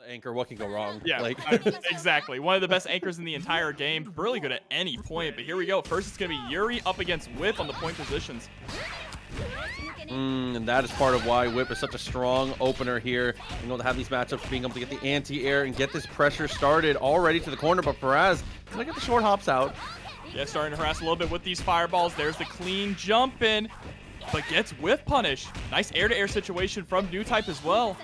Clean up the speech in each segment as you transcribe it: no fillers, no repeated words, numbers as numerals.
anchor. What can go wrong? Yeah, Like exactly. One of the best anchors in the entire game. Really good at any point. But here we go. First, it's going to be Yuri up against Whip on the point positions. And that is part of why Whip is such a strong opener here. Being able to have these matchups, being able to get the anti-air and get this pressure started already to the corner. But Parrazz gonna get the short hops out. Yeah, starting to harass a little bit with these fireballs. There's the clean jump in, but gets whiff punish. Nice air-to-air situation from Newtype as well.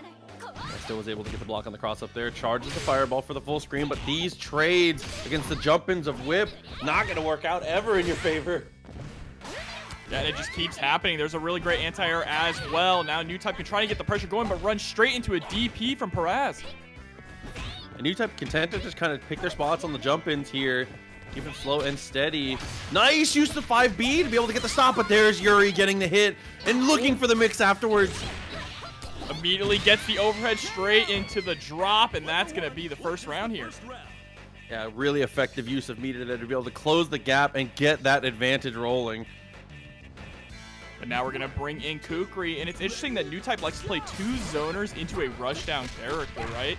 Still was able to get the block on the cross up there. Charges the fireball for the full screen, but these trades against the jump-ins of Whip not gonna work out ever in your favor. Yeah, and it just keeps happening. There's a really great anti-air as well. Now Newtype can try to get the pressure going, but run straight into a DP from Parrazz. And Newtype content to just kind of pick their spots on the jump-ins here. Keep it slow and steady. Nice use of 5B to be able to get the stop, but there's Yuri getting the hit and looking for the mix afterwards. Immediately gets the overhead straight into the drop, and that's going to be the first round here. Yeah, really effective use of meter there to be able to close the gap and get that advantage rolling. But now we're going to bring in Kukri, and it's interesting that Newtype likes to play two zoners into a rushdown character, right?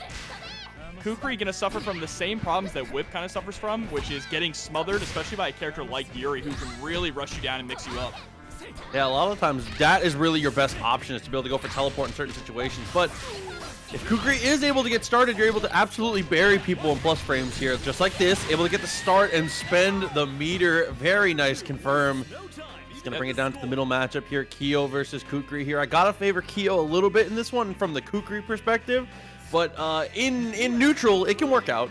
Kukri going to suffer from the same problems that Whip kind of suffers from, which is getting smothered, especially by a character like Yuri, who can really rush you down and mix you up. Yeah, a lot of times that is really your best option, is to be able to go for teleport in certain situations. But if Kukri is able to get started, you're able to absolutely bury people in plus frames here. Just like this, able to get the start and spend the meter. Very nice confirm. He's going to bring it down to the middle matchup here. Kyo versus Kukri here. I got to favor Kyo a little bit in this one from the Kukri perspective. But in neutral, it can work out.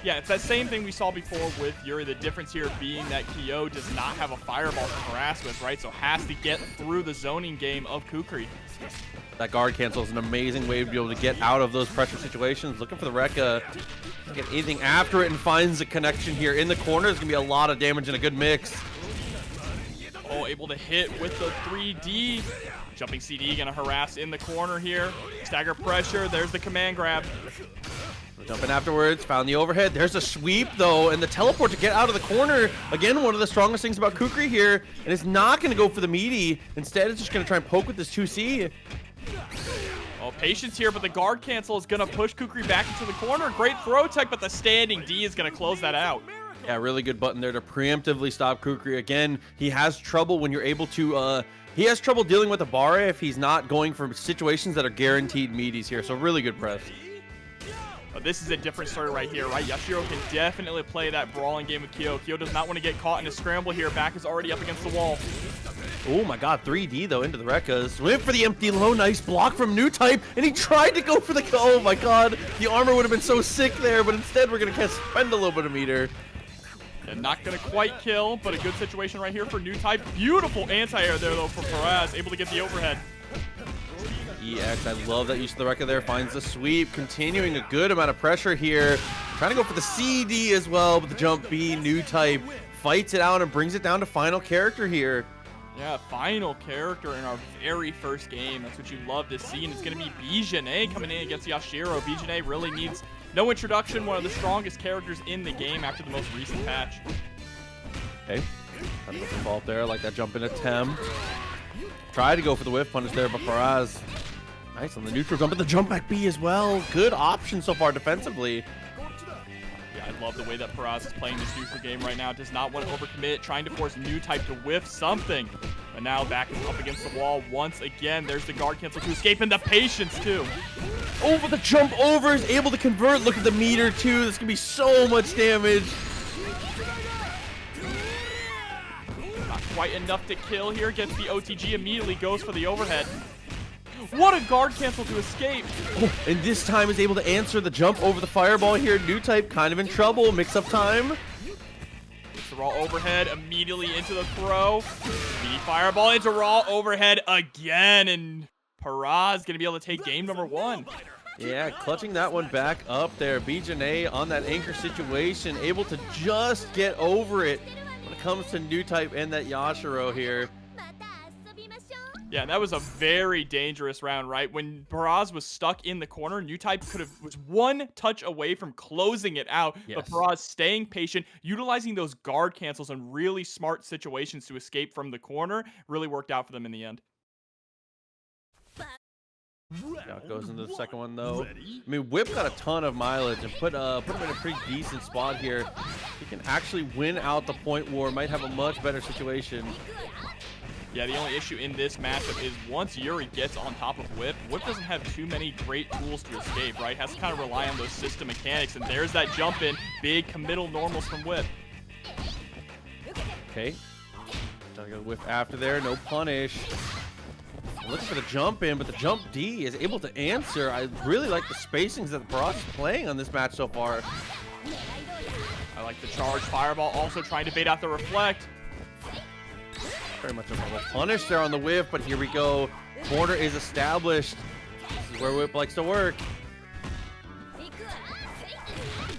Yeah, it's that same thing we saw before with Yuri. The difference here being that Kyo does not have a fireball to harass with, right? So has to get through the zoning game of Kukri. That guard cancel is an amazing way to be able to get out of those pressure situations. Looking for the Rekka. Get anything after it and finds a connection here in the corner. There's going to be a lot of damage and a good mix. Oh, able to hit with the 3D. Jumping CD gonna harass in the corner here. Stagger pressure. There's the command grab. Jumping afterwards. Found the overhead. There's a sweep though, and the teleport to get out of the corner. Again, one of the strongest things about Kukri here, and it's not gonna go for the meaty. Instead, it's just gonna try and poke with this 2C. Oh, patience here, but the guard cancel is gonna push Kukri back into the corner. Great throw tech, but the standing D is gonna close that out. Yeah, really good button there to preemptively stop Kukri. Again, he has trouble when you're able to he has trouble dealing with the bar if he's not going for situations that are guaranteed meaties here. So really good press. This is a different story right here, right? Yashiro can definitely play that brawling game with Kyo. Kyo does not want to get caught in a scramble here. Back is already up against the wall. Oh my god, 3D though into the Rekkas. Went for the empty low, nice block from Newtype, and he tried to go for the, oh my god. The armor would have been so sick there, but instead we're going to spend a little bit of meter. And not going to quite kill, but a good situation right here for Newtype. Beautiful anti-air there, though, for Parrazz. Able to get the overhead. EX, I love that use of the Rekka there. Finds the sweep. Continuing a good amount of pressure here. Trying to go for the CD as well, but the jump B. Newtype fights it out and brings it down to final character here. Yeah, final character in our very first game. That's what you love to see. And it's going to be B.Jenet coming in against Yashiro. B.Jenet really needs no introduction. One of the strongest characters in the game after the most recent patch. Okay. Trying to go for the ball up there. I like that jump in attempt. Tried to go for the whiff punish there, but Parrazz. Nice on the neutral jump, and the jump back B as well. Good option so far defensively. Yeah, I love the way that Parrazz is playing this neutral game right now. Does not want to overcommit, trying to force Newtype to whiff something. But now back is up against the wall once again. There's the guard cancel to escape, and the patience too. Oh, but the jump over is able to convert. Look at the meter too. This can be so much damage. Not quite enough to kill here. Gets the OTG, immediately goes for the overhead. What a guard cancel to escape. Oh, and this time is able to answer the jump over the fireball here. Newtype kind of in trouble. Mix up time. It's the raw overhead immediately into the throw. Mini fireball into raw overhead again. And Parrazz going to be able to take game number 1. Yeah, clutching that one back up there. B.Jenet on that anchor situation. Able to just get over it when it comes to Newtype and that Yashiro here. Yeah, that was a very dangerous round, right? When Parrazz was stuck in the corner, Newtype was one touch away from closing it out. Yes. But Parrazz staying patient, utilizing those guard cancels and really smart situations to escape from the corner, really worked out for them in the end. Yeah, it goes into the second one though. I mean, Whip got a ton of mileage and put him in a pretty decent spot here. He can actually win out the point war. Might have a much better situation. Yeah, the only issue in this matchup is once Yuri gets on top of Whip, Whip doesn't have too many great tools to escape, right? Has to kind of rely on those system mechanics, and there's that jump in. Big committal normals from Whip. Okay. Trying to go Whip after there. No punish. Looking for the jump in, but the jump D is able to answer. I really like the spacings that Parrazzzz is playing on this match so far. I like the charge fireball, also trying to bait out the reflect. Very much a little punish there on the whip, but here we go. Border is established. This is where Whip likes to work.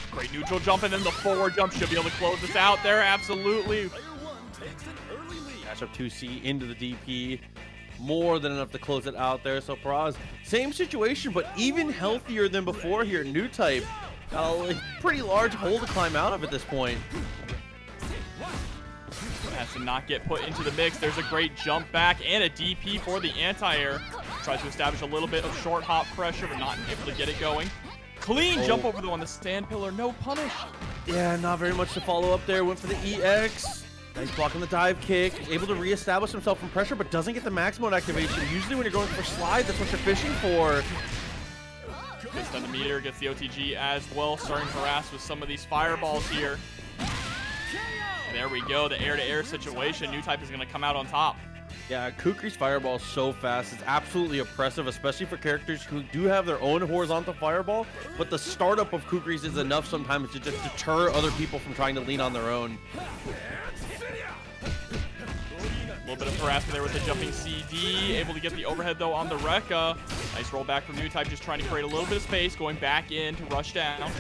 Great neutral jump, and then the forward jump should be able to close this out there. Absolutely. Matchup 2C into the DP. More than enough to close it out there. So Parrazzzz, same situation, but even healthier than before here. Newtype, a pretty large hole to climb out of at this point. Has to not get put into the mix. There's a great jump back and a DP for the anti-air. Tries to establish a little bit of short hop pressure, but not able to get it going. Clean jump over the one, the stand pillar, no punish. Yeah, not very much to follow up there. Went for the EX. Nice block on the dive kick. Able to reestablish himself from pressure, but doesn't get the max mode activation. Usually when you're going for slide, that's what you're fishing for. Based on the meter, gets the OTG as well. Starting to harass with some of these fireballs here. There we go, the air-to-air situation. Newtype is going to come out on top. Yeah, Kukri's fireball is so fast. It's absolutely oppressive, especially for characters who do have their own horizontal fireball. But the startup of Kukri's is enough sometimes to just deter other people from trying to lean on their own. A little bit of harassment there with the jumping CD. Able to get the overhead, though, on the Rekka. Nice roll back from Newtype, just trying to create a little bit of space, going back in to rush down.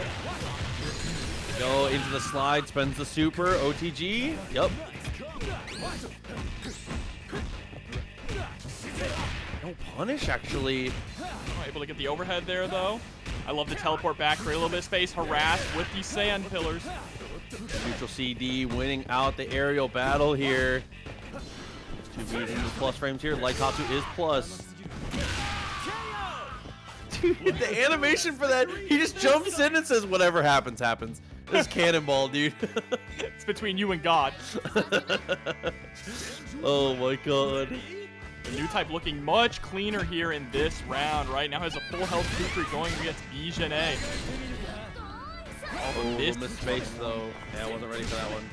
Go into the slide, spends the super, OTG. Yep. No punish, actually. Able to get the overhead there, though. I love the teleport back, create a little bit of space, harass with these sand pillars. Neutral CD winning out the aerial battle here. 2B into plus frames here. Laikatsu is plus. Dude, the animation for that, he just jumps in and says, whatever happens, happens. This cannonball, dude. It's between you and God. Oh my god. The Newtype looking much cleaner here in this round. Right now has a full health Kukri going against B.Jenet. Oh, missed space though. Yeah, I wasn't ready for that one.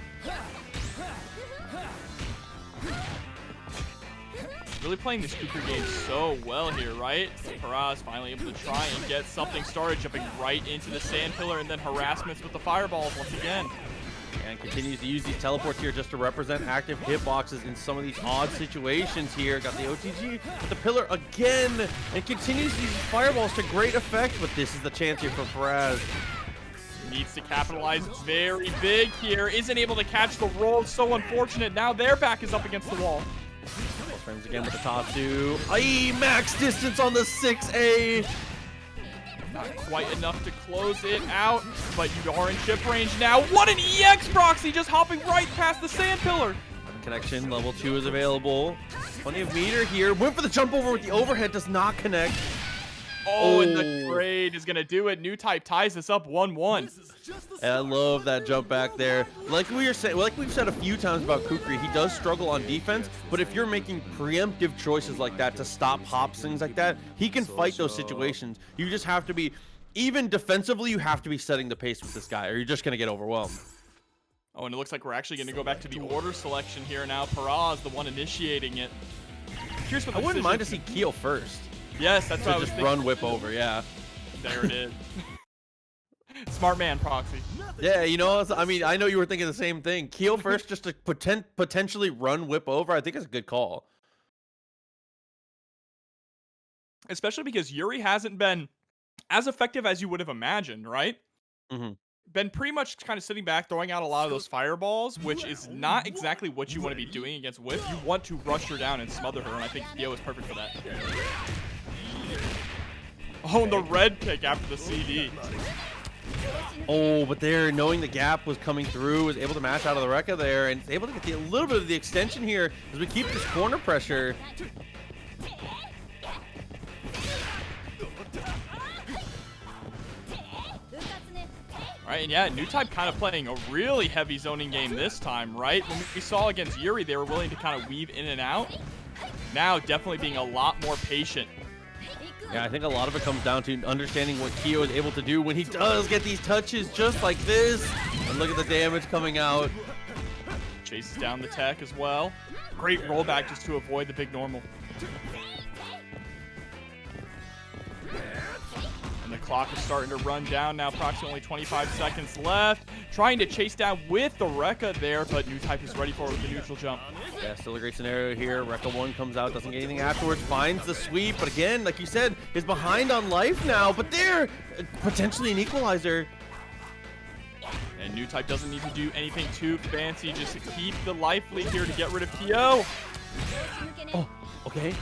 Really playing this Kukri game so well here, right? Parrazzzz finally able to try and get something started, jumping right into the sand pillar, and then harassments with the fireballs once again. And continues to use these teleports here just to represent active hitboxes in some of these odd situations here. Got the OTG, the pillar again, and continues these fireballs to great effect, but this is the chance here for Parrazzzz. Needs to capitalize very big here. Isn't able to catch the roll. So unfortunate. Now their back is up against the wall. Frames again with the top two. Aye, max distance on the 6A. Not quite enough to close it out, but you are in chip range now. What an EX proxy, just hopping right past the sand pillar. Connection, level 2 is available. Plenty of meter here. Went for the jump over with the overhead, does not connect. Oh, and the trade is going to do it. Newtype ties this up 1-1. And I love that jump back there. Like we've said a few times about Kukri, he does struggle on defense, but if you're making preemptive choices like that to stop hops, things like that, he can fight those situations. You just have to be, even defensively, you have to be setting the pace with this guy, or you're just going to get overwhelmed. Oh, and it looks like we're actually going to go back to the order selection here now. Parrazzzz, the one initiating it. Here's what I wouldn't mind to see Keel first. Yes, that's what I was just thinking. run whip over, yeah. There it is. Smart man, Proxy. Yeah, you know, I mean, I know you were thinking the same thing. Keel first just to potentially run whip over, I think it's a good call. Especially because Yuri hasn't been as effective as you would have imagined, right? Mm-hmm. Been pretty much kind of sitting back, throwing out a lot of those fireballs, which is not exactly what you want to be doing against Whip. You want to rush her down and smother her, and I think Keo is perfect for that. Oh, and the red pick after the CD. Oh, but there, knowing the gap was coming through, was able to match out of the Rekka there, and able to get a little bit of the extension here as we keep this corner pressure. Right, and yeah, Newtype kind of playing a really heavy zoning game this time, right? When we saw against Yuri, they were willing to kind of weave in and out. Now, definitely being a lot more patient. Yeah, I think a lot of it comes down to understanding what Kyo is able to do when he does get these touches just like this. And look at the damage coming out. Chases down the tech as well. Great rollback just to avoid the big normal. And the clock is starting to run down now, approximately 25 seconds left. Trying to chase down with the Rekka there, but Newtype is ready for it with the neutral jump. Yeah, still a great scenario here. Rekka 1 comes out, doesn't get anything afterwards, finds the sweep, but again, like you said, is behind on life now, but there, potentially an equalizer. And Newtype doesn't need to do anything too fancy, just to keep the life lead here to get rid of Kyo. Oh, okay.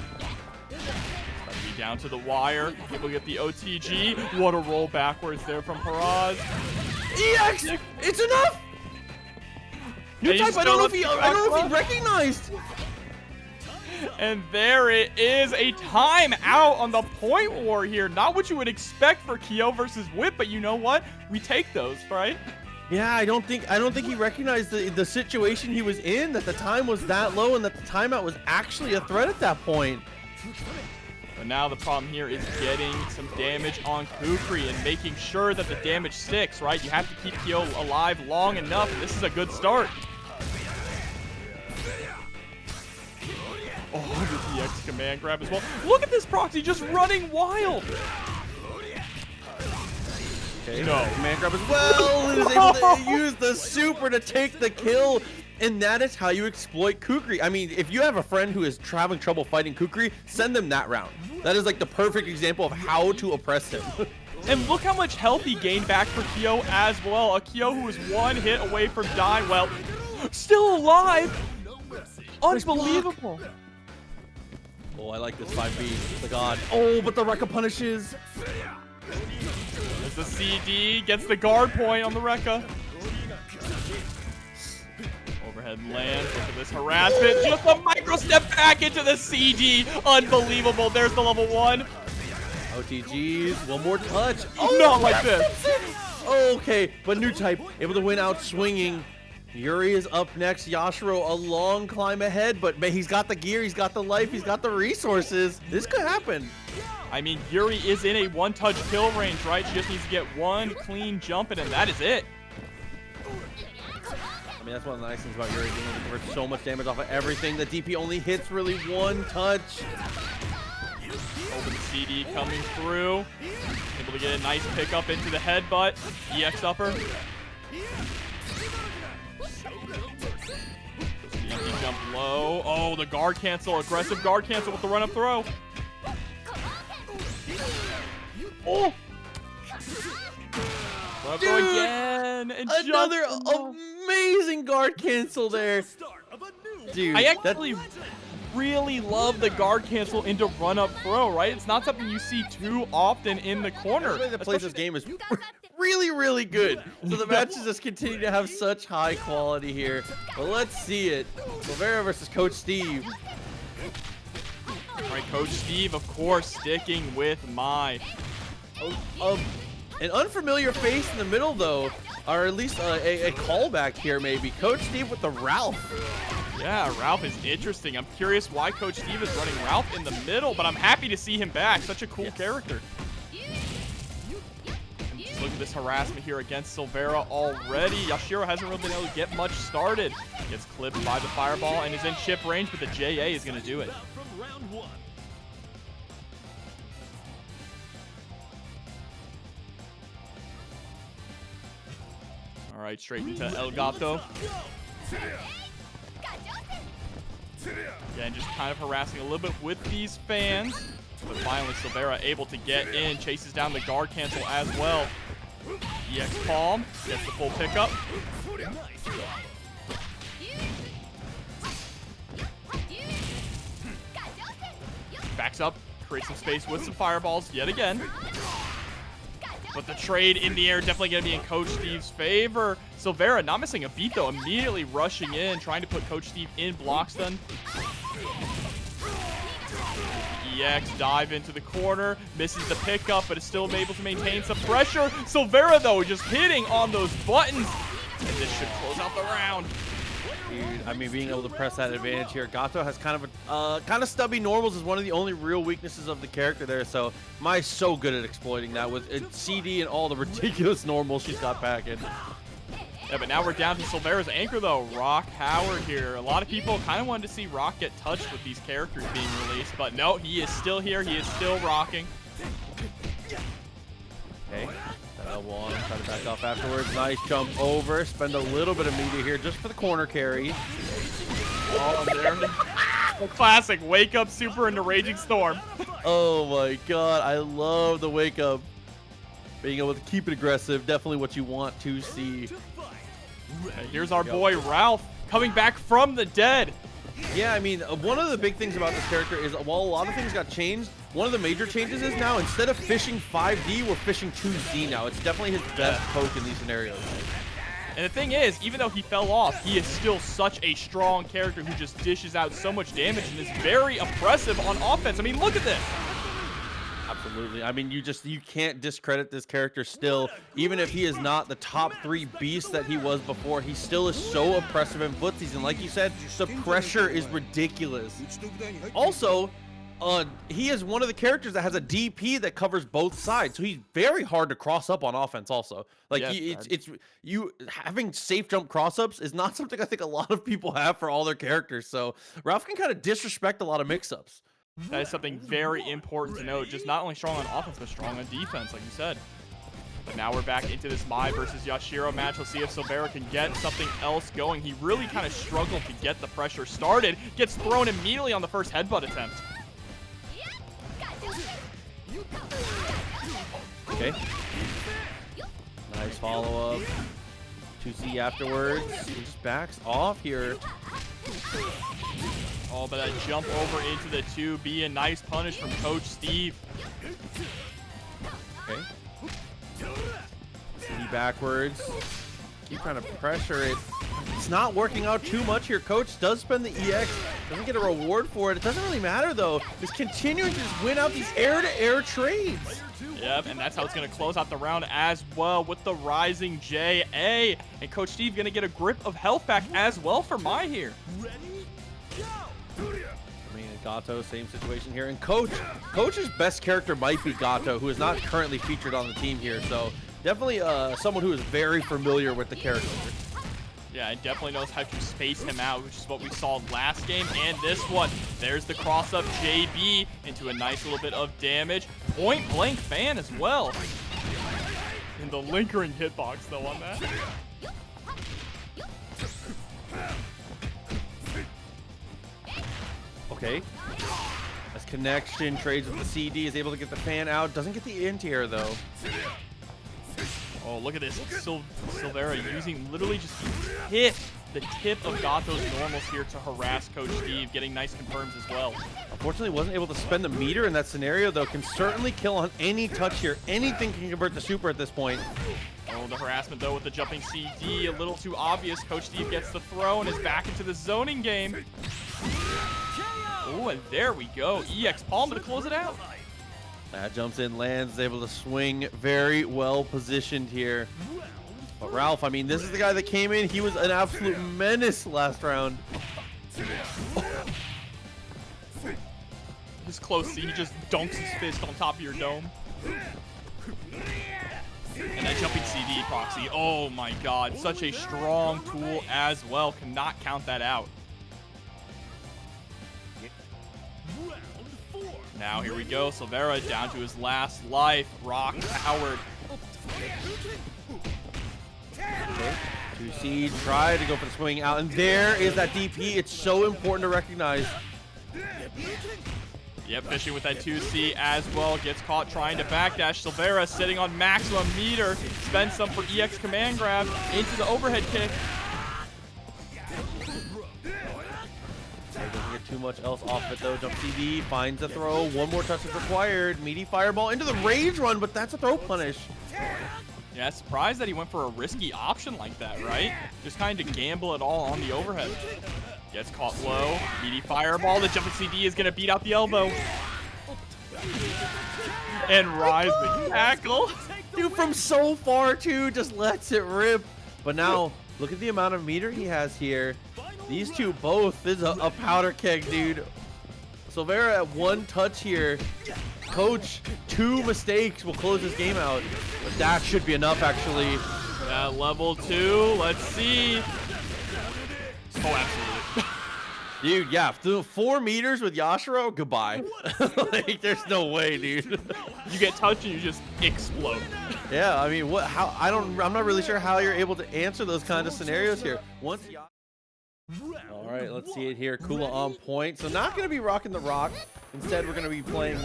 Down to the wire, able to get the OTG. What a roll backwards there from Parrazz. EX! It's enough! Newtype, I don't know if he recognized. And there it is, a timeout on the point war here. Not what you would expect for Kyo versus Whip, but you know what? We take those, right? Yeah, I don't think he recognized the situation he was in, that the time was that low and that the timeout was actually a threat at that point. But now the problem here is getting some damage on Kukri and making sure that the damage sticks, right? You have to keep Kyo alive long enough, and this is a good start. Oh, the EX command grab as well. Look at this proxy just running wild. Okay, no. Command grab as well. He was able to use the super to take the kill. And that is how you exploit Kukri. I mean, if you have a friend who is having trouble fighting Kukri, send them that round. That is like the perfect example of how to oppress him. And look how much health he gained back for Kyo as well. A Kyo who was one hit away from dying. Well, still alive. Unbelievable. Oh, I like this 5B. The god. Oh, but the Rekka punishes. As the CD gets the guard point on the Rekka. Overhead lands. Look at this harassment. Just a micro step back into the CD. Unbelievable. There's the level 1. OTGs. One more touch. Oh, not like this. Okay, but Newtype able to win out swinging. Yuri is up next. Yashiro a long climb ahead, but he's got the gear, he's got the life, he's got the resources. This could happen. I mean, Yuri is in a one-touch kill range, right? She just needs to get one clean jump in, and that is it. I mean, that's one of the nice things about Yuri, being able to convert so much damage off of everything. The DP only hits really one touch. Open CD coming through. Able to get a nice pickup into the headbutt. EX upper. Easy jump low. Oh, the guard cancel. Aggressive guard cancel with the run-up throw. Oh! Run-up throw again. And another amazing guard cancel there. Dude, I actually really love the guard cancel into run-up throw, right? It's not something you see too often in the corner. Everybody that plays this game is really, really good. So the matches just continue to have such high quality here. But let's see it. Silvera versus Coach Steve. All right, Coach Steve, of course, sticking with my. An unfamiliar face in the middle, though, or at least a callback here, maybe. Coach Steve with the Ralf. Yeah, Ralf is interesting. I'm curious why Coach Steve is running Ralf in the middle, but I'm happy to see him back. Such a cool character. And just look at this harassment here against Silvera already. Yashiro hasn't really been able to get much started. Gets clipped by the fireball and is in chip range, but the JA is going to do it. All right, straight into El Gato. Again, just kind of harassing a little bit with these fans. But finally, Silvera able to get in. Chases down the guard cancel as well. EX palm. Gets the full pickup. Backs up. Creates some space with some fireballs yet again. But the trade in the air definitely going to be in Coach Steve's favor. Silvera not missing a beat, though. Immediately rushing in, trying to put Coach Steve in block stun. EX dive into the corner, misses the pickup, but is still able to maintain some pressure. Silvera, though, just hitting on those buttons, and this should close out the round. Dude, I mean, being able to press that advantage here. Gato has kind of stubby normals is one of the only real weaknesses of the character there. So Mai's so good at exploiting that with CD and all the ridiculous normals she's got packing. Yeah, but now we're down to Silvera's anchor, though. Rock Howard here. A lot of people kind of wanted to see Rock get touched with these characters being released, but no, he is still here. He is still rocking. Okay. Elbow on, try to back off afterwards. Nice jump over. Spend a little bit of meter here just for the corner carry. Oh, there. A classic wake up super into Raging Storm. Oh my god, I love the wake up. Being able to keep it aggressive, definitely what you want to see. And here's our boy Ralf coming back from the dead. Yeah, I mean, one of the big things about this character is while a lot of things got changed, one of the major changes is now instead of fishing 5D, we're fishing 2Z now. It's definitely his best poke in these scenarios. And the thing is, even though he fell off, he is still such a strong character who just dishes out so much damage and is very oppressive on offense. I mean, look at this. Absolutely. I mean, you can't discredit this character still. Even if he is not the top 3 beast that he was before, he still is so oppressive in footsies. And like you said, the pressure is ridiculous. Also, he is one of the characters that has a DP that covers both sides, so he's very hard to cross up on offense also. Like, yes, you having safe jump cross-ups is not something I think a lot of people have for all their characters, so Ralf can kind of disrespect a lot of mix-ups. That is something very important to note. Just not only strong on offense, but strong on defense, like you said. But now we're back into this Mai versus Yashiro match. Let's see if Silvera can get something else going. He really kind of struggled to get the pressure started. Gets thrown immediately on the first headbutt attempt. Okay. Nice follow-up. 2C afterwards. He just backs off here. Oh, but that jump over into the 2B, a nice punish from Coach Steve. Okay. CD backwards. Keep trying to pressure it. It's not working out too much here. Coach does spend the EX. Doesn't get a reward for it. It doesn't really matter, though. Just continuing to just win out these air-to-air trades. Yep, and that's how it's going to close out the round as well with the rising JA. And Coach Steve going to get a grip of health back as well for Mai here. I mean, Gato, same situation here. And Coach's best character might be Gato, who is not currently featured on the team here. So definitely someone who is very familiar with the character. Yeah, and definitely knows how to space him out, which is what we saw last game and this one. There's the cross-up JB into a nice little bit of damage. Point-blank fan as well. And the lingering hitbox, though, on that. Okay. As connection trades with the CD, is able to get the fan out. Doesn't get the anti-air, though. Oh, look at this. Silvera using literally just hit the tip of Gato's normals here to harass Coach Steve, getting nice confirms as well. Unfortunately, wasn't able to spend the meter in that scenario, though. Can certainly kill on any touch here. Anything can convert to super at this point. Oh, the harassment, though, with the jumping CD. A little too obvious. Coach Steve gets the throw and is back into the zoning game. Oh, and there we go. EX Palm to close it out. That jumps in, lands, is able to swing very well positioned here. But Ralf, I mean, this is the guy that came in. He was an absolute menace last round. His close C, he just dunks his fist on top of your dome. And that jumping CD proxy, oh my god, such a strong tool as well. Cannot count that out. Now here we go, Silvera down to his last life. Rock Howard. Okay. 2C, try to go for the swing out, and there is that DP. It's so important to recognize. Yep, fishing with that 2C as well. Gets caught trying to backdash. Silvera sitting on maximum meter. Spends some for EX command grab into the overhead kick. Doesn't get too much else off it though. Jump CD, finds the throw. One more touch is required. Meaty fireball into the rage run, but that's a throw punish. Yeah, surprised that he went for a risky option like that, right? Just kind of gamble it all on the overhead. Gets caught low. Meaty fireball. The jumping CD is going to beat out the elbow. And rising tackle. Dude, from so far, too, just lets it rip. But now, look at the amount of meter he has here. These two both is a powder keg, dude. Silvera at one touch here. Coach, 2 mistakes will close this game out. But that should be enough, actually. At level 2, let's see. Oh, absolutely. Dude, yeah, 4 meters with Yashiro, goodbye. Like, there's no way, dude. You get touched and you just explode. Yeah, I mean, I'm not really sure how you're able to answer those kind of scenarios here. All right, let's see it here. Kula on point. So not going to be rocking the rock. Instead, we're going to be playing,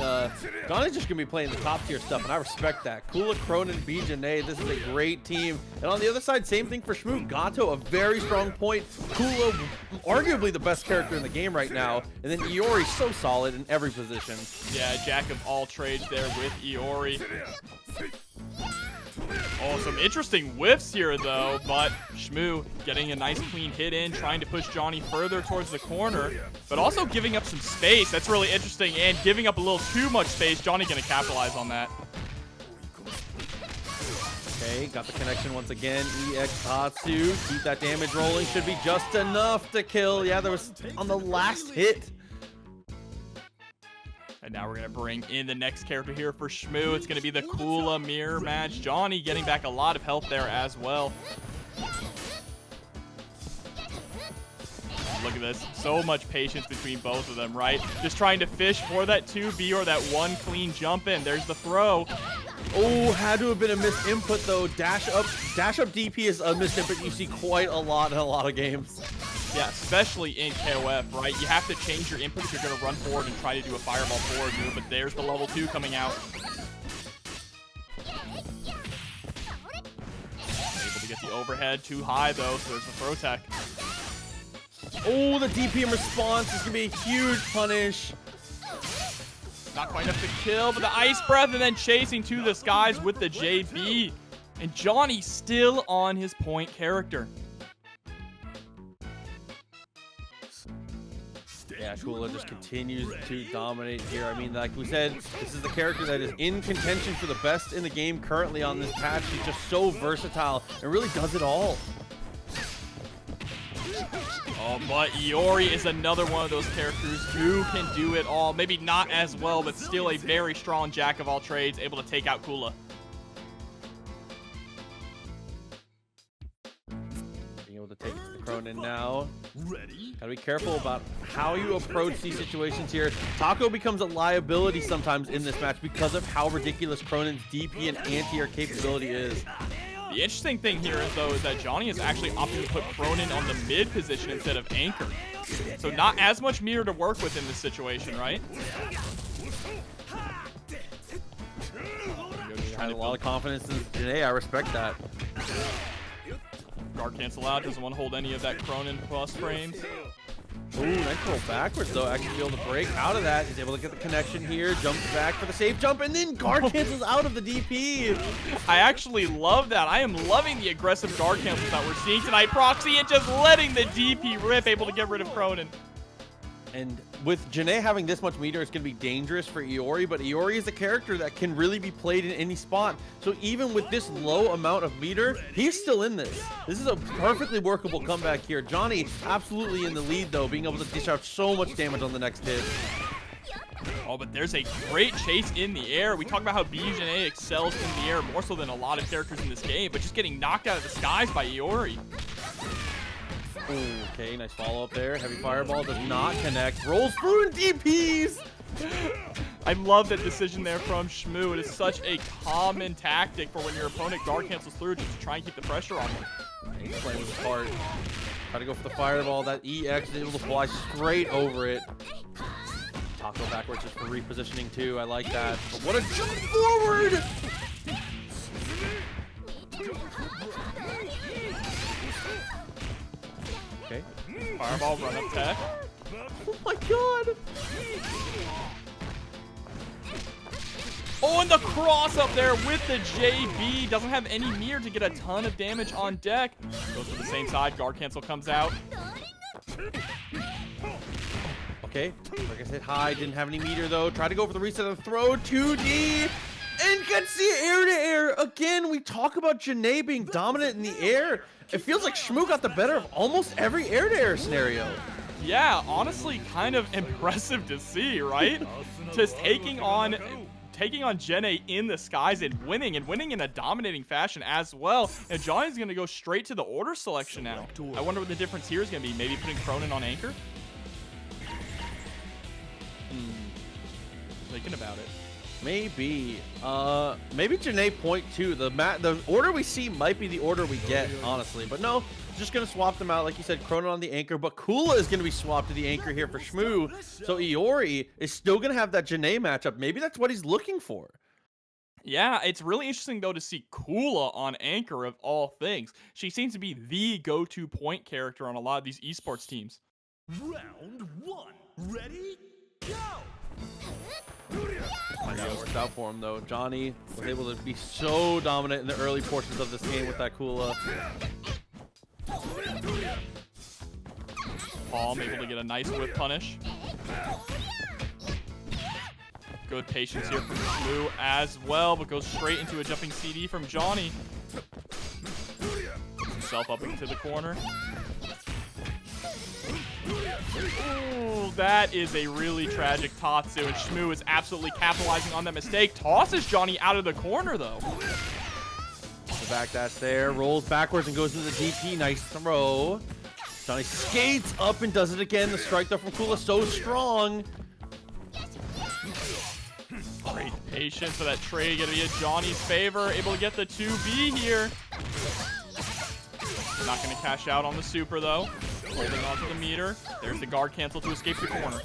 Johnny's just going to be playing the top tier stuff, and I respect that. Kula, Khrohnen, B.Jenet, this is a great team. And on the other side, same thing for Schmoo. Gato, a very strong point. Kula, arguably the best character in the game right now. And then Iori, so solid in every position. Yeah, jack of all trades there with Iori. Oh, some interesting whiffs here, though, but Schmoo getting a nice clean hit in, trying to push Johnny further towards the corner, but also giving up some space. That's really interesting, and giving up a little too much space. Johnny going to capitalize on that. Okay, got the connection once again. EX Tatsu, keep that damage rolling. Should be just enough to kill. Yeah, there was on the last hit. And now we're going to bring in the next character here for Schmoo. It's going to be the Kula mirror match. Johnny getting back a lot of health there as well. Look at this. So much patience between both of them, right? Just trying to fish for that 2B or that one clean jump in. There's the throw. Oh, had to have been a missed input, though. Dash up DP is a missed input you see quite a lot in a lot of games. Yeah, especially in KOF, right? You have to change your input if you're going to run forward and try to do a fireball forward move, but there's the level 2 coming out. Able to get the overhead too high, though, so there's the throw tech. Oh, the DP in response is going to be a huge punish. Not quite enough to kill, but the ice breath and then chasing to the skies with the JB. And Johnny still on his point character. Yeah, Kula just continues to dominate here. I mean, like we said, this is the character that is in contention for the best in the game currently on this patch. He's just so versatile and really does it all. Oh, but Iori is another one of those characters who can do it all. Maybe not as well, but still a very strong jack of all trades, able to take out Kula. Being able to take it to the Krohnen now. Gotta be careful about how you approach these situations here. Pako becomes a liability sometimes in this match because of how ridiculous Krohnen's DP and anti-air capability is. The interesting thing here is, though, is that Johnny is actually opting to put Krohnen on the mid position instead of anchor. So not as much meter to work with in this situation, right? Had a lot of confidence in today. I respect that. Guard cancel out. Doesn't want to hold any of that Krohnen plus frames. Ooh, nice roll backwards, though. Actually be able to break out of that. He's able to get the connection here. Jumps back for the safe jump, and then guard cancels out of the DP. I actually love that. I am loving the aggressive guard cancels that we're seeing tonight. Proxy and just letting the DP rip, able to get rid of Krohnen. And with Jenet having this much meter, it's going to be dangerous for Iori, but Iori is a character that can really be played in any spot. So even with this low amount of meter, he's still in this. This is a perfectly workable comeback here. Johnny absolutely in the lead, though, being able to dish out so much damage on the next hit. Oh, but there's a great chase in the air. We talk about how B.Jenet excels in the air more so than a lot of characters in this game, but just getting knocked out of the skies by Iori. Okay, nice follow-up there. Heavy fireball does not connect. Rolls through and DPs! I love that decision there from Schmoo. It is such a common tactic for when your opponent guard cancels through just to try and keep the pressure on them. He's playing with his heart. Try to go for the fireball. That EX is able to fly straight over it. Pako backwards just for repositioning too. I like that. But what a jump forward! Okay. Fireball, run up tech. Oh my god! Oh, and the cross up there with the JB. Doesn't have any mirror to get a ton of damage on deck. Goes to the same side. Guard cancel comes out. Okay, like I said, high, didn't have any meter though. Tried to go for the reset of the throw, 2D, and gets the air-to-air. Again, we talk about B.Jenet being dominant in the air. It feels like Schmoo got the better of almost every air-to-air scenario. Yeah, honestly, kind of impressive to see, right? Just taking on B.Jenet in the skies and winning in a dominating fashion as well. And Johnny's going to go straight to the order selection now. I wonder what the difference here is going to be. Maybe putting Krohnen on anchor? Thinking about it. Maybe. Maybe B.Jenet point 2. The order we see might be the order we get, honestly. But no, just going to swap them out. Like you said, Krohnen on the anchor. But Kula is going to be swapped to the anchor here for Schmoo. So Iori is still going to have that B.Jenet matchup. Maybe that's what he's looking for. Yeah, it's really interesting, though, to see Kula on anchor of all things. She seems to be the go-to point character on a lot of these esports teams. Round 1. Ready? Go! That worked out for him though. Johny was able to be so dominant in the early portions of this game with that Kula. Palm able to get a nice whip punish. Good patience here from Schmoo as well, but goes straight into a jumping CD from Johny. Puts himself up into the corner. Ooh, that is a really tragic Tatsu, and Schmoo is absolutely capitalizing on that mistake. Tosses Johny out of the corner, though. The back dash there, rolls backwards and goes into the DP. Nice throw. Johny skates up and does it again. The strike though from Kula so strong. Great patience for that trade, gonna be in Johnny's favor. Able to get the 2B here. Not gonna cash out on the super though. Holding onto the meter. There's the guard cancel to escape the corner.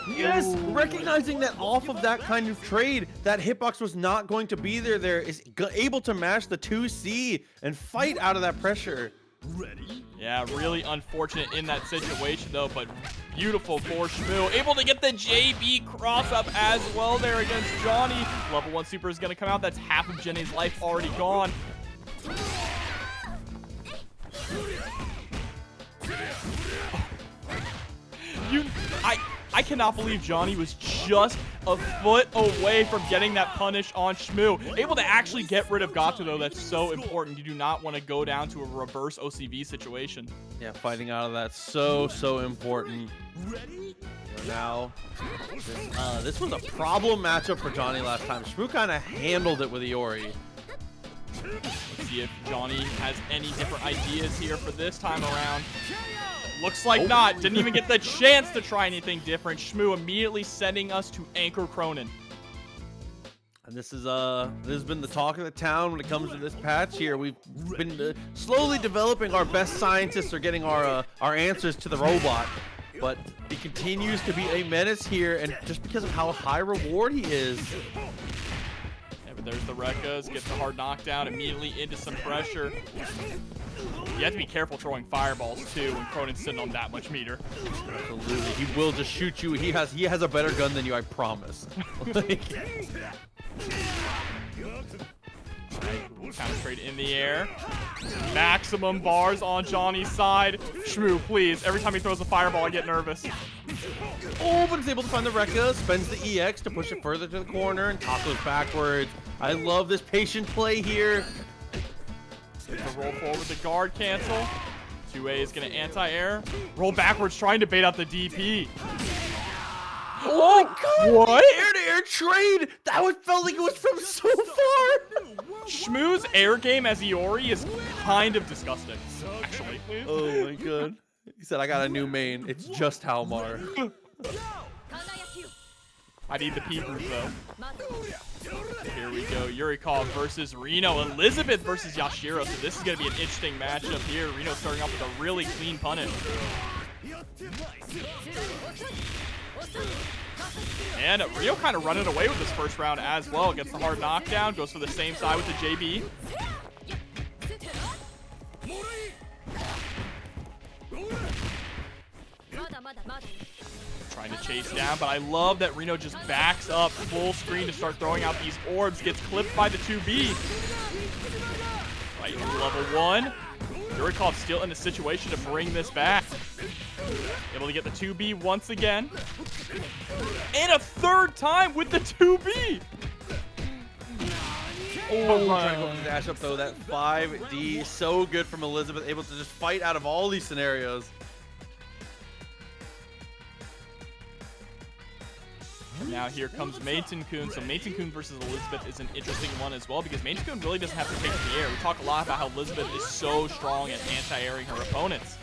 Yes, recognizing that off of that kind of trade, that hitbox was not going to be there, is able to mash the 2C and fight out of that pressure. Ready? Yeah, really unfortunate in that situation though, but beautiful for Schmoo. Able to get the JB cross up as well there against Johny. Level 1 super is going to come out. That's half of B.Jenet's life already gone. I cannot believe Johny was just a foot away from getting that punish on Schmoo. Able to actually get rid of Gato though. That's so important. You do not want to go down to a reverse OCV situation. Yeah, fighting out of that so important. Ready? Now, this was a problem matchup for Johny last time. Schmoo kind of handled it with Iori. Let's see if Johny has any different ideas here for this time around. Looks like not. Didn't even get the chance to try anything different. Schmoo immediately sending us to anchor Krohnen. And this has been the talk of the town when it comes to this patch here. We've been slowly developing our best scientists are getting our answers to the robot. But he continues to be a menace here, and just because of how high reward he is. Yeah, but there's the Rekkas, gets the hard knockdown, immediately into some pressure. You have to be careful throwing fireballs too when Krohnen's sitting on that much meter. Absolutely, he will just shoot you. He has a better gun than you, I promise. Counter trade in the air. Maximum bars on Johnny's side. Schmoo, please. Every time he throws a fireball, I get nervous. Oh, but he's able to find the Rekka, spends the EX to push it further to the corner, and tacos backwards. I love this patient play here. The roll forward with the guard cancel. 2A is going to anti-air. Roll backwards, trying to bait out the DP. Oh my god! What? Air-to-air trade! That one felt like it was from so far! Schmoo's air game as Iori is kind of disgusting, actually. Oh my god. He said, I got a new main. It's just Halmar. I need the peepers, though. Here we go. Yurikov versus Rino. Elisabeth versus Yashiro. So this is going to be an interesting matchup here. Rino starting off with a really clean punish. And Rio kind of running away with this first round as well. Gets the hard knockdown. Goes for the same side with the JB. Trying to chase down, but I love that Rino just backs up full screen to start throwing out these orbs. Gets clipped by the 2B. Right into level 1. Yurikov still in a situation to bring this back. Able to get the 2B once again. And a third time with the 2B. Oh, trying to go for the dash up though. That 5D, so good from Elisabeth, able to just fight out of all these scenarios. Now here comes Meitenkun. So Meitenkun versus Elisabeth is an interesting one as well because Meitenkun really doesn't have to take the air. We talk a lot about how Elisabeth is so strong at anti-airing her opponents.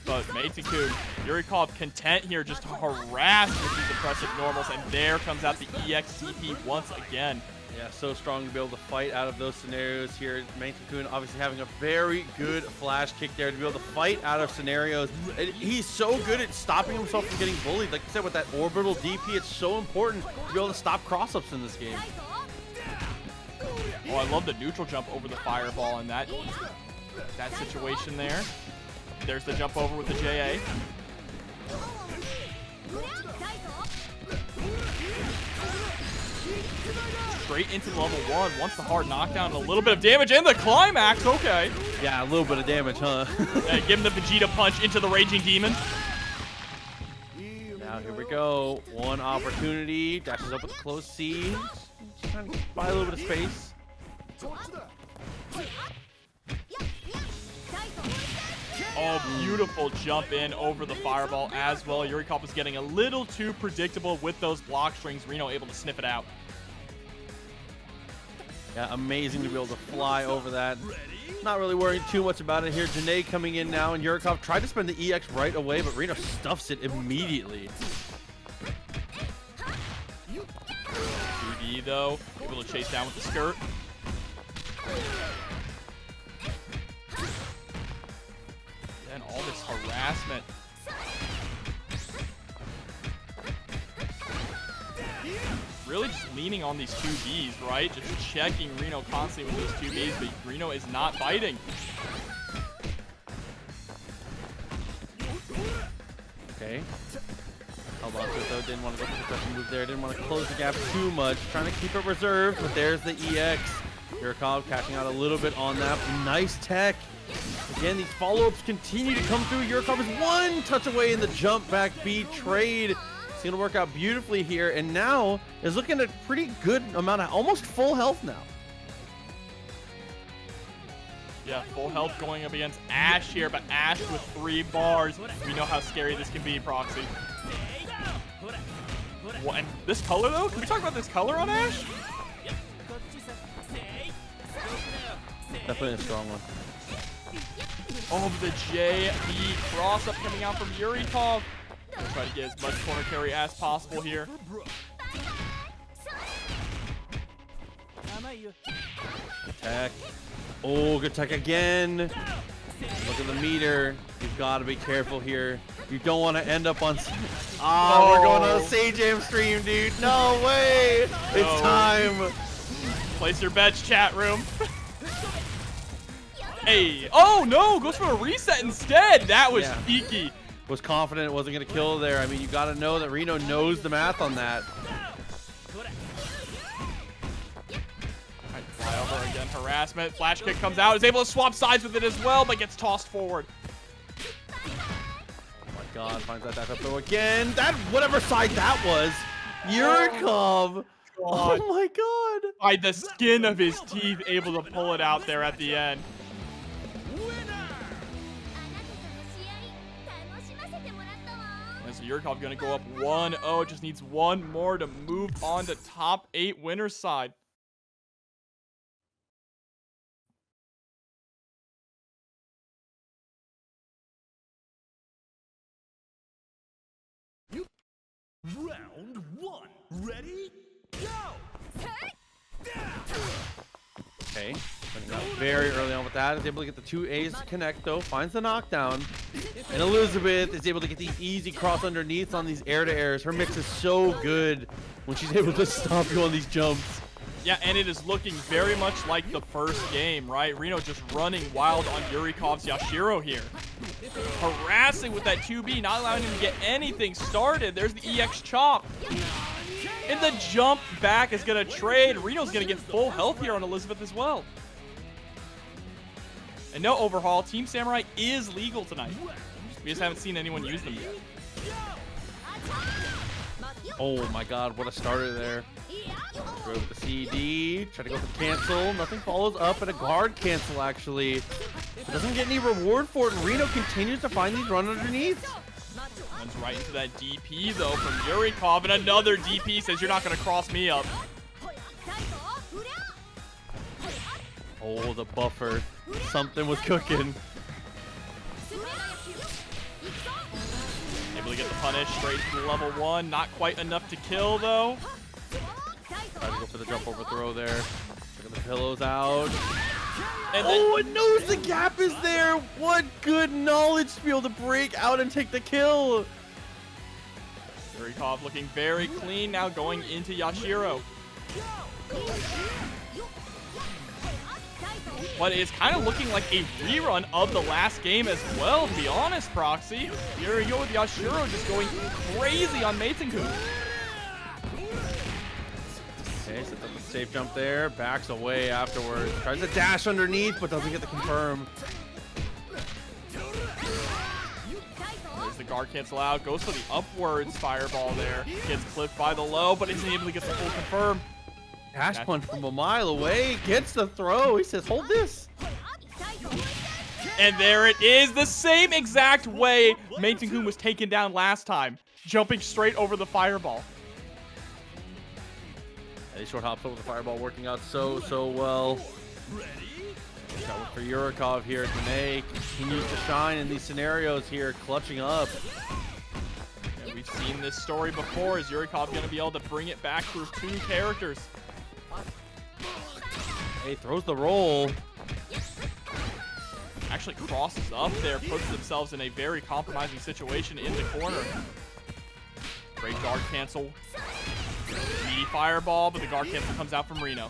But Meitenkun, Yurikov content here just to harass with these impressive normals, and there comes out the EXTP once again. Yeah, so strong to be able to fight out of those scenarios here. Meitenkun obviously having a very good flash kick there to be able to fight out of scenarios. And he's so good at stopping himself from getting bullied. Like I said, with that orbital DP, it's so important to be able to stop cross-ups in this game. Oh, I love the neutral jump over the fireball in that situation there. There's the jump over with the JA. Straight into level 1. Wants the hard knockdown and a little bit of damage in the climax. Okay. Yeah, a little bit of damage, huh? Yeah, give him the Vegeta punch into the Raging Demon. Now here we go. One opportunity. Dashes up with the close C. Just trying to buy a little bit of space. Oh, beautiful jump in over the fireball as well. Yurikov was getting a little too predictable with those block strings. Rino able to sniff it out. Yeah, amazing to be able to fly over that. Not really worrying too much about it here. B.Jenet coming in now, and Yurikov tried to spend the EX right away, but Rino stuffs it immediately. 2D though, able to chase down with the skirt. And all this harassment. Really just leaning on these 2Bs, right? Just checking Rino constantly with those 2Bs, but Rino is not biting. Okay. Held on to it though, didn't want to go for the pressing move there, didn't want to close the gap too much, trying to keep it reserved, but there's the EX. Yurikov catching out a little bit on that. Nice tech. Again, these follow-ups continue to come through. Yurikov is one touch away in the jump back B trade. It's going to work out beautifully here, and now is looking at a pretty good amount of almost full health now. Yeah, full health going up against Ash here, but Ash with 3 bars. We know how scary this can be, Proxy. What, and this color though? Can we talk about this color on Ash? Definitely a strong one. Oh, the JB cross-up coming out from Yurikov. Gonna try to get as much corner carry as possible here. Tech. Oh, good tech again. Look at the meter. You've got to be careful here. You don't want to end up on... Ah, we're going on a Say-Jam stream, dude. No way. It's time. Place your bets, chat room. Hey. Oh, no. Goes for a reset instead. That was cheeky. Was confident it wasn't going to kill there. I mean, you got to know that Rino knows the math on that. Fly over again. Harassment. Flash kick comes out. Is able to swap sides with it as well, but gets tossed forward. Oh my god. Finds that dash up throw again. That, whatever side that was. Yurikov. Oh my god. By the skin of his teeth, able to pull it out there at the end. So Yurikov going to go up 1-0. Just needs one more to move on to top 8 winners side. Round 1. Ready? Go! Okay. Very early on with that. Is able to get the 2 A's to connect though. Finds the knockdown. And Elisabeth is able to get these easy cross underneaths on these air-to-airs. Her mix is so good when she's able to stop you on these jumps. Yeah, and it is looking very much like the first game, right? Rino just running wild on Yurikov's Yashiro here. Harassing with that 2B, not allowing him to get anything started. There's the EX chop. And the jump back is going to trade. Rino's going to get full health here on Elisabeth as well. And no overhaul. Team Samurai is legal tonight. We just haven't seen anyone use them yet. Oh my god, what a starter there. Throw with the CD, try to go for cancel. Nothing follows up, and a guard cancel actually. But doesn't get any reward for it, and Rino continues to find these run underneath. Runs right into that DP though from Yurikov, and another DP says you're not gonna cross me up. Oh, the buffer. Something was cooking. Able to get the punish straight to level 1. Not quite enough to kill though. Try to go for the jump overthrow there. Look at the pillows out. And then, Oh, it knows the gap is there. What good knowledge to be able to break out and take the kill. Yurikov looking very clean now, going into Yashiro. But it's kind of looking like a rerun of the last game as well, to be honest, Proxy. Here we go with Yashiro just going crazy on Meitenkun. Okay, sets up a safe jump there. Backs away afterwards. Tries to dash underneath, but doesn't get the confirm. There's the guard cancel out. Goes for the upwards fireball there. Gets clipped by the low, but isn't able to get the full confirm. Dash punch from a mile away. Gets the throw. He says, hold this. And there it is, the same exact way Meitenkun was taken down last time. Jumping straight over the fireball. Yeah, these short hops over the fireball working out so well. Got one for Yurikov here. Jenet continues to shine in these scenarios here, clutching up. Yeah, we've seen this story before. Is Yurikov going to be able to bring it back through 2 characters? Hey, throws the roll. Actually crosses up there, puts themselves in a very compromising situation in the corner. Great guard cancel. Meaty fireball, but the guard cancel comes out from Rino.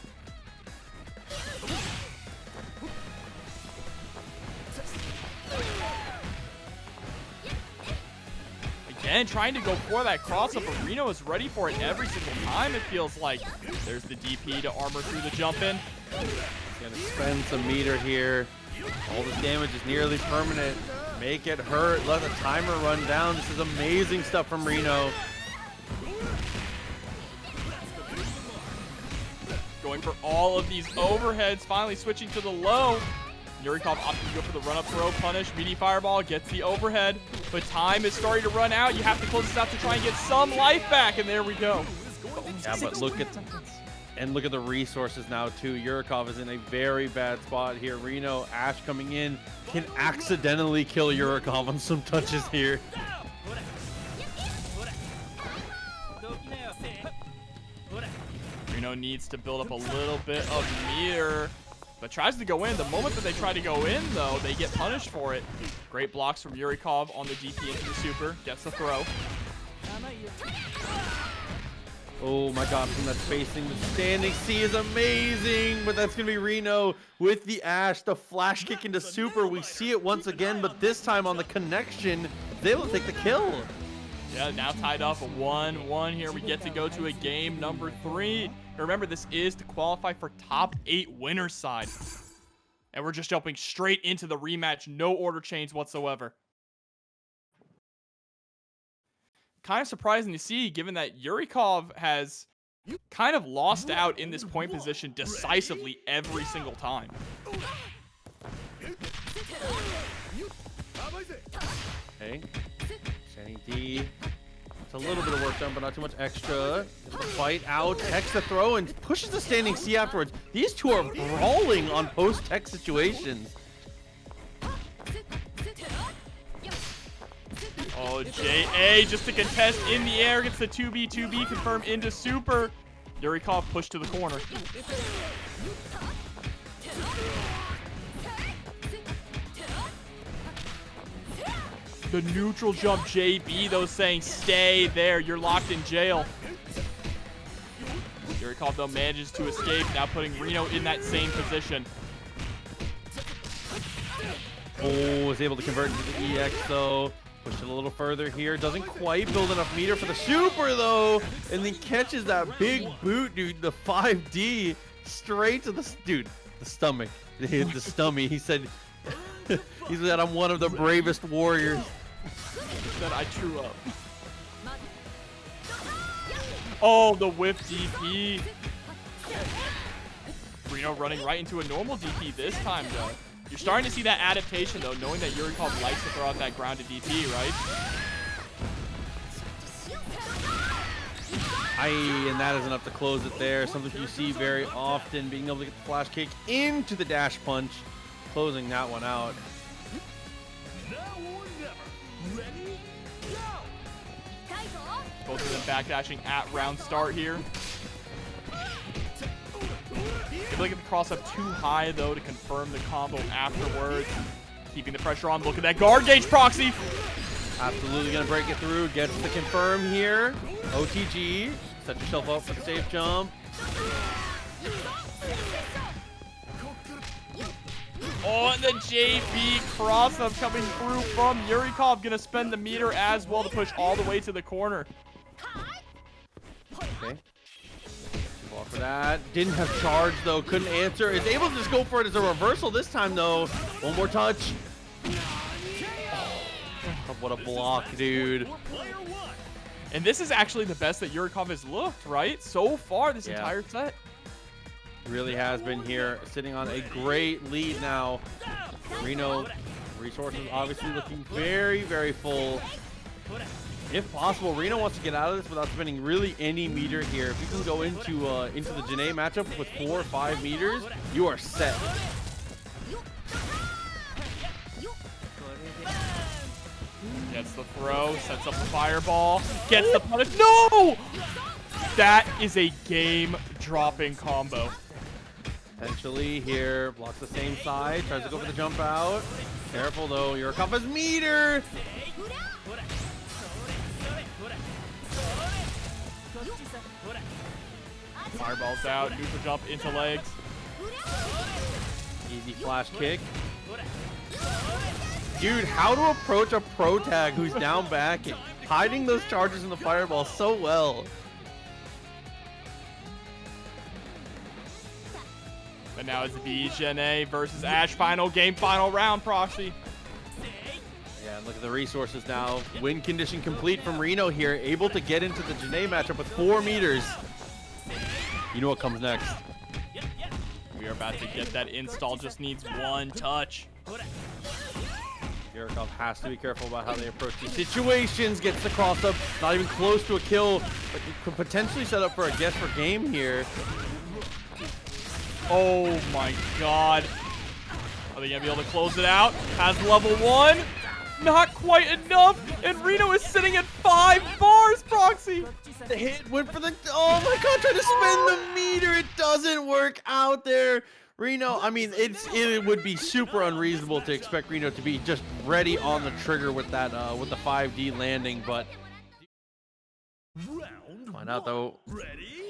Again, trying to go for that cross-up, but Rino is ready for it every single time, it feels like. There's the DP to armor through the jump-in. He's gonna spend some meter here. All this damage is nearly permanent. Make it hurt. Let the timer run down. This is amazing stuff from Rino. Going for all of these overheads, finally switching to the low. Yurikov opting to go for the run-up throw, punish, meaty fireball, gets the overhead. But time is starting to run out. You have to close this out to try and get some life back, and there we go. Yeah, but look at the resources now too. Yurikov is in a very bad spot here. Rino, Ash coming in, can accidentally kill Yurikov on some touches here. Rino needs to build up a little bit of meter, but tries to go in. The moment that they try to go in, though, they get punished for it. Great blocks from Yurikov on the DP into the super. Gets the throw. Oh my god, from that spacing, the standing C is amazing, but that's going to be Rino with the Ash, the flash kick into super. We see it once again, but this time on the connection, they will take the kill. Yeah, now tied up 1-1 here. We get to go to a game number 3. Remember, this is to qualify for top 8 winner side. And we're just jumping straight into the rematch. No order change whatsoever. Kind of surprising to see, given that Yurikov has kind of lost out in this point position decisively every single time. Okay, Shani D. It's a little bit of work done, but not too much extra. Fight out, techs the throw, and pushes the standing C afterwards. These two are brawling on post-tech situations. Oh, JA just to contest in the air, gets the 2B confirmed into super. Yurikov pushed to the corner. The neutral jump JB, though, saying stay there. You're locked in jail. Yurikov, though, manages to escape, now putting Rino in that same position. Oh, was able to convert into the EX, though. Push it a little further here. Doesn't quite build enough meter for the super, though. And then catches that big boot, dude. The 5D straight to the... Dude, the stomach. The stomach. He said... He said, I'm one of the bravest warriors. He said, I true up. Oh, the whip DP. Rino running right into a normal DP this time, though. You're starting to see that adaptation, though, knowing that Yurikov likes to throw out that grounded DP, right? And that is enough to close it there. Something you see very often, being able to get the flash kick into the dash punch, closing that one out. Now or never. Ready? Go! Both of them backdashing at round start here. If they get the cross up too high, though, to confirm the combo afterwards. Keeping the pressure on. Look at that guard gauge proxy. Absolutely going to break it through. Gets the confirm here. OTG. Set yourself up for the safe jump. Oh, and the JB cross up coming through from Yurikov. Going to spend the meter as well to push all the way to the corner. Okay. Ball for that. Didn't have charge, though. Couldn't answer. Is able to just go for it as a reversal this time, though. One more touch. Oh, what a block, dude. And this is actually the best that Yurikov has looked, right? So far this entire set. Really has been here, sitting on a great lead now. Rino, resources obviously looking very, very full. If possible, Rino wants to get out of this without spending really any meter here. If you can go into the Jenet matchup with 4 or 5 meters, you are set. Gets the throw, sets up the fireball, gets the punish. No! That is a game-dropping combo. Potentially here, blocks the same side, tries to go for the jump out. Careful though, Yurikov has meter! Fireball's out, neutral jump into legs. Easy flash kick. Dude, how to approach a pro tag who's down back and hiding those charges in the fireball so well. But now it's B.Jenet versus Ash final game, final round, Proxy. Yeah, and look at the resources now. Win condition complete from Rino here, able to get into the Jenet matchup with 4 meters. You know what comes next. We are about to get that install, just needs 1 touch. Yurikov has to be careful about how they approach these situations. Gets the cross up, not even close to a kill, but could potentially set up for a guess for game here. Oh my god. Are they going to be able to close it out? Has level 1. Not quite enough. And Rino is sitting at 5 bars, Proxy. The hit went for the... Oh my god, trying to spin the meter. It doesn't work out there. Rino, I mean, it would be super unreasonable to expect Rino to be just ready on the trigger with that with the 5D landing, but find out though.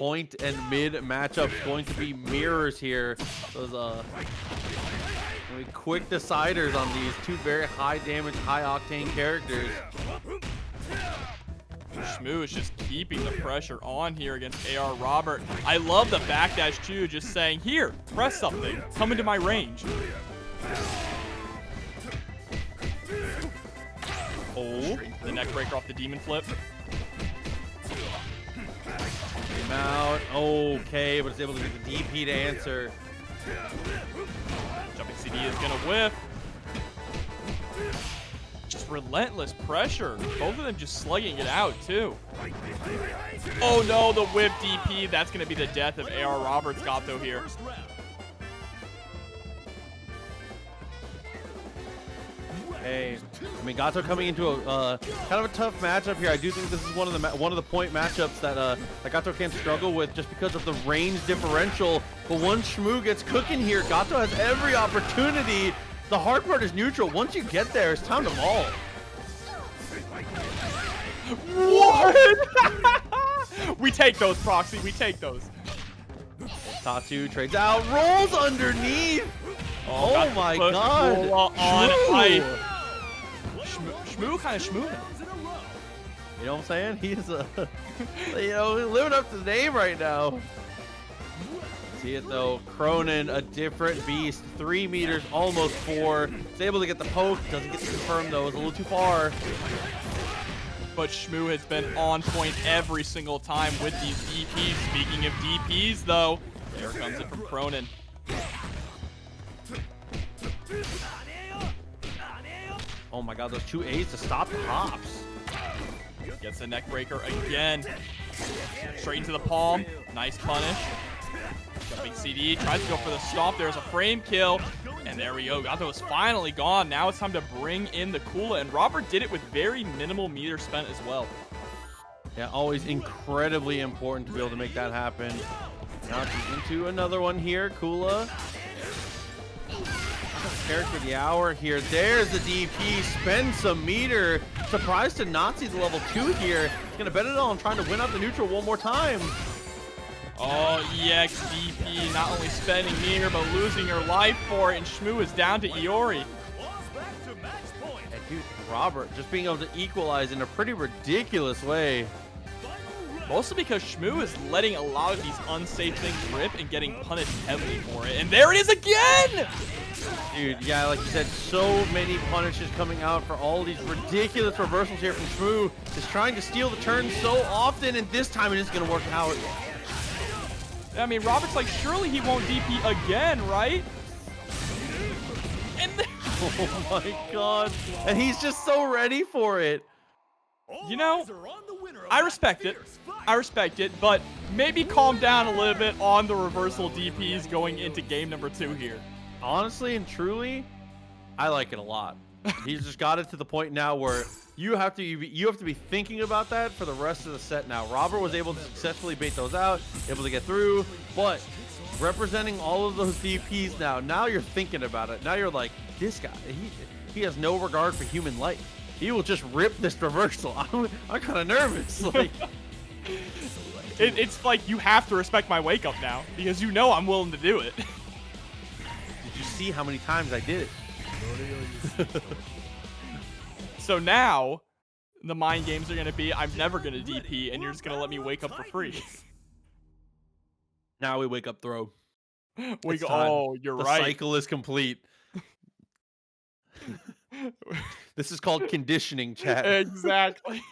Point and mid matchups going to be mirrors here. Those really quick deciders on these 2 very high damage, high octane characters. Schmoo is just keeping the pressure on here against AR Robert. I love the backdash too, just saying, here, press something, come into my range. Oh, the neck breaker off the demon flip. Came out, okay, but it's able to get the DP to answer. Jumping CD is gonna whiff. Just relentless pressure. Both of them just slugging it out, too. Oh, no, the whip DP. That's going to be the death of AR Roberts' Gato here. Hey, I mean, Gato coming into a kind of a tough matchup here. I do think this is one of the point matchups that Gato can struggle with just because of the range differential. But once Schmoo gets cooking here, Gato has every opportunity. The hard part is neutral. Once you get there, it's time to maul. What? We take those, Proxy. We take those. Tatsu trades out, rolls underneath. Oh my god. Schmoo kind of schmooving. You know what I'm saying? He's living up to the name right now. See it though. Krohnen, a different beast. 3 meters, almost 4. He's able to get the poke. Doesn't get to confirm though. It's a little too far. But Schmoo has been on point every single time with these DPs. Speaking of DPs though, there comes it from Krohnen. Oh my god, those 2 A's to stop the hops. Gets the neck breaker again. Straight into the palm. Nice punish. Jumping CD. Tries to go for the stop. There's a frame kill. And there we go. Gato is finally gone. Now it's time to bring in the Kula. And Robert did it with very minimal meter spent as well. Yeah, always incredibly important to be able to make that happen. Now she's into another one here. Kula. Character of the hour here. There's the DP. Spend some meter. Surprised to not see the level 2 here. He's gonna bet it on trying to win out the neutral one more time. Oh, EX DP not only spending meter but losing her life for it. And Schmoo is down to Iori. And dude, Robert just being able to equalize in a pretty ridiculous way. Mostly because Schmoo is letting a lot of these unsafe things rip and getting punished heavily for it. And there it is again! Dude, yeah, like you said, so many punishes coming out for all these ridiculous reversals here from Schmoo. Just trying to steal the turn so often, and this time it is going to work out. I mean, Robert's like, surely he won't DP again, right? And oh my god. And he's just so ready for it. You know, I respect it. I respect it, but maybe calm down a little bit on the reversal DPs going into game number 2 here. Honestly and truly, I like it a lot. He's just got it to the point now where you have to be thinking about that for the rest of the set now. Robert was able to successfully bait those out, able to get through, but representing all of those DPs now you're thinking about it. Now you're like, this guy, he has no regard for human life. He will just rip this reversal. I'm kind of nervous. Like, it's like you have to respect my wake up now because you know I'm willing to do it. Did you see how many times I did it? So now the mind games are going to be I'm never going to DP and you're just going to let me wake up for free. Now we wake up throw. Oh, you're right. The cycle is complete. This is called conditioning, chat. Exactly.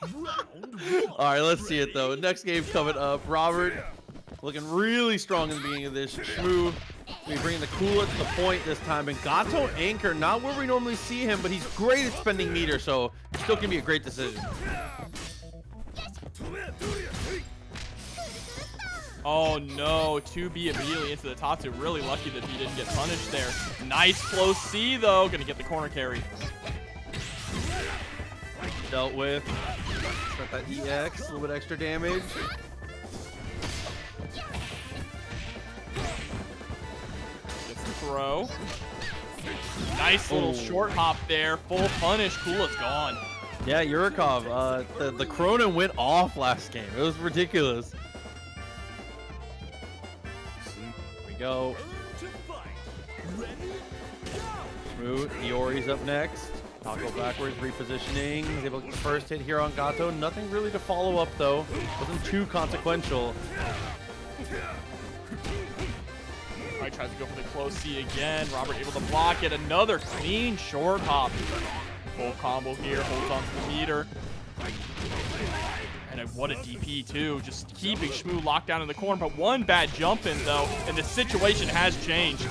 All right, let's see it though. Next game coming up. Robert looking really strong in the beginning of this. Schmoo, we bring the Kula to the point this time. And Gato anchor, not where we normally see him, but he's great at spending meter, so it still can be a great decision. Oh no, 2B immediately into the top two. Really lucky that he didn't get punished there. Nice close C though. Gonna get the corner carry. Dealt with. Got that EX, a little bit extra damage. Gets the throw. Nice little short hop there. Full punish. Kula's gone. Yeah, Yurikov. The Krohnen went off last game. It was ridiculous. Here we go. Schmoo, Iori's up next. Pako backwards, repositioning. He's able to get the first hit here on Gato. Nothing really to follow up though. Wasn't too consequential. Alright, tries to go for the close C again. Robert able to block it. Another clean short hop. Full combo here. Holds on to the meter. And what a DP too. Just keeping Schmoo locked down in the corner. But one bad jump in though. And the situation has changed.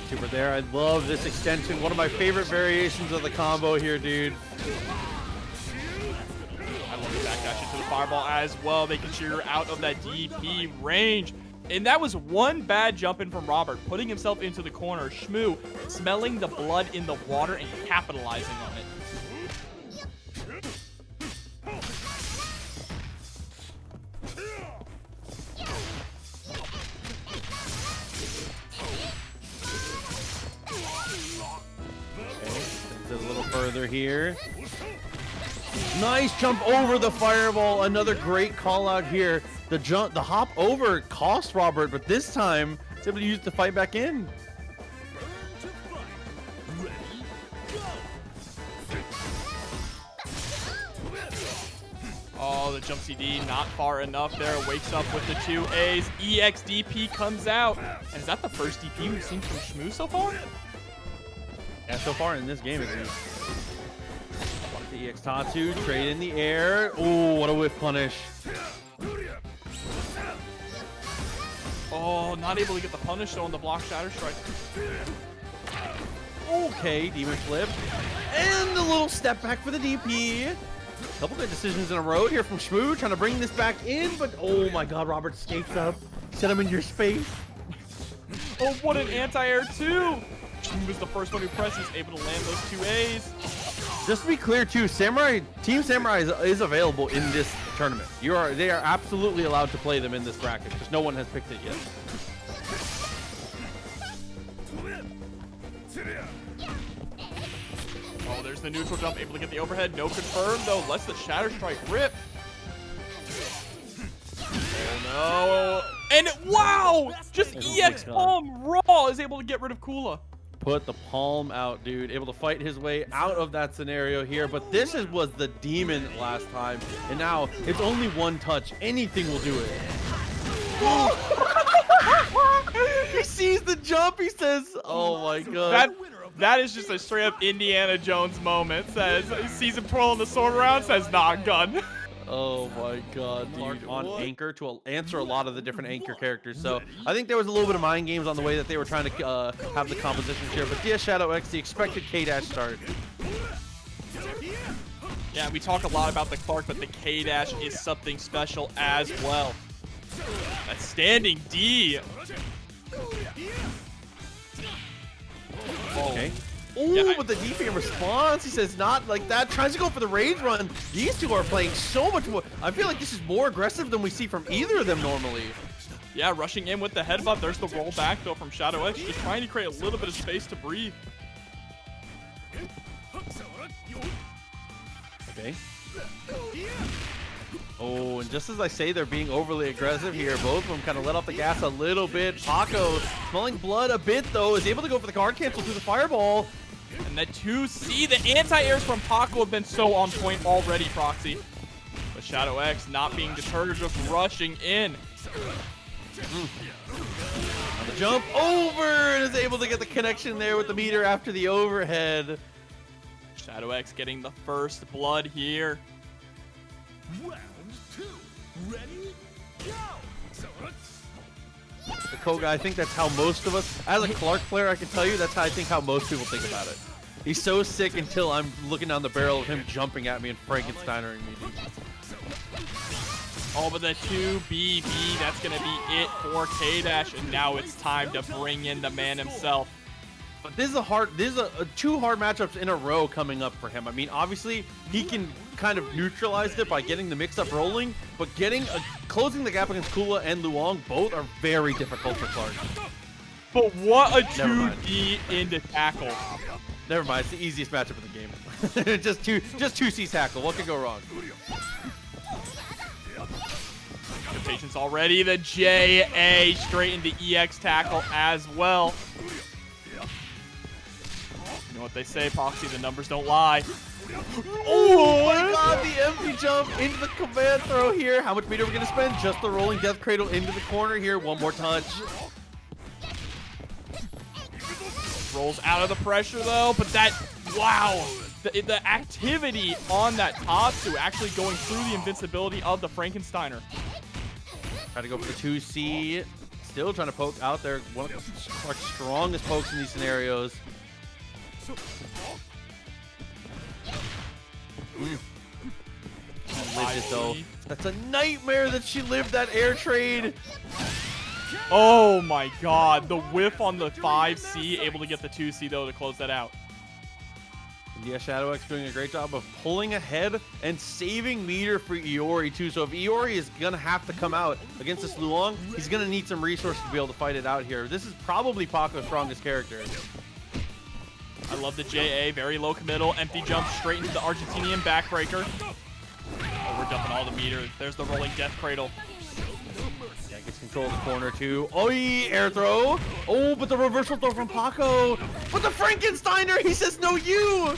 Super there. I love this extension. One of my favorite variations of the combo here, dude. I love the backdash into the fireball as well. They can shear out of that DP range. And that was one bad jump in from Robert, putting himself into the corner. Schmoo smelling the blood in the water and capitalizing on it. A little further here. Nice jump over the fireball. Another great call out here. The hop over cost Robert, but this time he's able to use it to fight back in. Oh, the jump CD not far enough there. Wakes up with the 2 A's. EXDP comes out. And is that the first DP we've seen from Schmoo so far? Yeah, so far in this game at least. The EX Tatsu, trade in the air. Oh, what a whiff punish. Oh, not able to get the punish though on the block Shatter Strike. Okay, Demon Flip. And a little step back for the DP. Couple good decisions in a row here from Schmoo, trying to bring this back in, but oh my god, Robert skates up. Set him in your space. Oh, what an anti-air too! Schmoo was the first one who presses, able to land those 2 A's. Just to be clear too, Team Samurai is available in this tournament. They are absolutely allowed to play them in this bracket, just no one has picked it yet. Oh, there's the neutral jump, able to get the overhead. No confirm though, lets the Shatter Strike rip. Oh no. And wow! Just EX Palm Raw is able to get rid of Kula. Put the palm out, dude. Able to fight his way out of that scenario here. But this was the demon last time. And now it's only one touch. Anything will do it. He sees the jump. He says, oh my god. That is just a straight up Indiana Jones moment. Says, he sees him twirling the sword around, says, nah, gun. Oh my god, dude. On Anchor to answer a lot of the different Anchor characters. So I think there was a little bit of mind games on the way that they were trying to have the compositions here. But DS Shadow X, the expected K-Dash start. Yeah, we talk a lot about the Clark, but the K-Dash is something special as well. That standing D. Okay. Ooh, Yeah, but the DP in response, he says not like that. Tries to go for the rage run. These two are playing so much more. I feel like this is more aggressive than we see from either of them normally. Yeah, rushing in with the headbutt. There's the roll back, though, from Shadow X. Just trying to create a little bit of space to breathe. Okay. Oh, and just as I say they're being overly aggressive here, both of them kind of let off the gas a little bit. Pako, smelling blood a bit, though, is able to go for the card cancel through the fireball. And that 2C, the anti-airs from Pako have been so on point already, Proxy. But Shadow X not being deterred, just rushing in. On the jump over, and is able to get the connection there with the meter after the overhead. Shadow X getting the first blood here. Round 2. Ready? Go! The Koga, I think that's how most of us, as a Clark player, I can tell you that's how I think how most people think about it. He's so sick until I'm looking down the barrel of him jumping at me and Frankensteinering me. Oh, but the 2BB, that's going to be it for K-Dash, and now it's time to bring in the man himself. But this is two hard matchups in a row coming up for him. I mean, obviously, he can kind of neutralize it by getting the mix-up rolling, but closing the gap against Kula and Luong both are very difficult for Clark. But what a 2D into tackle. Never mind, it's the easiest matchup of the game. just 2C tackle. What could go wrong? The patience already. The JA straight into EX tackle as well. You know what they say, Proxy, the numbers don't lie. Oh my god, the empty jump into the command throw here. How much meter are we going to spend? Just the rolling death cradle into the corner here. One more touch. Rolls out of the pressure though, but that, wow. The activity on that Tatsu actually going through the invincibility of the Frankensteiner. Trying to go for the 2C. Still trying to poke out there. One of Clark's strongest pokes in these scenarios. Lived it though. That's a nightmare that she lived that air trade. Oh my god, the whiff on the 5C, able to get the 2C though to close that out. Yeah, Shadow X doing a great job of pulling ahead and saving meter for Iori too. So if Iori is gonna have to come out against this Luong, he's gonna need some resources to be able to fight it out here. This is probably Pako's strongest character. I love the JA, very low committal, empty jump straight into the Argentinian backbreaker. Oh, we're dumping all the meter. There's the rolling death cradle. Yeah, gets control of the corner too. Oh, air throw. Oh, but the reversal throw from Pako. But the Frankensteiner, he says no you.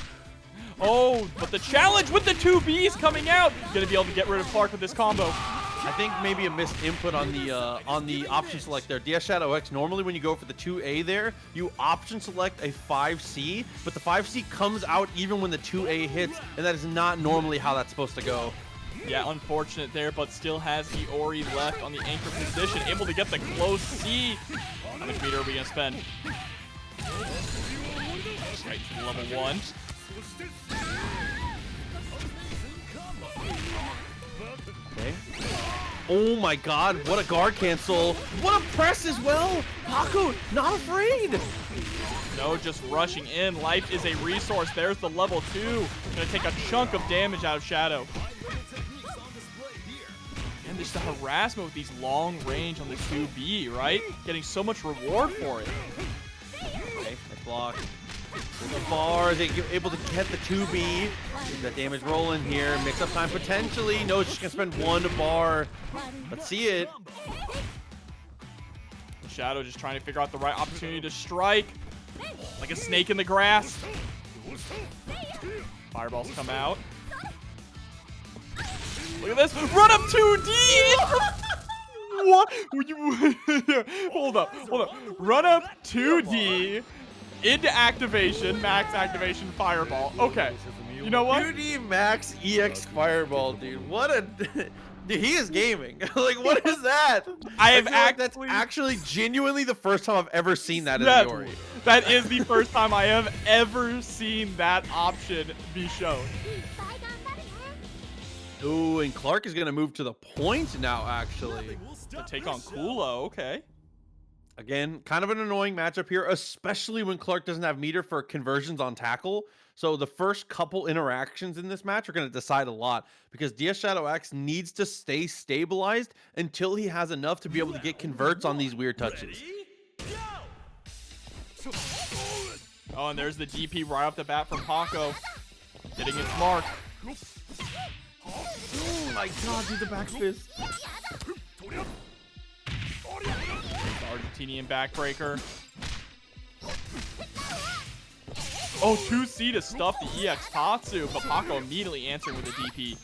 Oh, but the challenge with the 2Bs coming out. Gonna be able to get rid of Clark with this combo. I think maybe a missed input on the option select there. DS Shadow X, normally when you go for the 2A there, you option select a 5C, but the 5C comes out even when the 2A hits, and that is not normally how that's supposed to go. Yeah, unfortunate there, but still has Iori left on the anchor position, able to get the close C. How much meter are we gonna spend? Right to level 1. Okay. Oh my god, what a guard cancel. What a press as well. Pako, not afraid. No, just rushing in. Life is a resource. There's the level 2. Gonna take a chunk of damage out of Shadow. And there's the harassment with these long range on the 2B, right? Getting so much reward for it. Okay, nice block. The bars, able to get the 2B. Keep that damage rolling here. Mix up time potentially. No, she's gonna spend 1 bar. Let's see it. Shadow just trying to figure out the right opportunity to strike. Like a snake in the grass. Fireballs come out. Look at this. Run up 2D! What? Hold up. Run up 2D into activation, max activation, fireball. Okay. You know what? 2D max EX fireball, dude. What a... Dude, he is gaming. Like, what is that? I feel like that's actually genuinely the first time I've ever seen that in Yuri. That is the first time I have ever seen that option be shown. Ooh, and Clark is going to move to the point now, actually. To take on Kula, okay. Again, kind of an annoying matchup here, especially when Clark doesn't have meter for conversions on tackle. So the first couple interactions in this match are going to decide a lot because DS Shadow X needs to stay stabilized until he has enough to be able to get converts on these weird touches. Oh, and there's the DP right off the bat from Pako. Hitting its mark. Oh my god, dude, the back fist. Argentinian backbreaker. Oh, 2C to stuff the EX Tatsu, but Pako immediately answering with a DP.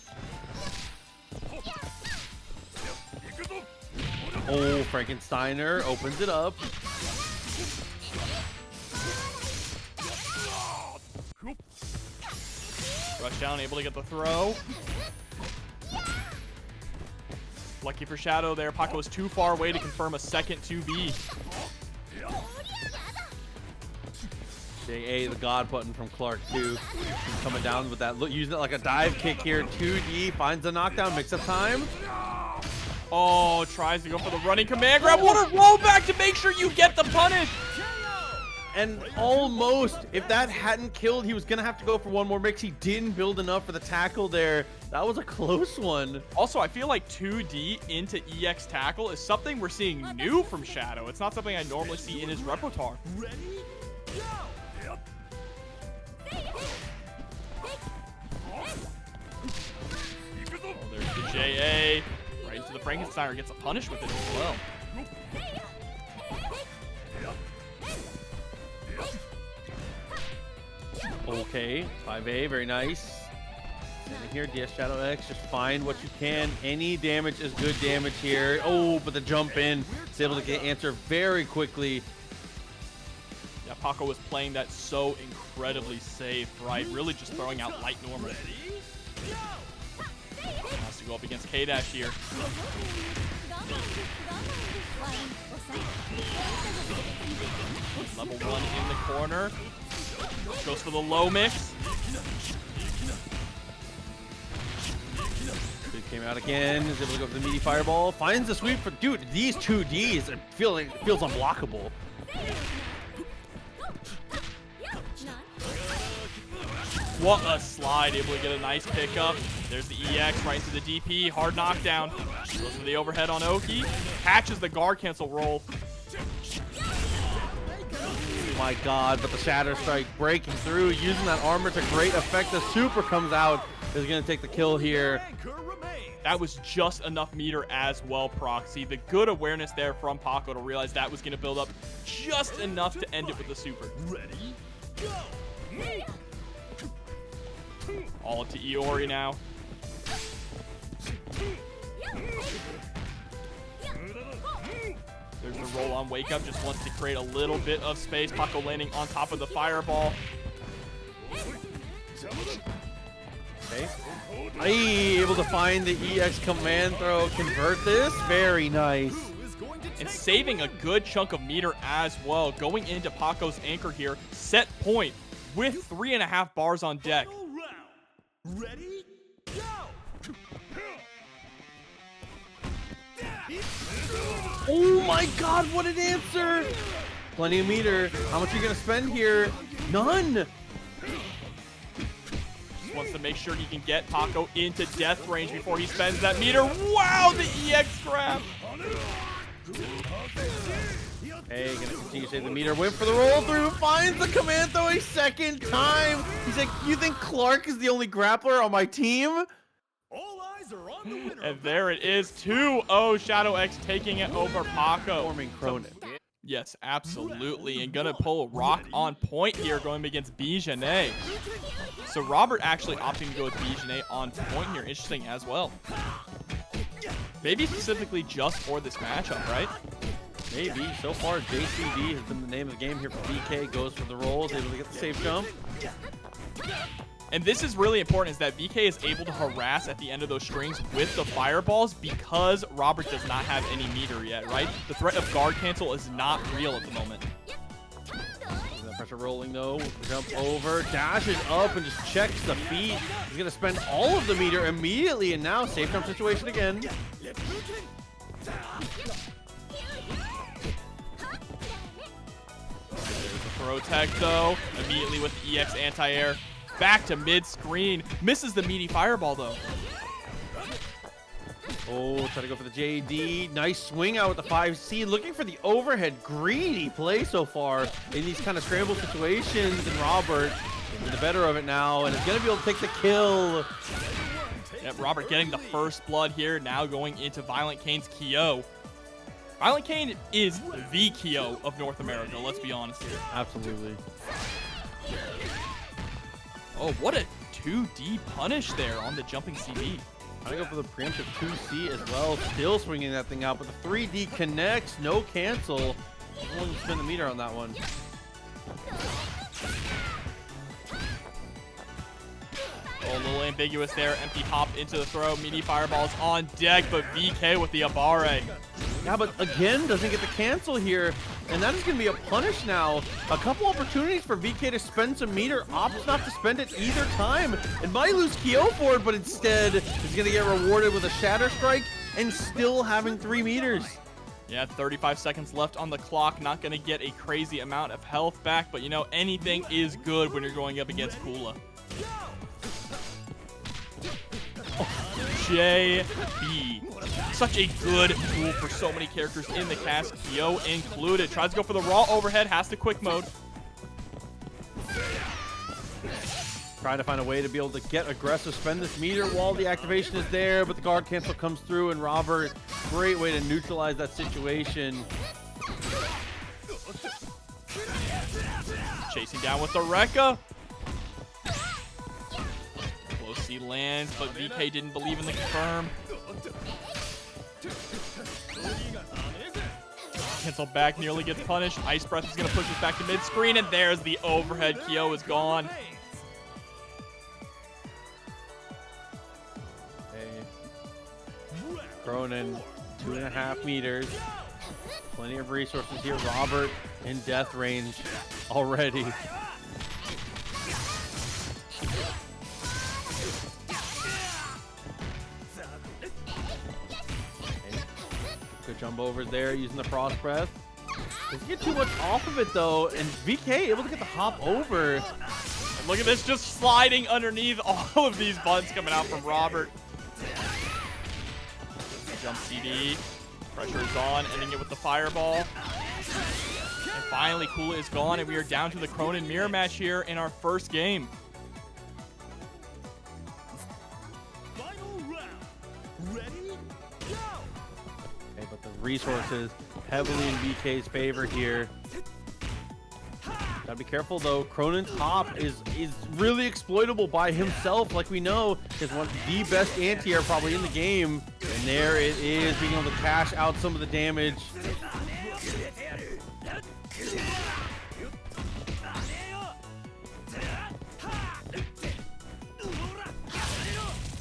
Oh, Frankensteiner opens it up. Rush down, able to get the throw. Lucky for Shadow there. Pako was too far away to confirm a second 2B. JA, the god button from Clark, too. Coming down with that, using it like a dive kick here. 2D, finds the knockdown, mix up time. Oh, tries to go for the running command grab. What a rollback to make sure you get the punish. And almost, if that hadn't killed, he was going to have to go for one more mix. He didn't build enough for the tackle there. That was a close one. Also, I feel like 2D into EX tackle is something we're seeing new from Shadow. It's not something I normally see in his repertoire. Ready? Go! Oh, there's the JA. Right into the Frankensteiner. Gets a punish with it as well. Okay, 5A, very nice. And here, DS Shadow X, just find what you can. Any damage is good damage here. Oh, but the jump in is able to get answer very quickly. Yeah, Pako was playing that so incredibly safe, right? Really just throwing out light normal. Has to go up against K-Dash here. Level 1 in the corner. Goes for the low mix. Dude came out again, is able to go for the meaty fireball. Finds the sweep for, dude, these 2Ds, it feels unblockable. What a slide, able to get a nice pickup. There's the EX right into the DP, hard knockdown. Goes for the overhead on Oki. Catches the guard cancel roll. Oh my god, but the Shatter Strike breaking through, using that armor to great effect. The super comes out, is going to take the kill here. That was just enough meter as well, Proxy. The good awareness there from Pako to realize that was going to build up just enough to end it with the super. Ready? Go! All up to Iori now. There's the roll on wake up. Just wants to create a little bit of space. Pako landing on top of the fireball. Okay. Able to find the EX command throw, convert this. Very nice. And saving a good chunk of meter as well. Going into Pako's anchor here. Set point with 3.5 bars on deck. Ready? Go! Oh my god, what an answer! Plenty of meter. How much are you going to spend here? None! Just wants to make sure he can get Pako into death range before he spends that meter. Wow, the EX grab! Hey, gonna continue to save the meter. Went for the roll through. Finds the command throw a second time. He's like, you think Clark is the only grappler on my team? All eyes are on the winner. And there it is. 2-0 Shadow X taking it over Pako. Forming Krohnen. Yes, absolutely. And gonna pull Rock on point here going against B.Jenet. So Robert actually opting to go with B.Jenet on point here. Interesting as well. Maybe specifically just for this matchup, right? Maybe. So far, JCV has been the name of the game here for VK. Goes for the rolls, able to get the safe jump. And this is really important, is that VK is able to harass at the end of those strings with the fireballs because Robert does not have any meter yet, right? The threat of guard cancel is not real at the moment. That pressure rolling though. Jump over, dashes up, and just checks the feet. He's gonna spend all of the meter immediately, and now safe jump situation again. Throw tech though, immediately with the EX anti-air. Back to mid-screen. Misses the meaty fireball though. Oh, try to go for the JD. Nice swing out with the 5C. Looking for the overhead. Greedy play so far in these kind of scramble situations. And Robert is the better of it now and is going to be able to take the kill. Yep, Robert getting the first blood here. Now going into ViolentKain's KO. ViolentKain is the KO of North America. Let's be honest here. Absolutely. Oh, what a 2D punish there on the jumping CD. I go for the preemptive 2C as well. Still swinging that thing out, but the 3D connects. No cancel. We'll spin the meter on that one. Oh, a little ambiguous there. Empty hop into the throw. Meaty fireballs on deck, but VK with the Abare. Yeah, but again, doesn't get the cancel here. And that is going to be a punish now. A couple opportunities for VK to spend some meter. Opts not to spend it either time. And might lose KO for it, but instead is going to get rewarded with a Shatter Strike and still having 3 meters. Yeah, 35 seconds left on the clock. Not going to get a crazy amount of health back, but you know, anything is good when you're going up against Kula. JB. Such a good tool for so many characters in the cast, Kyo included. Tries to go for the raw overhead, has the quick mode. Trying to find a way to be able to get aggressive, spend this meter while the activation is there, but the guard cancel comes through, and Robert, great way to neutralize that situation. Chasing down with the Rekka. He lands, but VK didn't believe in the confirm. Cancel back, nearly gets punished. Ice Breath is going to push us back to mid-screen, and there's the overhead. Kyo is gone. Hey. Krohnen, 2.5 meters. Plenty of resources here. Robert in death range already. Good jump over there using the Frost Breath. Doesn't get too much off of it though, and VK able to get the hop over. And look at this, just sliding underneath all of these buttons coming out from Robert. Jump CD. Pressure is on, ending it with the fireball. And finally, Kula is gone, and we are down to the Krohnen mirror match here in our first game. Final round. Ready? Go! Okay, but the resources heavily in VK's favor here. Gotta be careful though. Khrohnen's hop is really exploitable by himself, like we know. Is one of the best anti-air probably in the game. And there it is, being able to cash out some of the damage.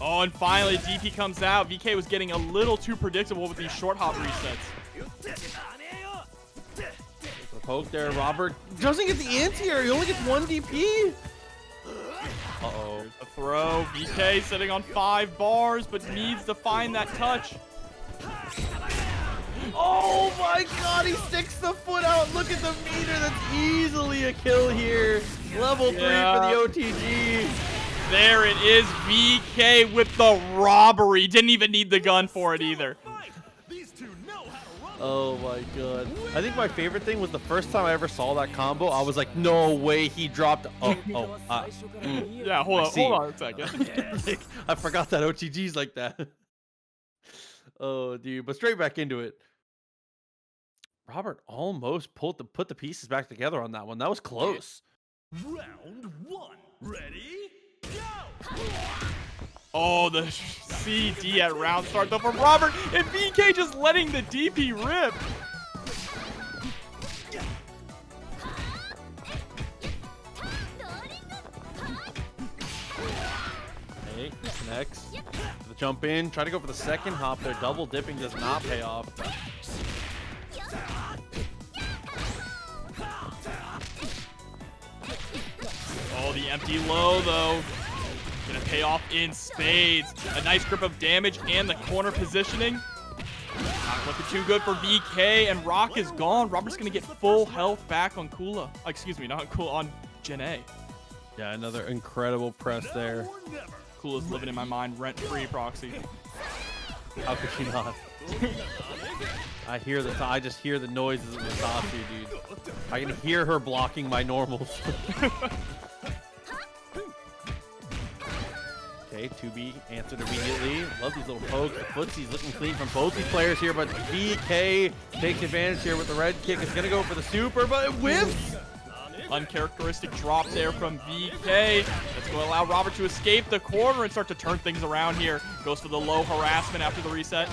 Oh, and finally DP comes out. VK was getting a little too predictable with these short hop resets. The poke there. Robert doesn't get the anti-air. He only gets 1 DP. Uh-oh. A throw. VK sitting on 5 bars, but needs to find that touch. Oh my god, he sticks the foot out. Look at the meter. That's easily a kill here. Level 3 for the OTG. There it is. VK with the robbery. Didn't even need the gun for it either. Oh my god. I think my favorite thing was the first time I ever saw that combo, I was like, no way he dropped. Yeah, hold on a second. Like, I forgot that OTG's like that. Oh, dude. But straight back into it. Robert almost put the pieces back together on that one. That was close. Round 1. Ready? Go! Oh, the CD at round start though from Robert, and VK just letting the DP rip. Hey, next. The jump in, try to go for the second hop there. Double dipping does not pay off. Oh, the empty low though. Gonna pay off in spades. A nice grip of damage and the corner positioning. Not looking too good for VK, and Rock is gone. Robert's gonna get full health back on Kula. Excuse me, not on Kula, on B.Jenet. Yeah, another incredible press there. Kula's living in my mind rent-free, Proxy. How could she not? I just hear the noises of the Sasu, dude. I can hear her blocking my normals. Okay, 2B answered immediately. Love these little pokes. The footsie's looking clean from both these players here, but VK takes advantage here with the red kick. It's gonna go for the super, but it whiffs. Uncharacteristic drop there from VK. That's going to allow Robert to escape the corner and start to turn things around here. Goes for the low harassment after the reset.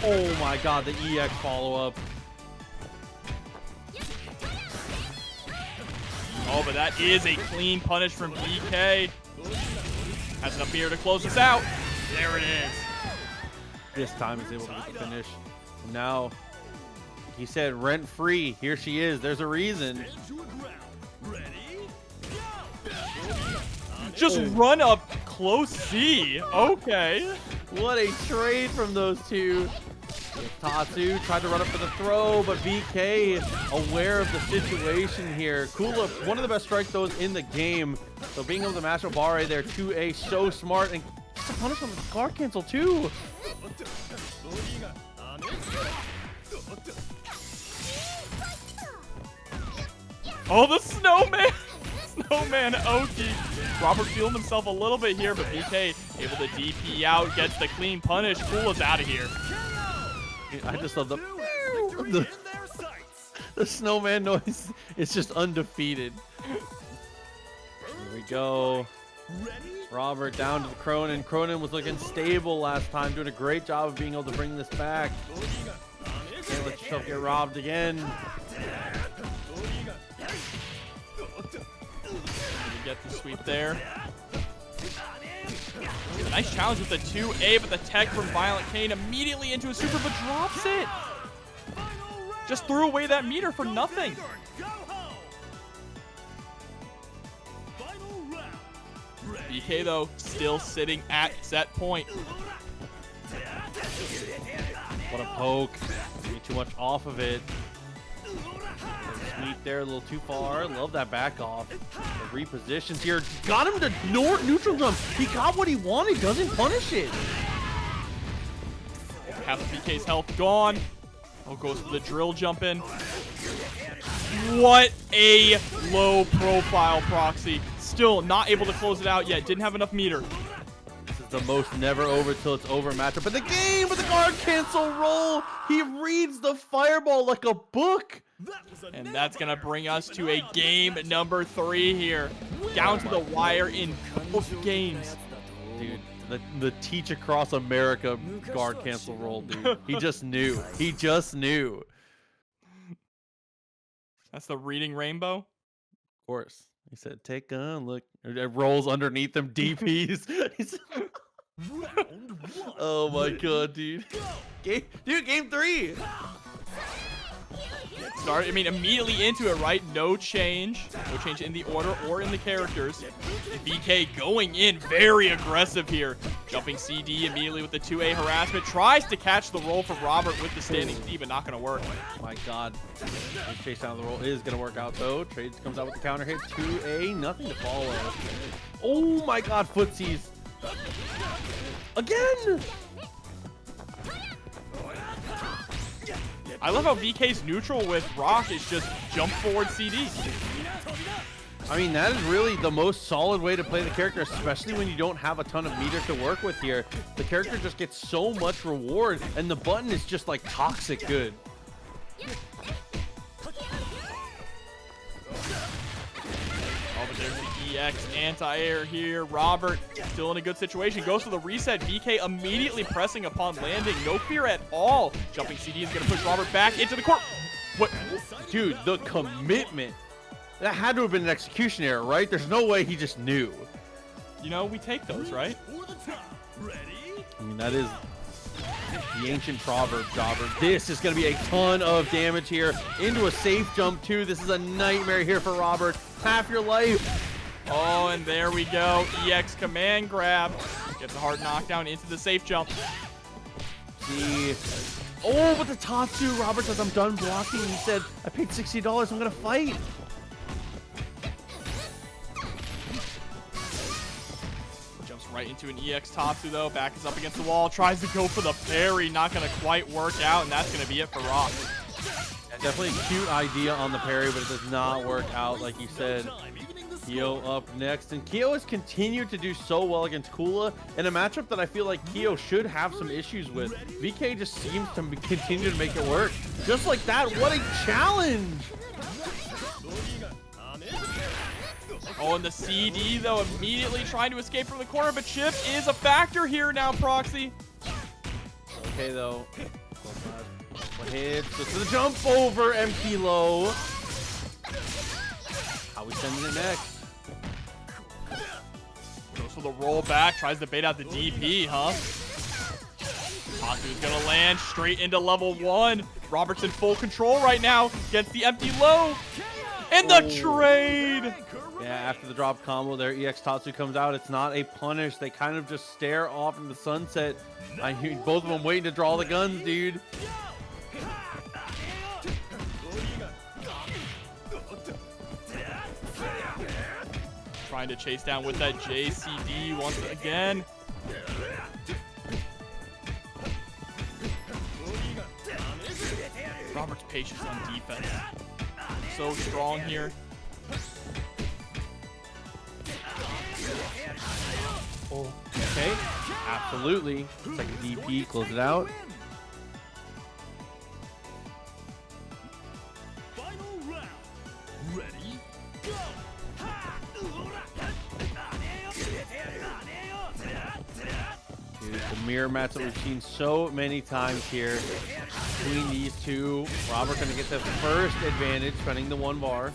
Oh my god, the EX follow-up. Oh, but that is a clean punish from VK. Has enough here to close this out. There it is. This time he's able to get the finish. Now, he said rent-free. Here she is. There's a reason. Just run up close C. Okay. What a trade from those two. Tatsu tried to run up for the throw, but VK aware of the situation here. Kula, one of the best strike throws in the game. So being able to match Obare there, 2A, so smart. And gets a punish on the car cancel too. Oh, the snowman. Snowman Oki. Robert feeling himself a little bit here, but VK able to DP out, gets the clean punish. Kula's out of here. I just love the snowman noise. It's just undefeated. Here we go. Robert down to the Krohnen. Krohnen was looking stable last time, doing a great job of being able to bring this back. Can't let yourself get robbed again. Get the sweep there. A nice challenge with the 2A, but the tech from ViolentKain immediately into a super, but drops it. Just threw away that meter for nothing. BK though, still sitting at set point. What a poke. Get too much off of it. Sweep there, a little too far. Love that back off. The repositions here. Got him to neutral jump. He got what he wanted. Doesn't punish it. Half of BK's health gone. Oh, goes for the drill jump in. What a low profile proxy. Still not able to close it out yet. Didn't have enough meter. This is the most never over till it's over matchup in the game with the guard cancel roll. He reads the fireball like a book. And that's going to bring us to a game number 3 here. Down to the wire in KOF games. Dude, the teach across America guard cancel roll, dude. He just knew. He just knew. That's the reading rainbow. Of course. He said, take a look. It rolls underneath them DPs. Oh my god, dude. Game 3. I mean, immediately into it, right? No change. No change in the order or in the characters. VK going in very aggressive here. Jumping CD immediately with the 2A harassment. Tries to catch the roll from Robert with the standing D, but not going to work. My god. This chase down the roll is going to work out, though. Trades comes out with the counter hit. 2A, nothing to follow. Oh my god, footsies. Again! I love how VK's neutral with Rock is just jump forward CD. I mean, that is really the most solid way to play the character, especially when you don't have a ton of meter to work with here. The character just gets so much reward, and the button is just like toxic good. Oh, but there's the EX anti-air here. Robert still in a good situation. Goes for the reset. VK immediately pressing upon landing. No fear at all. Jumping CD is going to push Robert back into the court. What? Dude, the commitment. That had to have been an execution error, right? There's no way he just knew. You know, we take those, right? I mean, that is the ancient proverb, Jobber. This is going to be a ton of damage here into a safe jump, too. This is a nightmare here for Robert. Half your life. Oh, and there we go. EX command grab. Gets a hard knockdown into the safe jump. Oh, but the Tatsu. Robert says, I'm done blocking. He said, I paid $60. I'm going to fight. Jumps right into an EX Tatsu, though. Back is up against the wall. Tries to go for the parry. Not going to quite work out, and that's going to be it for Rock. Definitely a cute idea on the parry, but it does not work out, like you said. Kyo up next, and Kyo has continued to do so well against Kula in a matchup that I feel like Kyo should have some issues with. VK just seems to continue to make it work. Just like that, what a challenge! Oh, and the CD, though, immediately trying to escape from the corner, but Chip is a factor here now, Proxy. Okay, though. One hit, so to the jump over, empty low. How we sending it next? Goes for the roll back, tries to bait out the DP, huh? Tatsu's gonna land straight into level 1. Robert's in full control right now, gets the empty low. And the trade! Yeah, after the drop combo there, EX Tatsu comes out. It's not a punish. They kind of just stare off in the sunset. I hear both of them waiting to draw the guns, dude. Trying to chase down with that JCD once again. Robert's patience on defense. So strong here. Oh, okay. Absolutely. Second DP, close it out. Final round. Ready? Go! Dude, the mirror match that we've seen so many times here between these two. Robert gonna get the first advantage, spending the 1 bar.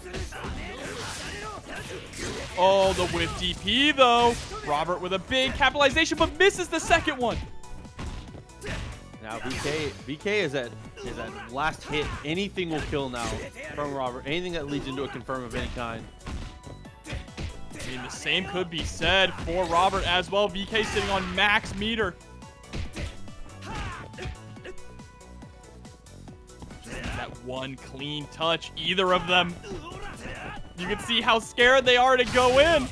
Oh, the whip DP though. Robert with a big capitalization, but misses the second one. Now VK is at last hit. Anything will kill now from Robert. Anything that leads into a confirm of any kind. I mean, the same could be said for Robert as well. VK sitting on max meter. That one clean touch, either of them. You can see how scared they are to go in.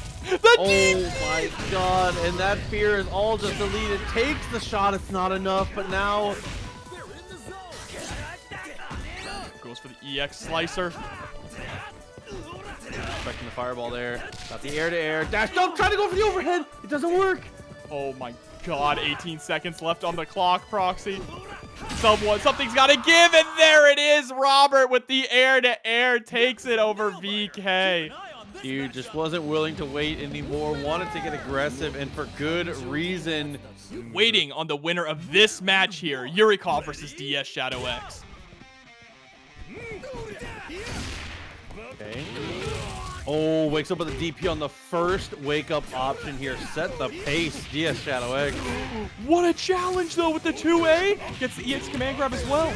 Oh my god, and that fear is all just deleted. Takes the shot, it's not enough, but now goes for the EX slicer. Expecting the fireball there. Got the air to air. Dash jump, trying to go for the overhead. It doesn't work. Oh my God, 18 seconds left on the clock, Proxy. Something's got to give, and there it is. Robert with the air-to-air takes it over VK. Dude just wasn't willing to wait anymore, wanted to get aggressive, and for good reason. Waiting on the winner of this match here, Yurikov versus DS Shadow X. Okay. Oh, wakes up with a DP on the first wake-up option here. Set the pace, DS Shadow X. What a challenge, though, with the 2A. Gets the EX command grab as well.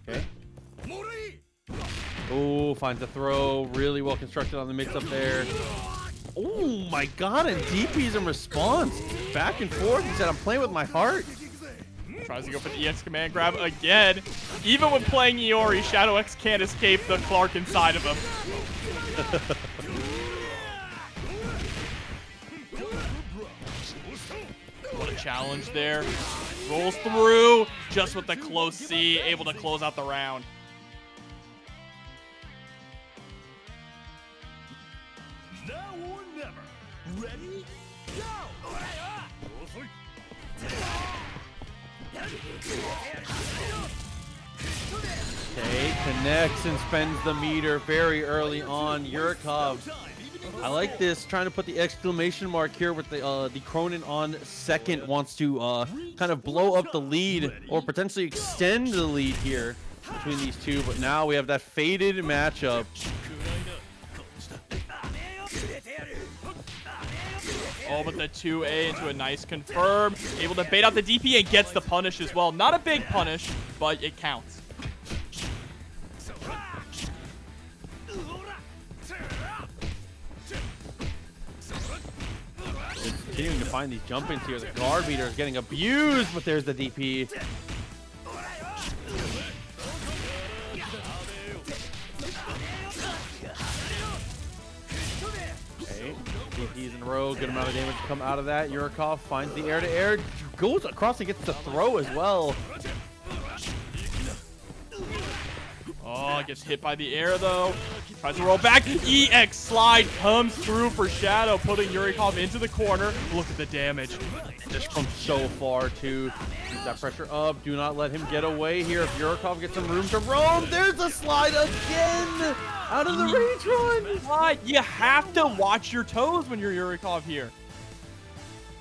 Okay. Oh, finds a throw. Really well constructed on the mix-up there. Oh, my God, and DP's in response. Back and forth. He said, I'm playing with my heart. Tries to go for the EX command grab again. Even when playing Iori, Shadow X can't escape the Clark inside of him. What a challenge there. Rolls through just with the close C, able to close out the round. Now or never. Ready? Go! Okay, connects and spends the meter very early on. Yurikov, I like this, trying to put the exclamation mark here with the Krohnen on second, wants to kind of blow up the lead or potentially extend the lead here between these two, but now we have that faded matchup. Oh, but the 2A into a nice confirm. Able to bait out the DP and gets the punish as well. Not a big punish, but it counts. Continuing to find these jump ins here. The guard meter is getting abused, but there's the DP. Okay, DPs in a row. Good amount of damage to come out of that. Yurikov finds the air-to-air. Goes across and gets the throw as well. Oh, gets hit by the air, though. Tries to roll back. EX slide comes through for Shadow, putting Yurikov into the corner. Look at the damage. Just from so far, too. Keep that pressure up. Do not let him get away here. If Yurikov gets some room to roam, there's a slide again. Out of the rage run. Slide. You have to watch your toes when you're Yurikov here.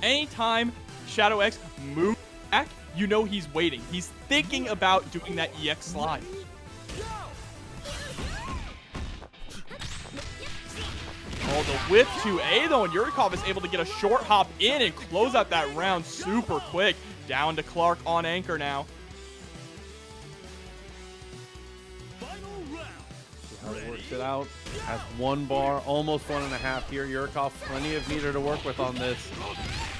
Anytime Shadow X moves back, you know he's waiting. He's thinking about doing that EX slide. Oh, the whip 2A, though, and Yurikov is able to get a short hop in and close out that round super quick. Down to Clark on anchor now. How it works it out. Has one bar, almost 1.5 here. Yurikov, plenty of meter to work with on this.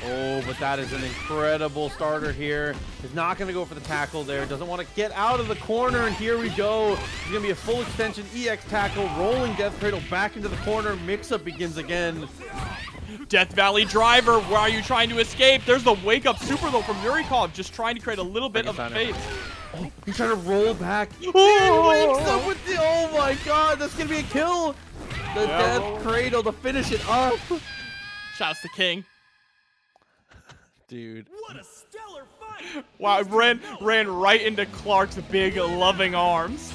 Oh, but that is an incredible starter here. Is not going to go for the tackle there. Doesn't want to get out of the corner, and here we go. It's going to be a full extension EX tackle. Rolling Death Cradle back into the corner. Mix-up begins again. Death Valley driver, why are you trying to escape? There's the wake-up super, though, from Yurikov, just trying to create a little bit of space. Oh, he's trying to roll back. Oh. Wakes up with the, oh my God, that's going to be a kill. The Death Cradle to finish it up. Shouts to King. Dude. What a stellar fight! Wow, ran right into Clark's big, loving arms.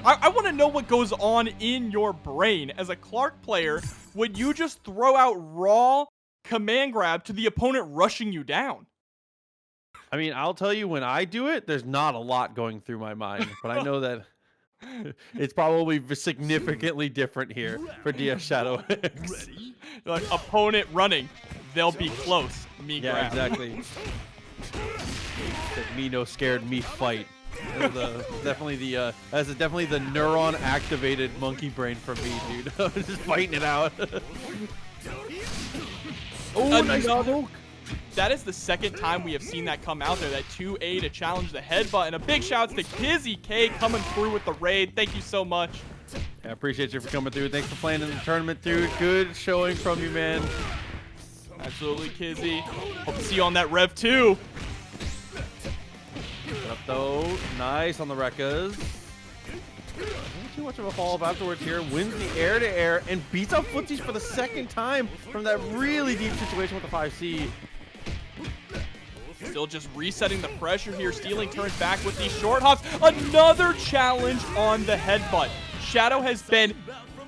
I want to know what goes on in your brain as a Clark player when you just throw out raw command grab to the opponent rushing you down. I mean, I'll tell you, when I do it, there's not a lot going through my mind, but I know that it's probably significantly different here for DS Shadow X. Ready? Like, opponent running, they'll be close. Me Yeah, grab. exactly. Said, me no scared, me fight. That's definitely the neuron activated monkey brain from me, dude. I was just fighting it out. Oh, nice poke. That is the second time we have seen that come out there, that 2A to challenge the headbutt. And a big shout out to Kizzy K coming through with the raid. Thank you so much. I appreciate you for coming through. Thanks for playing in the tournament, dude. Good showing from you, man. Absolutely, Kizzy. Hope to see you on that Rev 2. Put up though. Nice on the Rekkas. Not too much of a follow-up afterwards here. Wins the air-to-air and beats up Footsies for the second time from that really deep situation with the 5C. Still just resetting the pressure here. Stealing turns back with these short hops. Another challenge on the headbutt. Shadow has been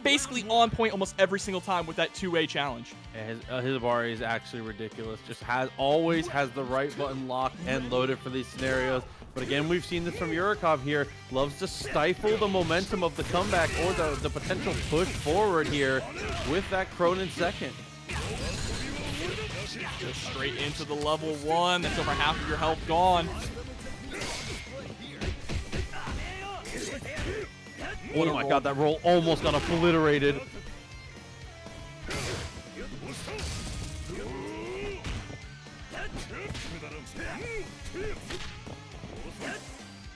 basically on point almost every single time with that 2A challenge. Yeah, his bar is actually ridiculous. Just always has the right button locked and loaded for these scenarios. But again, we've seen this from Yurikov here. Loves to stifle the momentum of the comeback or the potential push forward here with that Krohnen second. Just straight into the level 1. That's over half of your health gone. Oh my god, that roll almost got obliterated.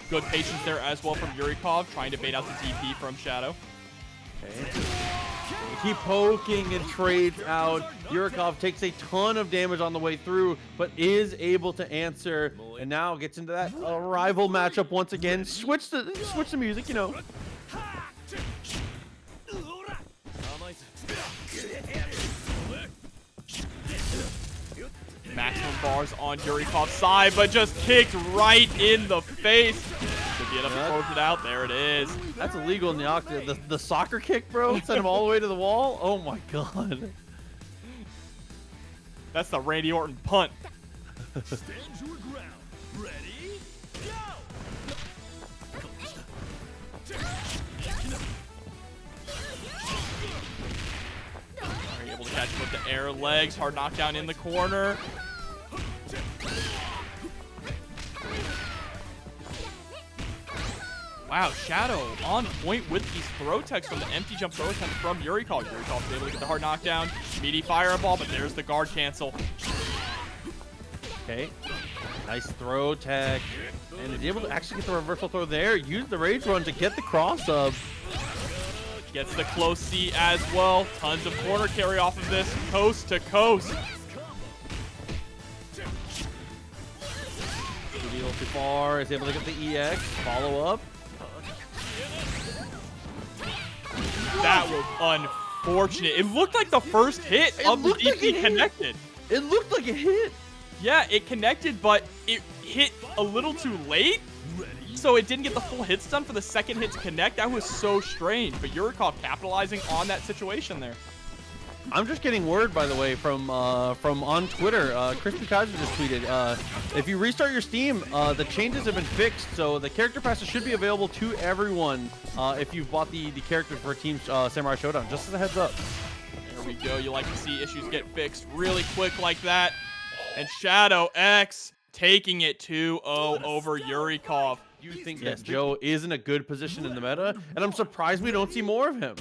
Good patience there as well from Yurikov, trying to bait out the DP from Shadow. Okay. Keep poking and trades out. Yurikov takes a ton of damage on the way through, but is able to answer, and now gets into that rival matchup once again. Switch the music, you know. Maximum bars on Yurikov's side, but just kicked right in the face. Should be enough to close it out. There it is. That's illegal in the octa. The soccer kick, bro, sent him all the way to the wall. Oh my god. That's the Randy Orton punt. Stand your ground. Ready? Are able to catch him with the air legs. Hard knockdown in the corner. Wow, Shadow on point with these throw techs from the empty jump throw attempt from Yurikov. Yurikov is able to get the hard knockdown. Meaty fireball, but there's the guard cancel. Okay. Nice throw tech. And is able to actually get the reversal throw there. Use the rage run to get the cross up. Gets the close C as well. Tons of corner carry off of this, coast to coast. A little too far. Is able to get the EX. Follow up. That was unfortunate. It looked like the first hit of the DP connected. It looked like it hit. Yeah, it connected, but it hit a little too late. So it didn't get the full hit stun for the second hit to connect. That was so strange. But Yurikov capitalizing on that situation there. I'm just getting word, by the way, from on Twitter. Crispy Kaiser just tweeted, if you restart your Steam, the changes have been fixed, so the character passes should be available to everyone if you've bought the characters for Team Samurai Showdown. Just as a heads up. There we go. You like to see issues get fixed really quick like that. And Shadow X taking it 2-0 over Yurikov. You think that Joe is in a good position in the meta, and I'm surprised we don't see more of him.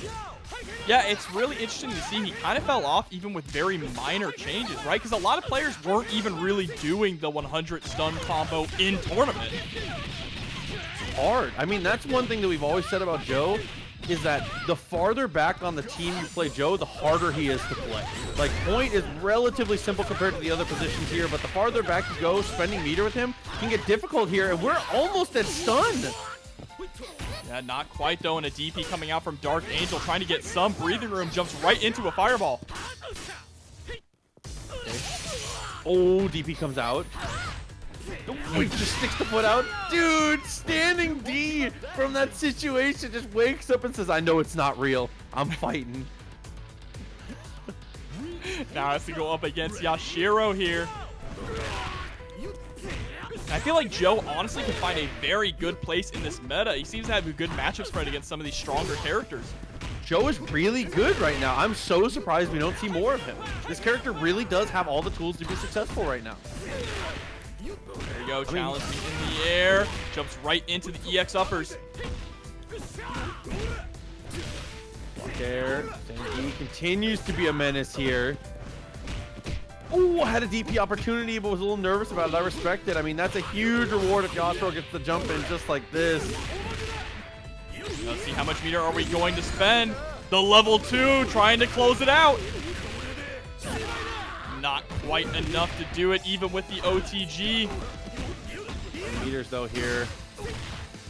Yeah, it's really interesting to see. He kind of fell off even with very minor changes, right? Because a lot of players weren't even really doing the 100 stun combo in tournament. Hard. I mean, that's one thing that we've always said about Joe, is that the farther back on the team you play Joe, the harder he is to play. Like, point is relatively simple compared to the other positions here, but the farther back you go, spending meter with him can get difficult here, and we're almost at stun. Yeah, not quite though, and a DP coming out from Dark Angel, trying to get some breathing room, jumps right into a fireball. Okay. Oh, DP comes out. He just sticks the foot out. Dude, standing D from that situation just wakes up and says, I know it's not real. I'm fighting. Now has to go up against Yashiro here. I feel like Joe honestly can find a very good place in this meta. He seems to have a good matchup spread against some of these stronger characters. Joe is really good right now. I'm so surprised we don't see more of him. This character really does have all the tools to be successful right now. There you go, challenge in the air. Jumps right into the EX uppers. There. He continues to be a menace here. Oh, had a DP opportunity, but was a little nervous about it. I respect it. I mean, that's a huge reward if Yashiro gets the jump in just like this. Let's see how much meter are we going to spend. The level 2 trying to close it out. Not quite enough to do it, even with the OTG. Meters though here.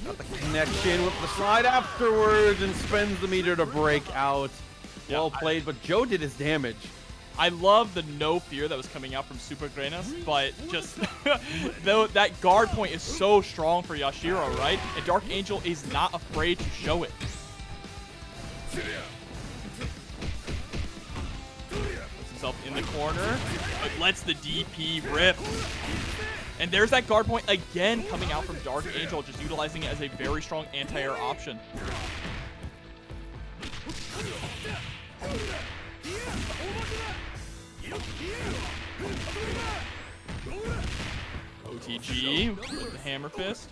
Got the connection with the slide afterwards and spends the meter to break out. Well played, but Joe did his damage. I love the no fear that was coming out from Supergrenas, but just though that guard point is so strong for Yashiro, right? And Dark Angel is not afraid to show it. Puts himself in the corner. It lets the DP rip. And there's that guard point again coming out from Dark Angel, just utilizing it as a very strong anti-air option. OTG with the hammer fist.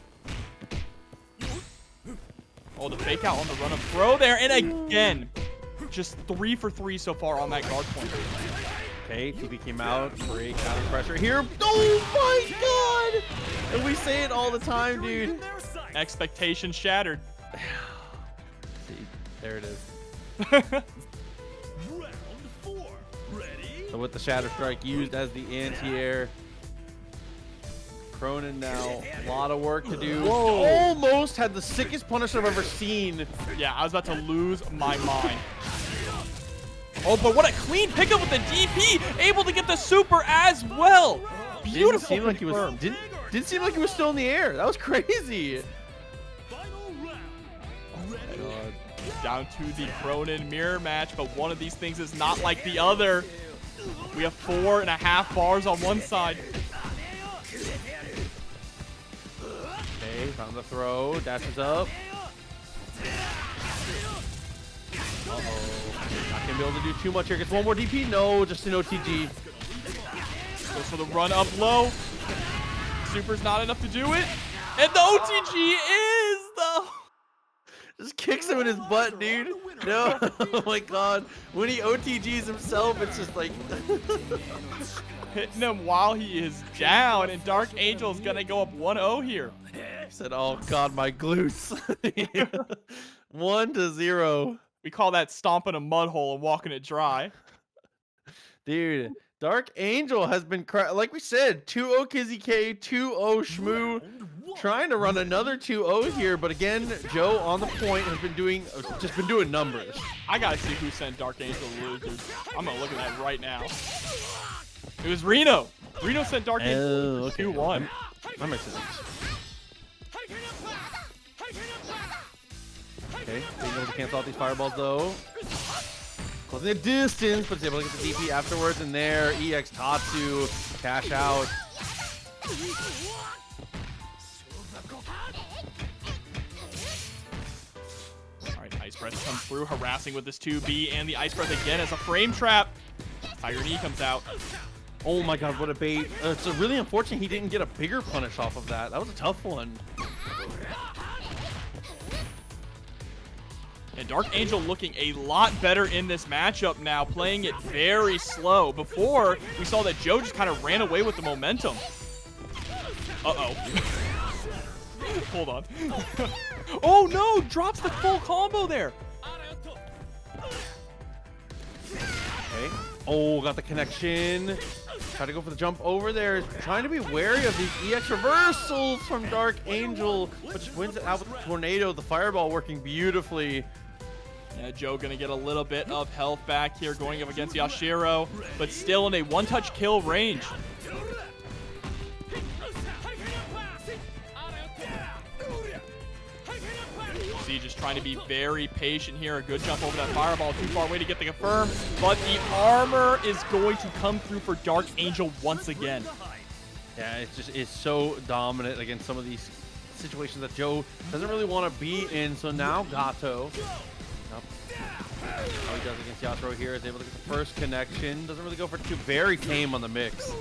Oh, the fake out on the run of throw there. And again, just 3 for 3 so far on that guard point. Okay, TP came out, break out of pressure here. Oh my god! And we say it all the time, dude. Expectations shattered. See, there it is. Round 4. Ready? So with the Shatter Strike used as the anti-air. Krohnen now, a lot of work to do. Whoa. Almost had the sickest punish I've ever seen. Yeah, I was about to lose my mind. Oh, but what a clean pickup with the DP, able to get the super as well. Beautiful. Didn't seem like he was. Didn't seem like he was still in the air. That was crazy. Final round. Ready? God. Down to the Krohnen mirror match, but one of these things is not like the other. We have 4.5 bars on one side. Okay, found the throw, dashes up. Uh-oh. Not gonna be able to do too much here. Gets one more DP. No, just an OTG. Goes for the run up low. Super's not enough to do it. And the OTG is the... Just kicks him in his butt, dude. No. Oh my god. When he OTGs himself, it's just like... hitting him while he is down. And Dark Angel's gonna go up 1-0 here. He said, oh god, my glutes. 1-0. We call that stomping a mud hole and walking it dry. Dude, Dark Angel has been, like we said, 2-0 Kizzy K, 2-0 Schmoo. Trying to run another 2-0 here, but again, Joe on the point has been doing, just been doing numbers. I gotta see who sent Dark Angel to lose, dude. I'm gonna look at that right now. It was Rino. Rino sent Dark Angel to 2-1. That makes sense. Okay, being able to cancel out these fireballs though. Closing the distance, but is able to get the DP afterwards. And there, EX Tatsu, cash out. All right, Ice Breath comes through, harassing with this 2B, and the Ice Breath again as a frame trap. Tiger Knee comes out. Oh my god, what a bait. It's really unfortunate he didn't get a bigger punish off of that. That was a tough one. And Dark Angel looking a lot better in this matchup now, playing it very slow. Before, we saw that Joe just kind of ran away with the momentum. Uh-oh. Hold on. Oh no, drops the full combo there. Okay. Oh, got the connection. Try to go for the jump over there. Trying to be wary of these EX reversals from Dark Angel, which wins it out with the tornado. The fireball working beautifully. Yeah, Joe gonna get a little bit of health back here going up against Yashiro, but still in a one-touch kill range. See, just trying to be very patient here. A good jump over that fireball, too far away to get the confirm, but the armor is going to come through for Dark Angel once again. Yeah, it's just is so dominant against some of these situations that Joe doesn't really want to be in. So now Gato. How he does against Yashiro here is able to get the first connection. Doesn't really go for two. Very tame on the mix.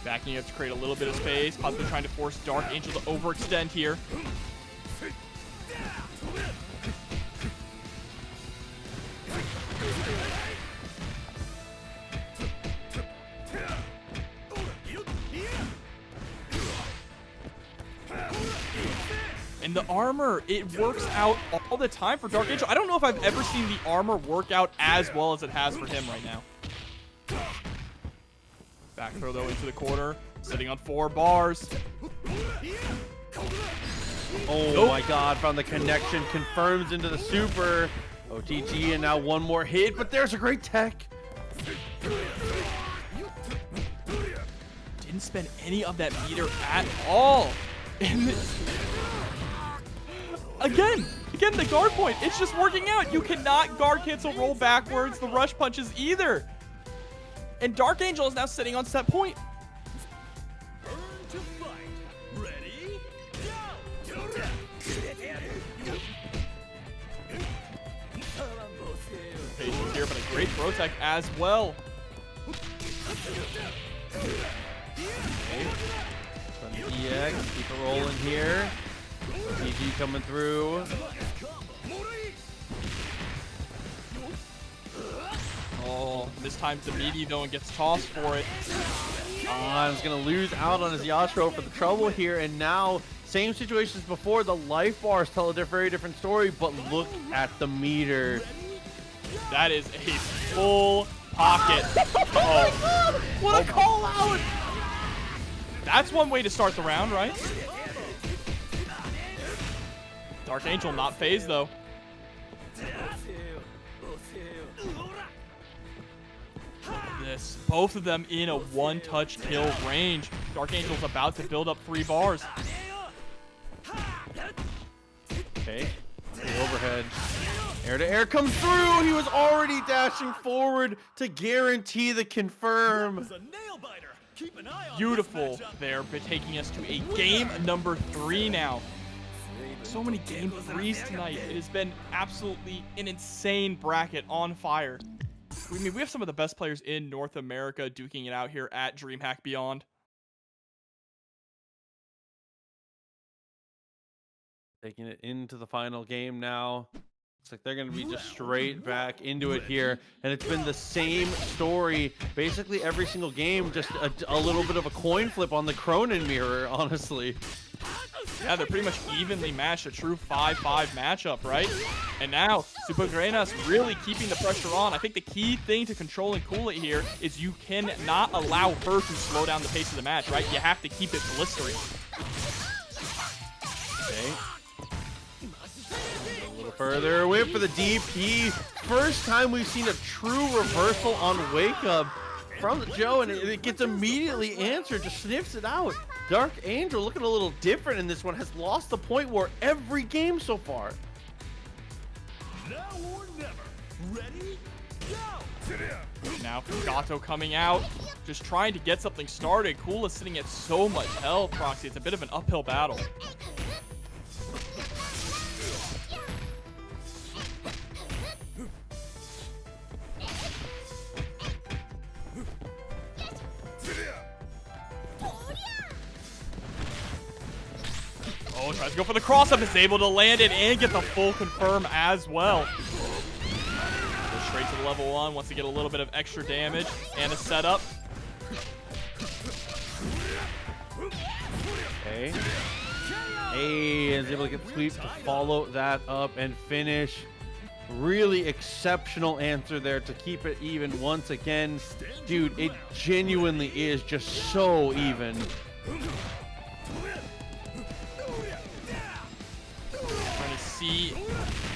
Backing up to create a little bit of space. Possibly trying to force Dark Angel to overextend here. And the armor, it works out all the time for Dark Angel. I don't know if I've ever seen the armor work out as well as it has for him right now. Back throw, though, into the corner. Sitting on 4 bars. Oh Nope. my god, found the connection, confirms into the super. OTG, and now one more hit, but there's a great tech. Didn't spend any of that meter at all. And again, the guard point, it's just working out. You cannot guard cancel roll backwards, the rush punches either. And Dark Angel is now sitting on set point. Turn to fight. Ready? Go! Patience here, but a great throw tech as well. Okay. EX, keep it rolling here. GG coming through. Oh, this time Zamidi though and gets tossed for it. He's gonna lose out on his Yashiro for the trouble here, and now same situation as before. The life bars tell a very different story, but look at the meter. That is a full pocket. Oh, What a call out! that's one way to start the round, right? Dark Angel not phased though. This, both of them in a one-touch kill range. Dark Angel's about to build up 3 bars. Okay, the overhead. Air to air comes through. He was already dashing forward to guarantee the confirm. It's a nail biter. Keep an eye on Beautiful this matchup. there, but taking us to a game number 3 now. So many game 3s tonight. It has been absolutely an insane bracket on fire. I mean, we have some of the best players in North America duking it out here at Dreamhack Beyond. Taking it into the final game now. Looks like they're going to be just straight back into it here. And it's been the same story basically every single game. Just a little bit of a coin flip on the Krohnen mirror, honestly. Yeah, they're pretty much evenly matched, a true 5-5 matchup, right? And now, Supergrenas really keeping the pressure on. I think the key thing to controlling Kula here is you cannot allow her to slow down the pace of the match, right? You have to keep it blistering. Okay. A little further, wait for the DP. First time we've seen a true reversal on Wake Up from Joe, and it gets immediately answered, just sniffs it out. Dark Angel looking a little different in this one, has lost the point war every game so far. Now or never. Ready? Go! Now from Gato coming out, just trying to get something started. Kula sitting at so much health, Proxy. It's a bit of an uphill battle. Oh, tries to go for the cross-up, is able to land it and get the full confirm as well. Goes straight to level 1, wants to get a little bit of extra damage and a setup. Okay. Hey, is able to get the sweep to follow that up and finish. Really exceptional answer there to keep it even once again. Dude, it genuinely is just so even. Trying to see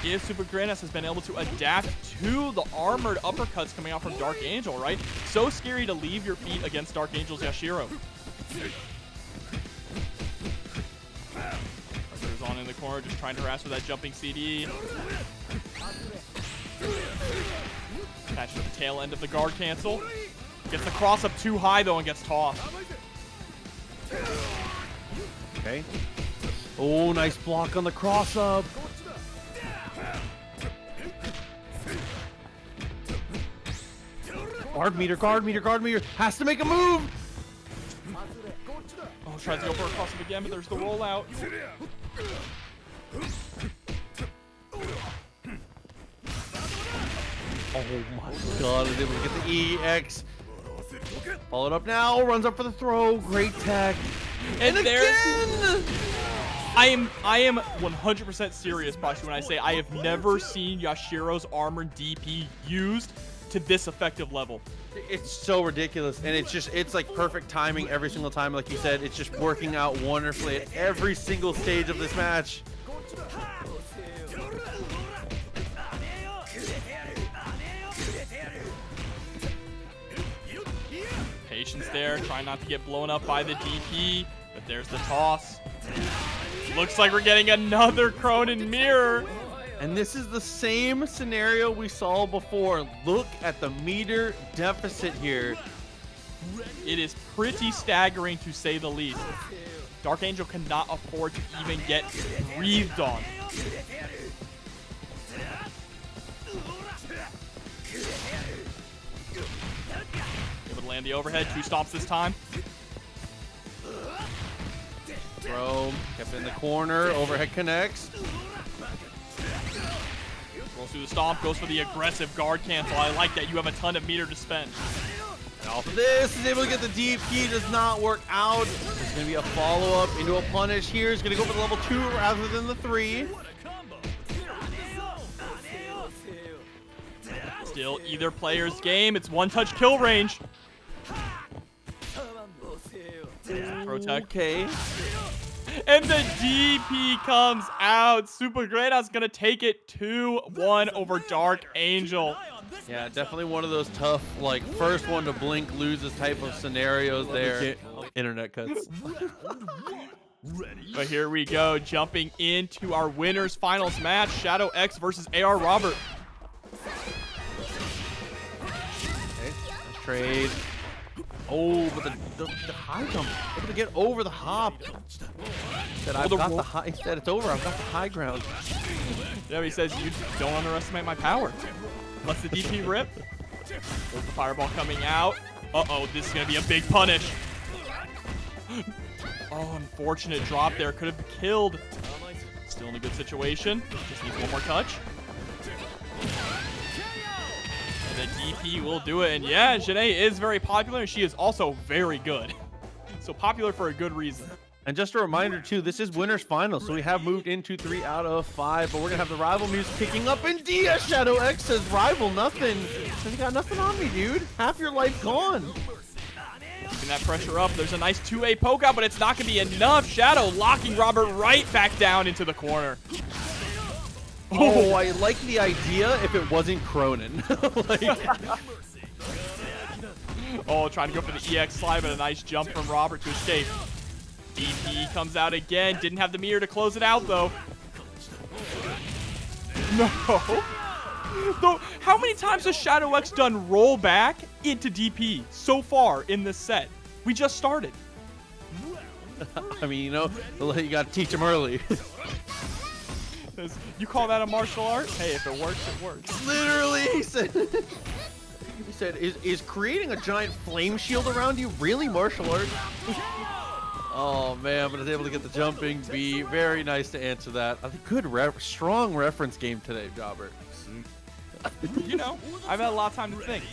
if Supergrenas has been able to adapt to the armored uppercuts coming out from Dark Angel, right? So scary to leave your feet against Dark Angel's Yashiro. Pressure's on in the corner, just trying to harass with that jumping CD. Catches the tail end of the guard cancel. Gets the cross up too high though and gets tossed. Okay. Oh, nice block on the cross up. Guard meter, guard meter, guard meter. Has to make a move. Oh, tries to go for a cross up again, but there's the rollout. Oh my god, is able to get the EX. Followed up now, runs up for the throw. Great tech. And there, again! I am 100% serious, Pashi, when I say I have never seen Yashiro's armored DP used to this effective level. It's so ridiculous, and it's like perfect timing every single time. Like you said, it's just working out wonderfully at every single stage of this match. Patience there, trying not to get blown up by the DP, but there's the toss. Looks like we're getting another Krohnen mirror. And this is the same scenario we saw before. Look at the meter deficit here. It is pretty staggering to say the least. Dark Angel cannot afford to even get breathed on. Able to land the overhead, 2 stomps this time. Throw, kept in the corner, overhead connects. Goes through the stomp, goes for the aggressive guard cancel. I like that. You have a ton of meter to spend. And off of this, is able to get the DP, does not work out. There's going to be a follow-up into a punish here. He's going to go for the level 2 rather than the 3. Still either player's game. It's one-touch kill range. Protect. Okay. And the DP comes out. Supergrenas gonna take it 2-1 over Dark Angel. Yeah, definitely one of those tough, like, first one to blink loses type of scenarios there. Internet cuts. But here we go, jumping into our winners finals match. Shadow X versus AR Robert. Okay, nice trade. Oh, but the high jump, able to get over the hop. Said I've got the high. He said it's over. I've got the high ground. Yeah, he says you don't underestimate my power. Lets the DP rip. There's the fireball coming out. Uh-oh, this is gonna be a big punish. Oh, unfortunate drop there. Could have killed. Still in a good situation. Just needs one more touch. And the DP will do it. And yeah, B.Jenet is very popular, and she is also very good. So popular for a good reason. And just a reminder, too, this is winners final, so we have moved into 3 out of 5, but we're going to have the rival music picking up. And Dia Shadow X says, rival, nothing. Says, you got nothing on me, dude. Half your life gone. Keeping that pressure up. There's a nice 2A poke out, but it's not going to be enough. Shadow locking Robert right back down into the corner. Oh, I like the idea if it wasn't Krohnen. Oh, trying to go for the EX slide, but a nice jump from Robert to escape. DP comes out again. Didn't have the mirror to close it out, though. No. Though, how many times has Shadow X done roll back into DP so far in this set? We just started. I mean, you know, you got to teach him early. You call that a martial art? Hey, if it works, it works. Literally, he said, is creating a giant flame shield around you really martial art? Oh man, but I was able to get the jumping B. Very nice to answer that. I think good, strong reference game today, Jobber. You know, I've had a lot of time to think.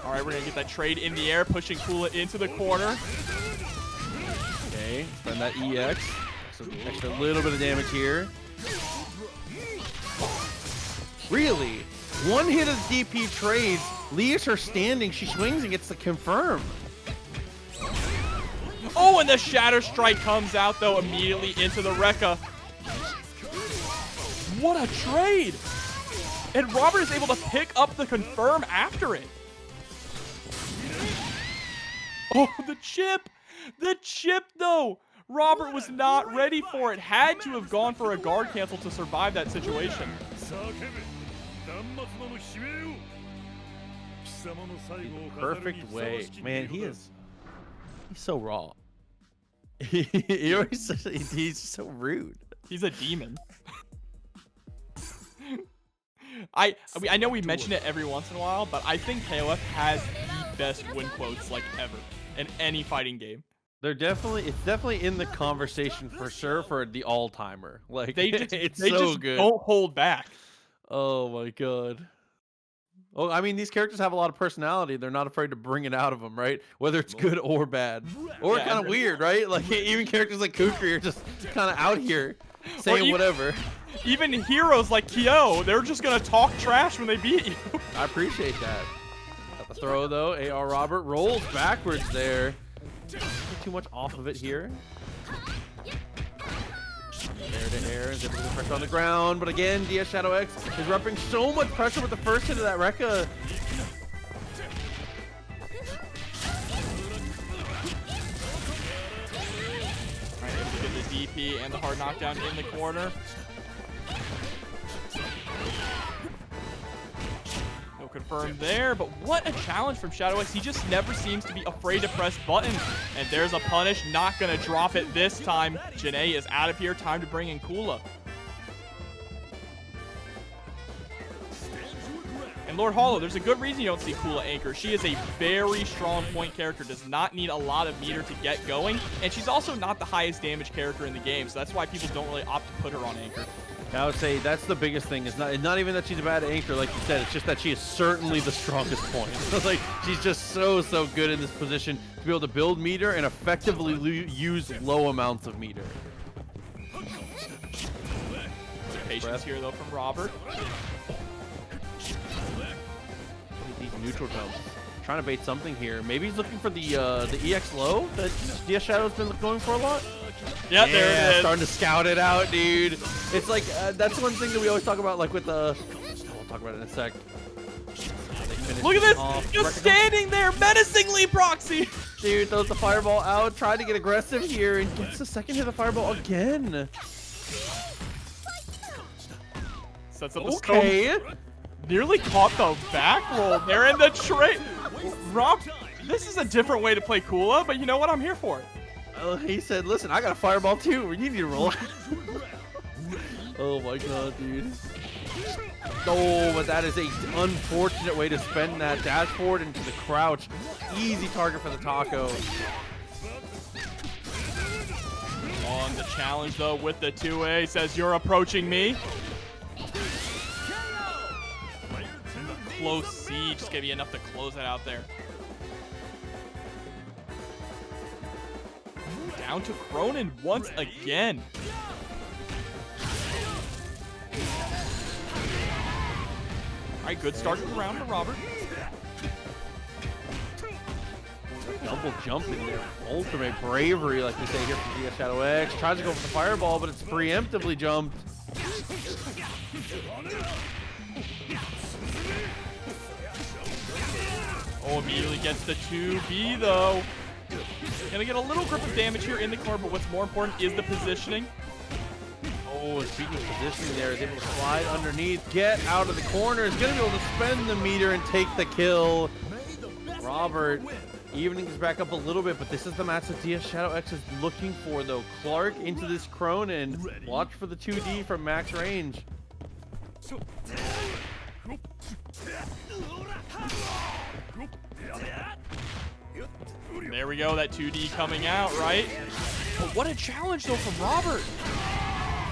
All right, we're gonna get that trade in the air, pushing Kula into the corner. Okay, spend that EX. So extra little bit of damage here. Really? One hit of DP trades leaves her standing. She swings and gets the confirm. Oh, and the Shatter Strike comes out, though, immediately into the Rekka. What a trade! And Robert is able to pick up the confirm after it. Oh, the chip! The chip, though! Robert was not ready for it. Had to have gone for a guard cancel to survive that situation. Perfect way. Man, he's so raw. He's so rude. He's a demon. I know we mention it every once in a while, but I think KOF has the best win quotes like ever in any fighting game. It's definitely in the conversation for sure for the all-timer. Like they it's so just good. Don't hold back. Oh my god. Oh, I mean, these characters have a lot of personality. They're not afraid to bring it out of them, right? Whether it's good or bad. Or Yeah. kind of weird, right? Like, even characters like Kukri are just kind of out here saying whatever. Even heroes like Kyo, they're just going to talk trash when they beat you. I appreciate that. Got the throw, though. AR Robert rolls backwards there. Not too much off of it here. Air to air, is able to get pressure on the ground, but again, DS Shadow X is repping so much pressure with the first hit of that Rekka. Alright, able to get the DP and the hard knockdown in the corner. No confirm there, but what a challenge from Shadow X. He just never seems to be afraid to press buttons. And there's a punish, not gonna drop it this time. B.Jenet is out of here, time to bring in Kula. And Lord Hollow, there's a good reason you don't see Kula anchor. She is a very strong point character, does not need a lot of meter to get going, and she's also not the highest damage character in the game, so that's why people don't really opt to put her on anchor. I would say that's the biggest thing. It's not even that she's a bad anchor, like you said. It's just that she is certainly the strongest point. Like, she's just so good in this position to be able to build meter and effectively use low amounts of meter. Patience here, though, from Robert. These neutral jumps. Trying to bait something here. Maybe he's looking for the EX low that DS Shadow's been going for a lot. Yep, there it is. Starting to scout it out, dude. It's like, that's one thing that we always talk about, like with the... we'll talk about it in a sec. Look at this! Just standing there menacingly, Proxy! Dude, throws the fireball out, trying to get aggressive here, and gets the second hit of the fireball again. Sets up the stone. Nearly caught the back roll there in the trade. Rob, this is a different way to play Kula, but you know what? I'm here for it. He said, listen, I got a fireball too. You need to roll. Oh my god, dude. Oh, but that is a unfortunate way to spend that dash forward into the crouch. Easy target for the taco. On the challenge, though, with the 2A, says, you're approaching me. Close siege, just gonna be enough to close it out there. Down to Krohnen once again. All right, good start to the round for Robert. Double jump in there. Ultimate bravery, like we say here from DS Shadow X. Tries to go for the fireball, but it's preemptively jumped. Oh, immediately gets the 2B, though. Gonna get a little grip of damage here in the corner, but what's more important is the positioning. Oh, and speaking of positioning there, is able to slide underneath, get out of the corner, is gonna be able to spend the meter and take the kill. Robert evening is back up a little bit, but this is the match that DS Shadow X is looking for, though. Clark into this Krohnen. Watch for the 2D from max range. There we go, that 2D coming out, right? But what a challenge, though, from Robert.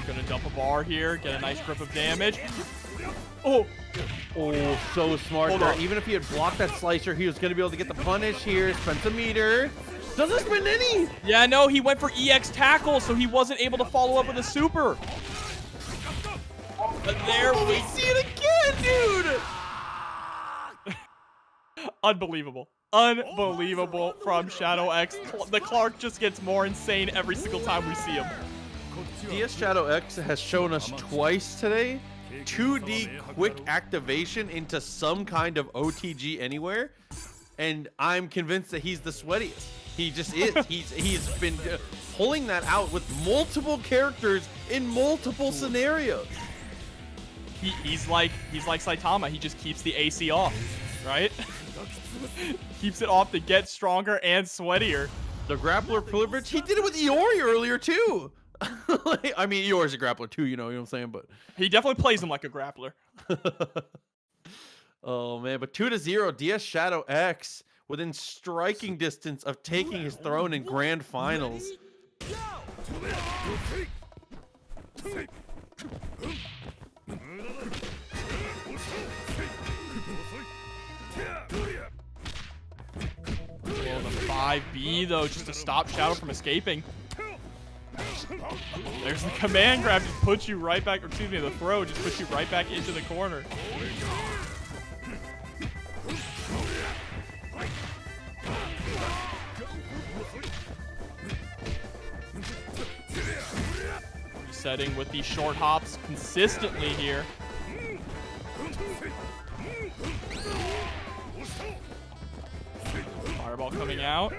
Gonna dump a bar here, get a nice grip of damage. Oh, so smart there. Even if he had blocked that slicer, he was going to be able to get the punish here. Spend some meter. Doesn't spend any. Yeah, no, he went for EX tackle, so he wasn't able to follow up with a super. But there we see it again, dude. Unbelievable. Unbelievable from Shadow X. The Clark just gets more insane every single time we see him. DS Shadow X has shown us twice today 2D quick activation into some kind of OTG anywhere, and I'm convinced that he's the sweatiest. He just is. He's been pulling that out with multiple characters in multiple scenarios. He's like Saitama. He just keeps the AC off, right? Keeps it off to get stronger and sweatier. The grappler privilege. He did it with Iori earlier too. I mean, Iori's a grappler too, you know what I'm saying? But he definitely plays him like a grappler. Oh man, but 2-0 DS Shadow X within striking distance of taking his throne in grand finals. dive B, though, just to stop Shadow from escaping. There's the command grab, just puts you right back, or excuse me, the throw just puts you right back into the corner. Resetting with these short hops consistently here. Fireball coming out.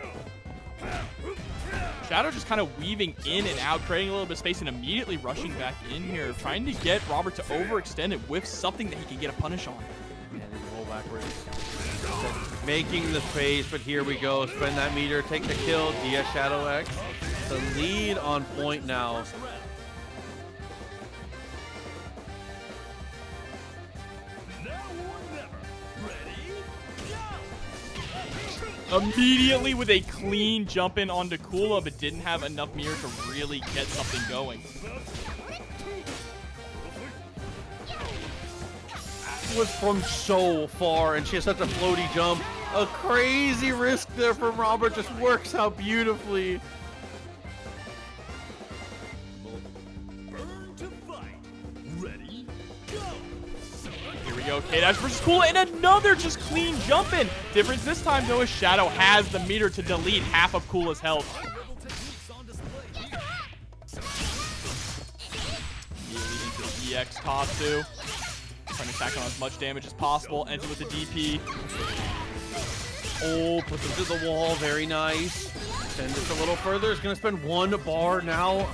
Shadow just kind of weaving in and out, creating a little bit of space and immediately rushing back in here, trying to get Robert to overextend it with something that he can get a punish on. And then roll backwards. Making the space, but here we go. Spend that meter, take the kill. DS Shadow X. The lead on point now. Immediately with a clean jump in onto Kula, but didn't have enough meter to really get something going. Was from so far, and she has such a floaty jump. A crazy risk there from Robert, just works out beautifully. Burn to fight. Ready, go. Here we go, K-Dash versus Kula, and another just clean jump in. Difference this time, though, is Shadow has the meter to delete half of Kula's health. Immediately into the EX toss, too. Trying to tack on as much damage as possible. Enter with the DP. Oh, puts him to the wall, very nice. Send this a little further, it's gonna spend one bar now.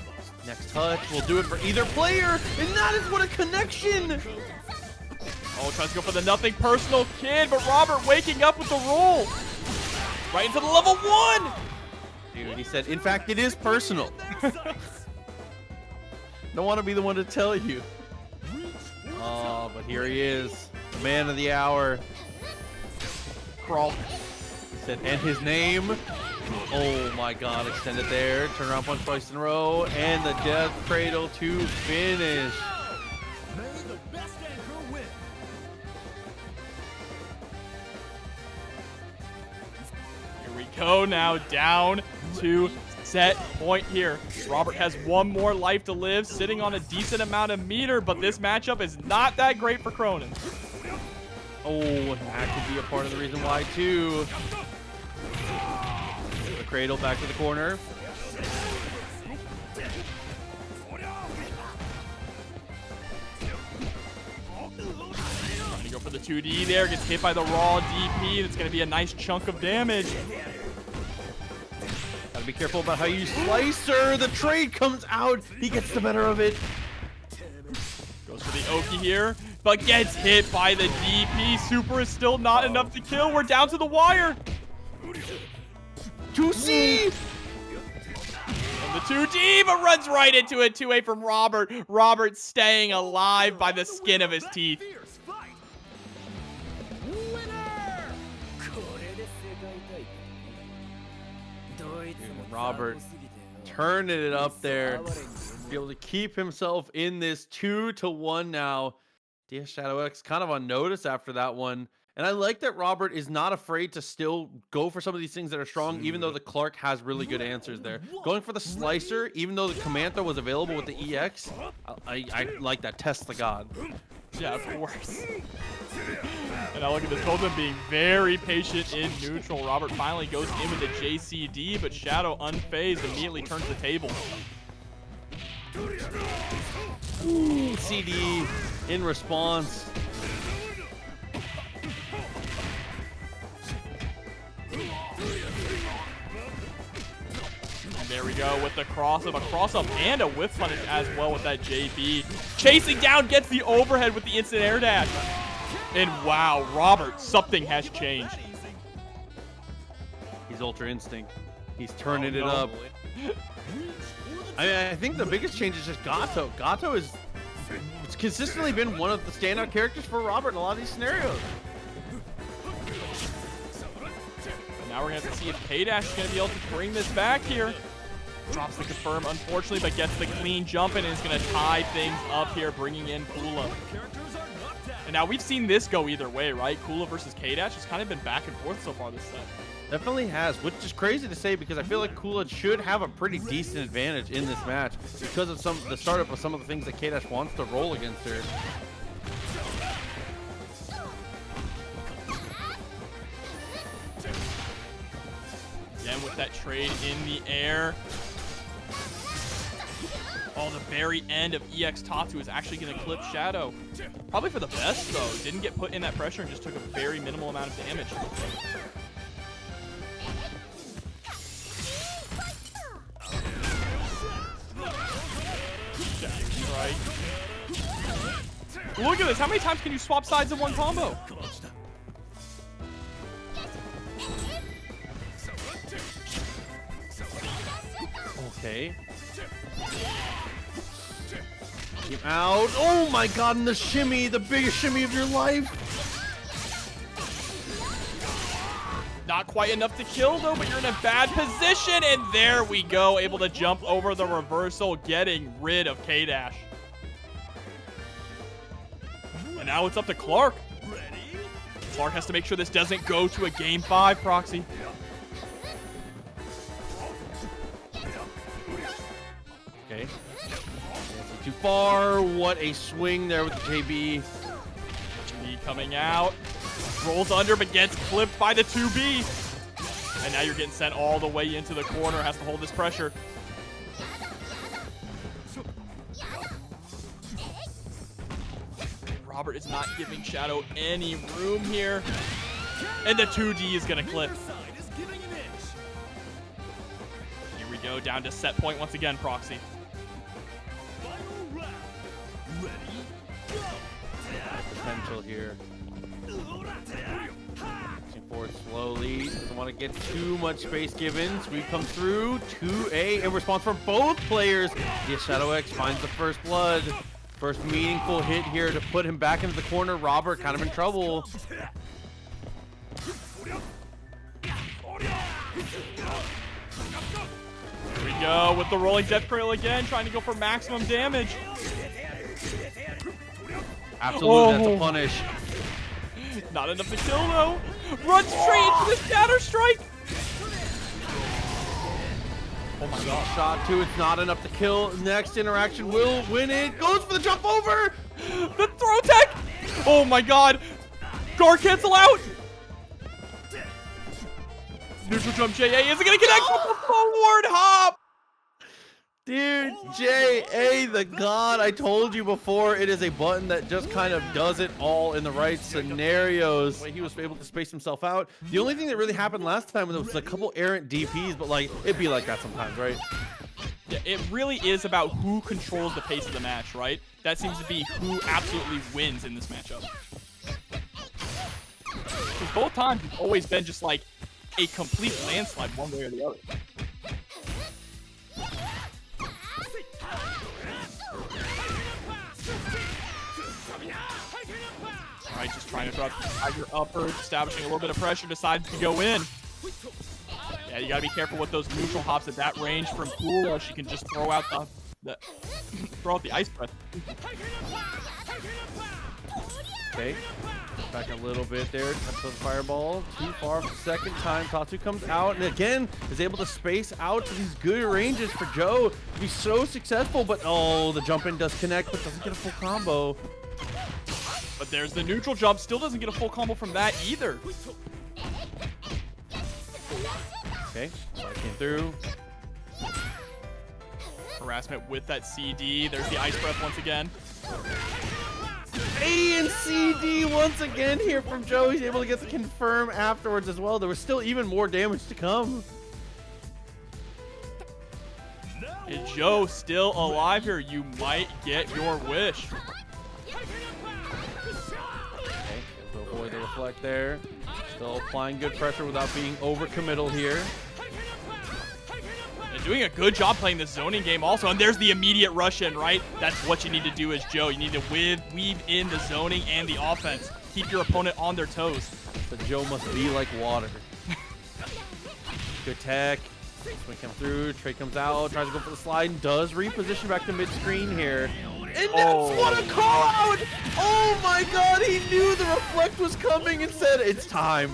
Next touch will do it for either player, and that is what a connection! Oh, tries to go for the nothing personal kid, but Robert waking up with the roll. Right into the level 1! Dude, he said, in fact, it is personal. Don't want to be the one to tell you. Oh, but here he is, the man of the hour. Krohnen. He said, and his name. Oh my god, extended there. Turn around punch twice in a row. And the death cradle to finish. May the best anchor win. Here we go now, down to set point here. Robert has one more life to live, sitting on a decent amount of meter, but this matchup is not that great for Krohnen. Oh, that could be a part of the reason why, too. The cradle back to the corner. Trying to go for the 2D there, gets hit by the raw DP. That's going to be a nice chunk of damage. Gotta be careful about how you slice her. The trade comes out. He gets the better of it. Goes for the Oki here, but gets hit by the DP. Super is still not enough to kill. We're down to the wire. 2C! And the 2D, but runs right into it. 2A from Robert. Robert staying alive by the skin of his teeth. Fierce fight. Winner! Robert turning it up there. Be able to keep himself in this 2-1 now. DS Shadow X kind of on notice after that one. And I like that Robert is not afraid to still go for some of these things that are strong, even though the Clark has really good answers there. Going for the Slicer, even though the Command Throw was available with the EX, I like that. Test the god. Yeah, of course. And now look at this, both of them being very patient in neutral. Robert finally goes in with the JCD, but Shadow, unfazed, immediately turns the table. Ooh, CD in response. And there we go with the cross-up and a whiff punish as well with that JB. Chasing down, gets the overhead with the instant air dash. And wow, Robert, something has changed. He's Ultra Instinct. He's turning it up. I think the biggest change is just Gato. Gato has consistently been one of the standout characters for Robert in a lot of these scenarios. Now we're going to have to see if K-Dash is going to be able to bring this back here. Drops the confirm, unfortunately, but gets the clean jump and is going to tie things up here, bringing in Kula. And now we've seen this go either way, right? Kula versus K-Dash has kind of been back and forth so far this set. Definitely has, which is crazy to say because I feel like Kula should have a pretty decent advantage in this match because of the startup of some of the things that K-Dash wants to roll against her. Again with that trade in the air. Oh, the very end of EX Tatsu is actually going to clip Shadow. Probably for the best, though. Didn't get put in that pressure and just took a very minimal amount of damage. Right. Look at this. How many times can you swap sides in one combo? Okay. Keep out. Oh my god, and the shimmy, the biggest shimmy of your life. Not quite enough to kill, though, but you're in a bad position. And there we go. Able to jump over the reversal, getting rid of K-Dash. And now it's up to Clark. Clark has to make sure this doesn't go to a Game 5, Proxy. Okay. Too far. What a swing there with the JB. Knee coming out. Rolls under, but gets clipped by the 2B. And now you're getting sent all the way into the corner. Has to hold this pressure. Robert is not giving Shadow any room here. And the 2D is going to clip. Here we go, down to set point once again, Proxy. Potential here. Pushing forward slowly. Doesn't want to get too much space given. Sweep comes through. 2A in response from both players. Yes, Shadow X finds the first blood. First meaningful hit here to put him back into the corner. Robert kind of in trouble. Here we go with the rolling death cradle again, trying to go for maximum damage. Absolutely, that's a punish. Not enough to kill though. Runs straight into the Shatter Strike. Oh my god. Shot two, it's not enough to kill. Next interaction will win it. Goes for the jump over. The throw tech. Oh my god. Guard cancel out. Neutral jump JA isn't going to connect with the forward hop. Dude, JA the god. I told you before, it is a button that just kind of does it all in the right scenarios. He was able to space himself out. The only thing that really happened last time was a couple errant DPs, but like, it'd be like that sometimes, right? Yeah, it really is about who controls the pace of the match, right? That seems to be who absolutely wins in this matchup. Because both times it's always been just like a complete landslide one way or the other. All right, just trying to throw out the tiger upper, establishing a little bit of pressure, decides to go in. Yeah, you gotta be careful with those neutral hops at that range from Kula. She can just throw out the throw out the ice breath. Okay, back a little bit there. Touch the fireball. Too far for the second time. Tatsu comes out and again is able to space out to these good ranges for Joe to be so successful. But oh, the jump in does connect, but doesn't get a full combo. But there's the neutral jump. Still doesn't get a full combo from that either. Okay, came through. Harassment with that CD. There's the ice breath once again. A and CD once again here from Joe. He's able to get the confirm afterwards as well. There was still even more damage to come. And Joe still alive here. You might get your wish. Okay, able to avoid the reflect there. Still applying good pressure without being overcommittal here. And doing a good job playing the zoning game also. And there's the immediate rush in, right? That's what you need to do as Joe. You need to weave in the zoning and the offense. Keep your opponent on their toes. But Joe must be like water. Good tech. Swing comes through. Trey comes out. Tries to go for the slide. And does reposition back to mid-screen here. And that's what a call out! Oh my god, he knew the reflect was coming and said, it's time.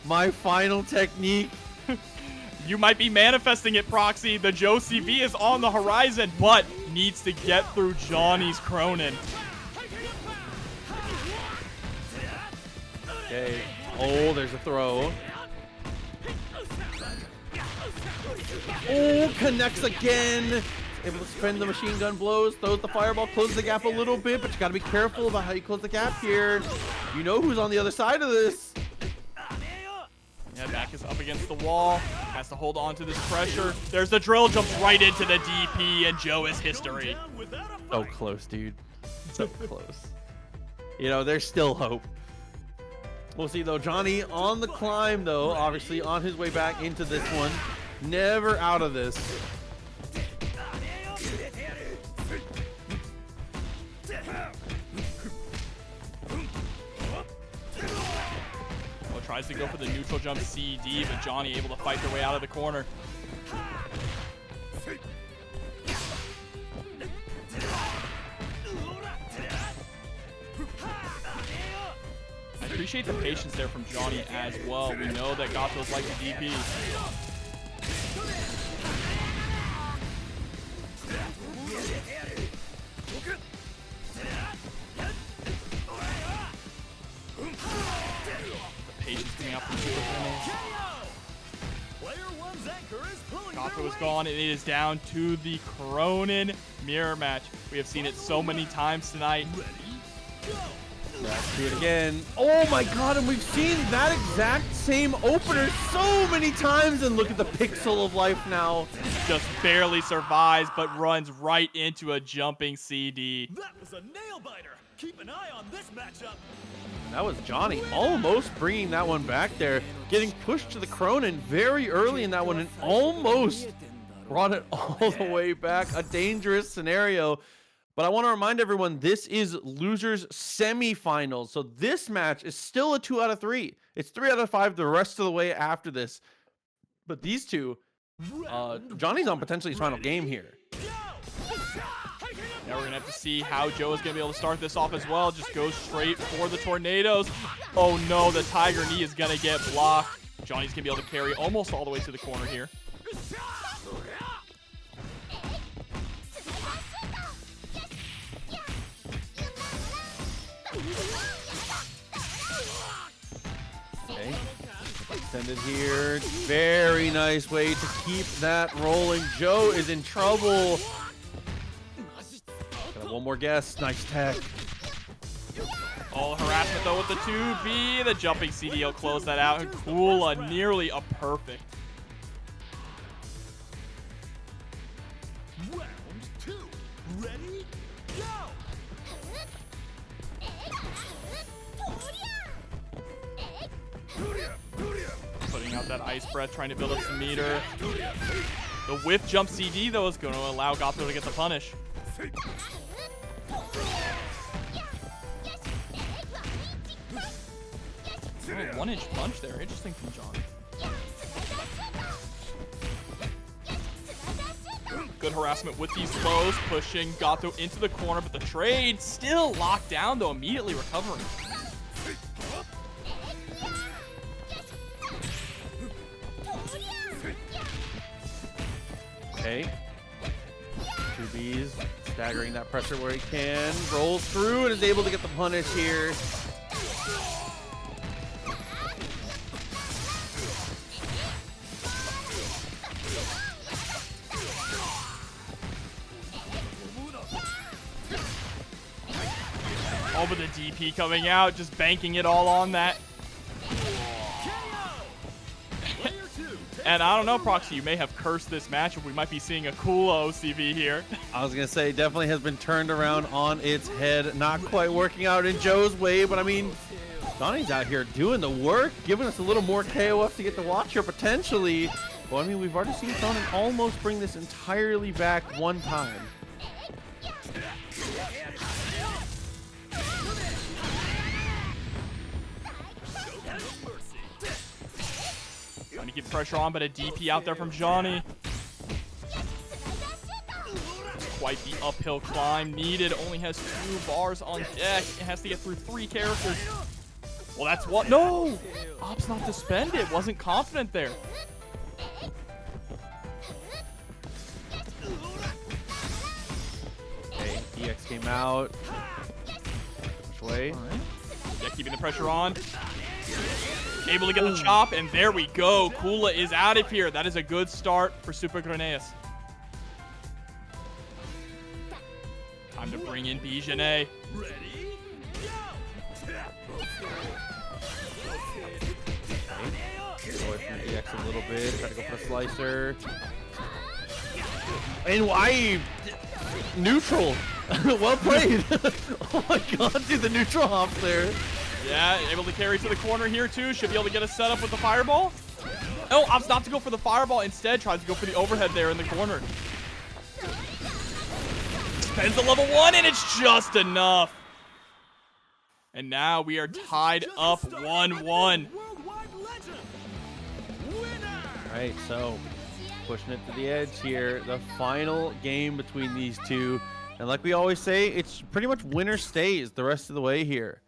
My final technique. You might be manifesting it, Proxy. The Joe CV is on the horizon, but needs to get through Johnny's Krohnen. Okay. Oh, there's a throw. Oh, connects again. Able to spend the machine gun blows, throws the fireball, closes the gap a little bit, but you gotta be careful about how you close the gap here. You know who's on the other side of this. Yeah, back is up against the wall. Has to hold on to this pressure. There's the drill, jumps right into the DP, and Joe is history. So close, dude. So close. You know, there's still hope. We'll see, though. Johny on the climb, though, obviously on his way back into this one. Never out of this. Tries to go for the neutral jump CD, but Johny able to fight their way out of the corner. I appreciate the patience there from Johny as well. We know that Gato's like the DP. Coming out from Supergrenas. Gato is gone, and it is down to the Krohnen mirror match. We have seen it so many times tonight. Let's do it again. Oh my god, and we've seen that exact same opener so many times, and look at the pixel of life now. Just barely survives, but runs right into a jumping CD. That was a nail biter. Keep an eye on this matchup. That was Johny almost bringing that one back there, getting pushed to the Krohnen very early in that one and almost brought it all the way back. A dangerous scenario. But I want to remind everyone, this is losers semifinals. So this match is still a 2 out of 3. It's 3 out of 5 the rest of the way after this. But these two, Johnny's on potentially his final game here. Now we're going to have to see how Joe is going to be able to start this off as well. Just go straight for the tornadoes. Oh no, the Tiger Knee is going to get blocked. Johnny's going to be able to carry almost all the way to the corner here. Okay, extended here. Very nice way to keep that rolling. Joe is in trouble. One more guess. Nice tech. All harassment though with the 2B. The jumping CD will close that out. And Kula nearly a perfect. Round 2. Ready? Go! Putting out that ice breath, trying to build up some meter. The whiff jump CD though is going to allow Gato to get the punish. Oh, 1-inch punch there. Interesting from Johny. Good harassment with these blows, pushing Gato into the corner, but the trade still locked down, though, immediately recovering. Okay. 2Bs, staggering that pressure where he can. Rolls through and is able to get the punish here. Oh, but the DP coming out, just banking it all on that. And I don't know, Proxy, you may have cursed this matchup. We might be seeing a Kula OCV here. I was going to say, definitely has been turned around on its head. Not quite working out in Joe's way, but I mean, Johnny's out here doing the work, giving us a little more KOF to get to watch here potentially. Well, I mean, we've already seen Krohnen almost bring this entirely back one time. Trying to keep pressure on, but a DP out there from Johny. quite the uphill climb needed. Only has 2 bars on deck. It has to get through 3 characters. Well, that's what. No! Op's not suspended. Wasn't confident there. Okay, EX came out. Which way? Yeah, keeping the pressure on. Able to get the chop, and there we go. Kula is out of here. That is a good start for Supergrenas. Time to bring in B.Jenet. Ready? Go away from the EX a little bit. Try to go for a slicer. And why? Neutral. Well played. Oh my god, dude, the neutral hop there. Yeah, able to carry to the corner here too. Should be able to get a setup with the fireball. Oh, opts not to go for the fireball. Instead, tries to go for the overhead there in the corner. Spends the level 1, and it's just enough. And now we are tied up 1-1. Worldwide legend. Winner. Alright, so pushing it to the edge here. The final game between these two. And like we always say, it's pretty much winner stays the rest of the way here.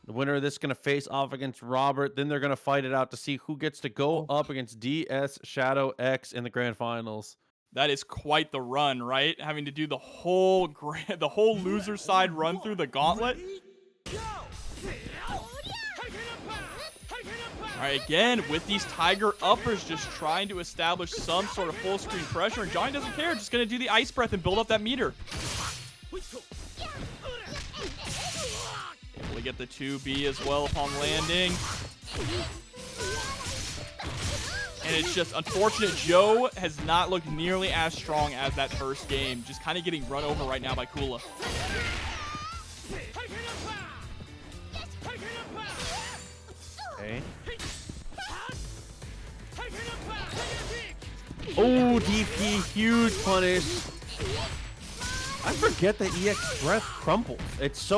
The winner of this is going to face off against Robert. Then they're going to fight it out to see who gets to go up against DS Shadow X in the grand finals. That is quite the run, right? Having to do the whole loser side run through the gauntlet. All right, again, with these Tiger uppers, just trying to establish some sort of full screen pressure. And Johny doesn't care, just going to do the ice breath and build up that meter. Able to get the 2B as well upon landing. And it's just unfortunate Joe has not looked nearly as strong as that first game. Just kind of getting run over right now by Kula. Okay. Oh, DP, huge punish. I forget that EX breath crumples. It's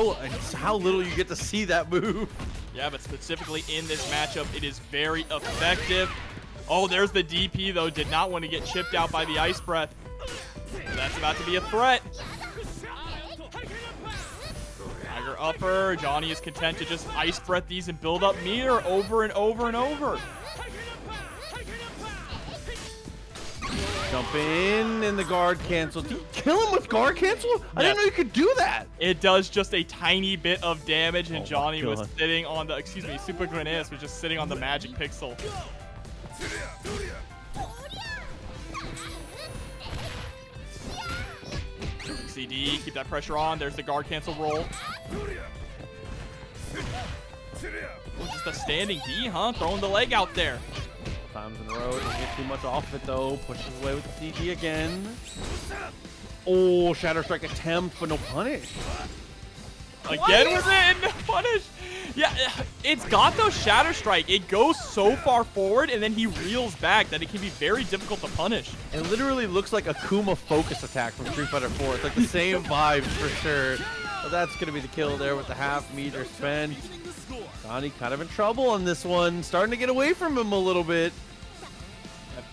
how little you get to see that move. Yeah, but specifically in this matchup, it is very effective. Oh, there's the DP, though. Did not want to get chipped out by the ice breath. That's about to be a threat. Tiger upper. Johny is content to just ice breath these and build up meter over and over and over. Jump in the guard cancel. Did you kill him with guard cancel? I didn't know you could do that. It does just a tiny bit of damage, and Oh Johny my was God. sitting on the, Supergrenas was just sitting on the magic pixel. CD, keep that pressure on. There's the guard cancel roll. Oh, just a standing D, huh? Throwing the leg out there. Times in a row. Doesn't get too much off it, though. Pushes away with the CD again. Oh, Shadow Strike attempt, but no punish. Again was in. No punish. Yeah, it's Gato Shatter Strike. It goes so far forward, and then he reels back that it can be very difficult to punish. It literally looks like a Kuma focus attack from Street Fighter 4. It's like the same vibes for sure. But that's going to be the kill there with the half meter spend. Johny kind of in trouble on this one. Starting to get away from him a little bit.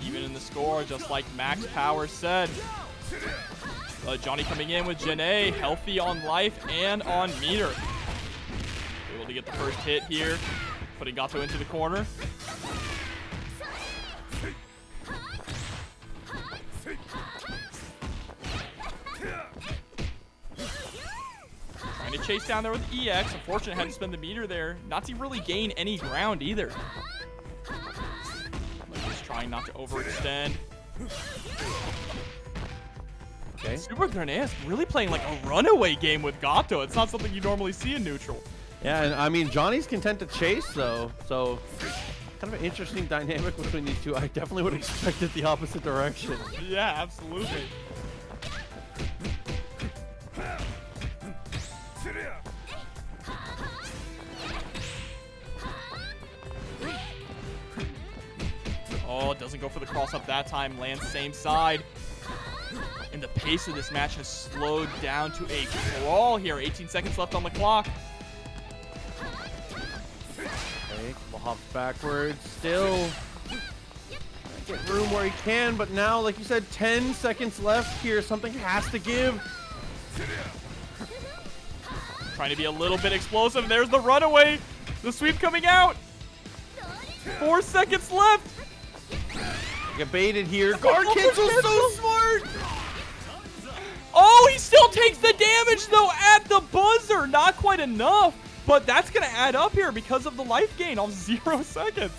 Even in the score, just like Max Power said. Johny coming in with Jenet, healthy on life and on meter. Able to get the first hit here, putting Gato into the corner. Trying to chase down there with EX. Unfortunate, had to spend the meter there. Not to really gain any ground either. Just trying not to overextend. Okay. Supergrenas really playing like a runaway game with Gato. It's not something you normally see in neutral. Yeah, and I mean, Johnny's content to chase, though. So, kind of an interesting dynamic between these two. I definitely would have expected the opposite direction. Yeah, absolutely. Oh, it doesn't go for the cross up that time. Lands same side. And the pace of this match has slowed down to a crawl here. 18 seconds left on the clock. Okay, couple hops backwards. Still get room where he can, but now, like you said, 10 seconds left here. Something has to give. Trying to be a little bit explosive. There's the runaway. The sweep coming out. 4 seconds left. Get baited here. Guard cancel, so smart. Oh, he still takes the damage, though, at the buzzer. Not quite enough, but that's going to add up here because of the life gain of 0 seconds.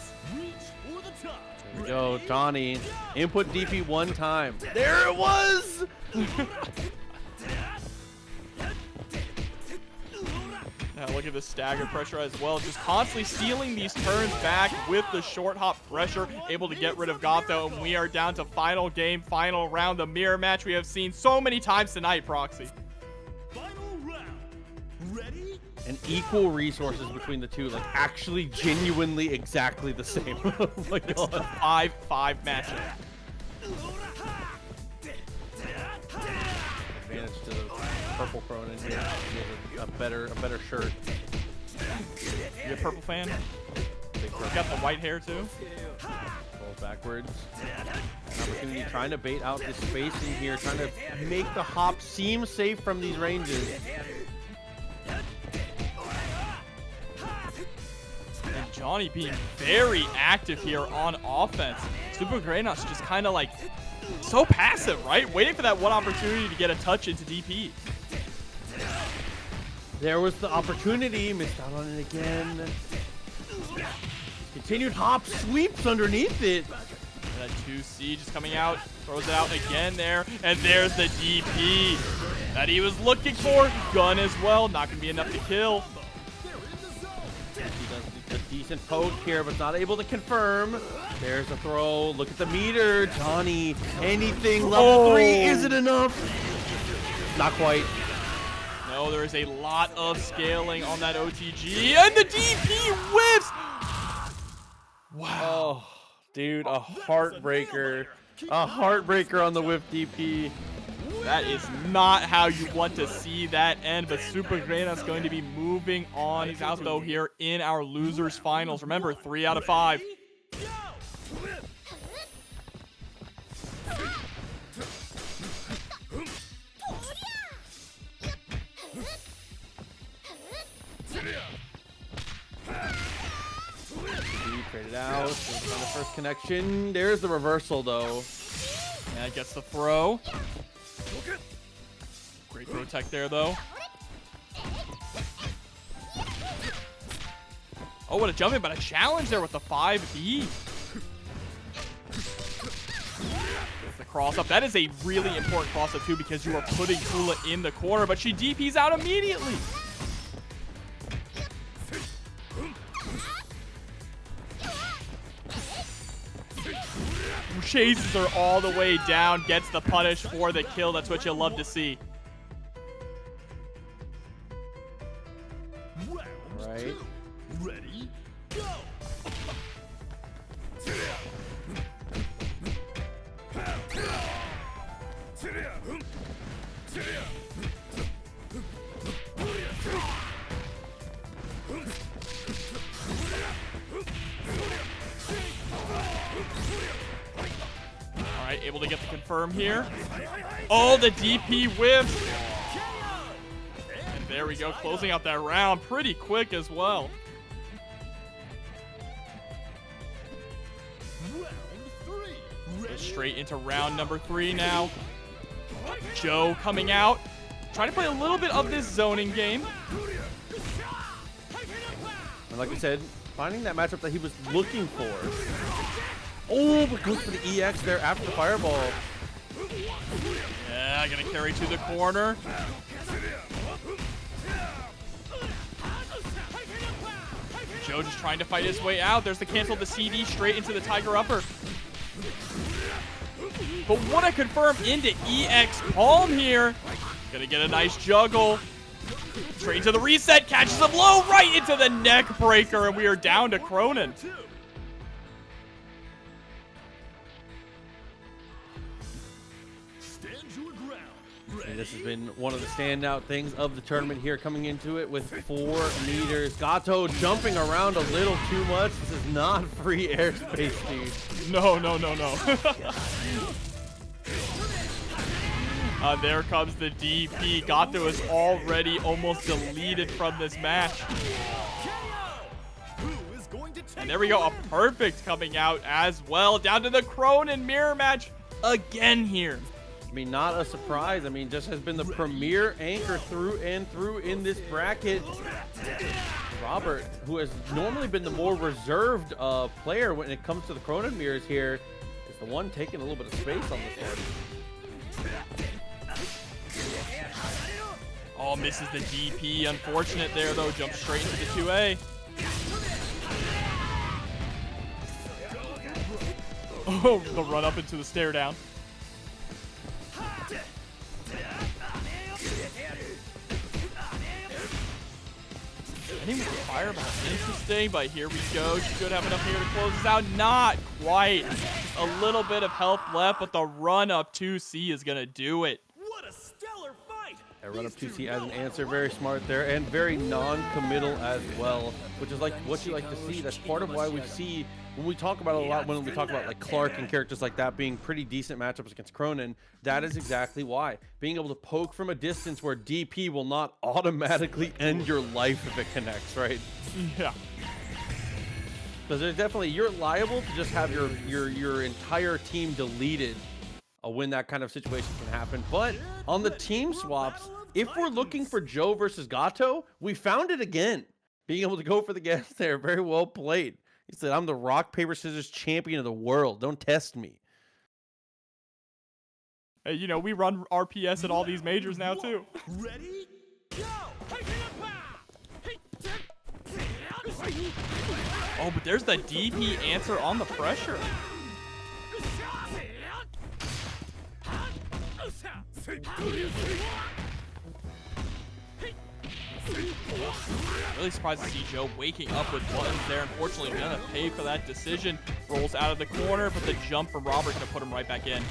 There we go, Johny. Input DP one time. There it was! Now look at the stagger pressure as well. Just constantly stealing these turns back with the short hop pressure. Able to get rid of Gato. And we are down to final game, final round. The mirror match we have seen so many times tonight, Proxy. Final round. Ready? And equal resources between the two. Like, actually, genuinely exactly the same. Oh my god. 5-5 matchup. Advantage to the purple Krohnen here. He has a better shirt. You a purple fan? Big purple. Got the white hair too. Rolls backwards. An opportunity trying to bait out this spacing here, trying to make the hop seem safe from these ranges. And Johny being very active here on offense. Supergrenas just kind of like so passive, right? Waiting for that one opportunity to get a touch into DP. There was the opportunity, missed out on it again. Continued hop sweeps underneath it. And that 2C just coming out, throws it out again there, and there's the DP that he was looking for. Gun as well, not gonna be enough to kill. He does a decent poke here, but not able to confirm. There's a throw. Look at the meter, Johny. Anything level 3 isn't enough. Not quite. No, there is a lot of scaling on that OTG, and the DP whiffs. Wow. Oh, dude, a heartbreaker. A heartbreaker on the whiff DP. That is not how you want to see that end, but Supergrenas going to be moving on. He's out, though, here in our losers finals. Remember, 3 out of 5. Traded out. On the first connection. There's the reversal, though. And gets the throw. Great throw tech there, though. Oh, what a jump in, but a challenge there with the 5B. With the cross up. That is a really important cross up, too, because you are putting Kula in the corner, but she DPs out immediately. Chases her all the way down, gets the punish for the kill. That's what you love to see. All right. Ready? Go! Alright, able to get the confirm here. Oh, the DP whiff. And there we go, closing out that round pretty quick as well. Straight into round number 3 now. Joe coming out. Trying to play a little bit of this zoning game. And like I said, finding that matchup that he was looking for. Oh, but goes for the EX there after the fireball. Yeah, gonna carry to the corner. Joe just trying to fight his way out. There's the cancel the CD straight into the Tiger Upper. But what a confirm into EX Palm here. Gonna get a nice juggle. Straight into the reset, catches him low, right into the neck breaker, and we are down to Krohnen. And this has been one of the standout things of the tournament here, coming into it with 4 meters. Gato jumping around a little too much. This is not free airspace, dude. No, no, no, no. There comes the DP. Gato is already almost deleted from this match. And there we go, a perfect coming out as well. Down to the Krohnen mirror match again here. I mean, not a surprise. I mean, just has been the premier anchor through and through in this bracket. Robert, who has normally been the more reserved player when it comes to the Krohnen mirrors here, is the one taking a little bit of space on this one. Oh, misses the DP. Unfortunate there, though. Jumps straight into the 2A. Oh, the run up into the stare down. Hitting with the fireball. Interesting, but here we go. Should have enough here to close this out. Not quite. A little bit of health left, but the run up 2C is going to do it. What a stellar fight! That run up 2C as an answer, very smart there, and very non-committal as well, which is like what you like to see. That's part of why we see when we talk about a lot, when we talk about like Clark and characters like that being pretty decent matchups against Krohnen. That is exactly why. Being able to poke from a distance where DP will not automatically end your life if it connects, right? Yeah. Because there's definitely, you're liable to just have your entire team deleted when that kind of situation can happen. But on the team swaps, if we're looking for Joe versus Gato, we found it again. Being able to go for the gas there, very well played. He said, I'm the rock, paper, scissors champion of the world. Don't test me. Hey, you know, we run RPS at all these majors now, too. Ready? Go! Oh, but there's the DP answer on the pressure. Really surprised to see Joe waking up with buttons there. Unfortunately, gonna pay for that decision. Rolls out of the corner, but the jump from Robert gonna put him right back in.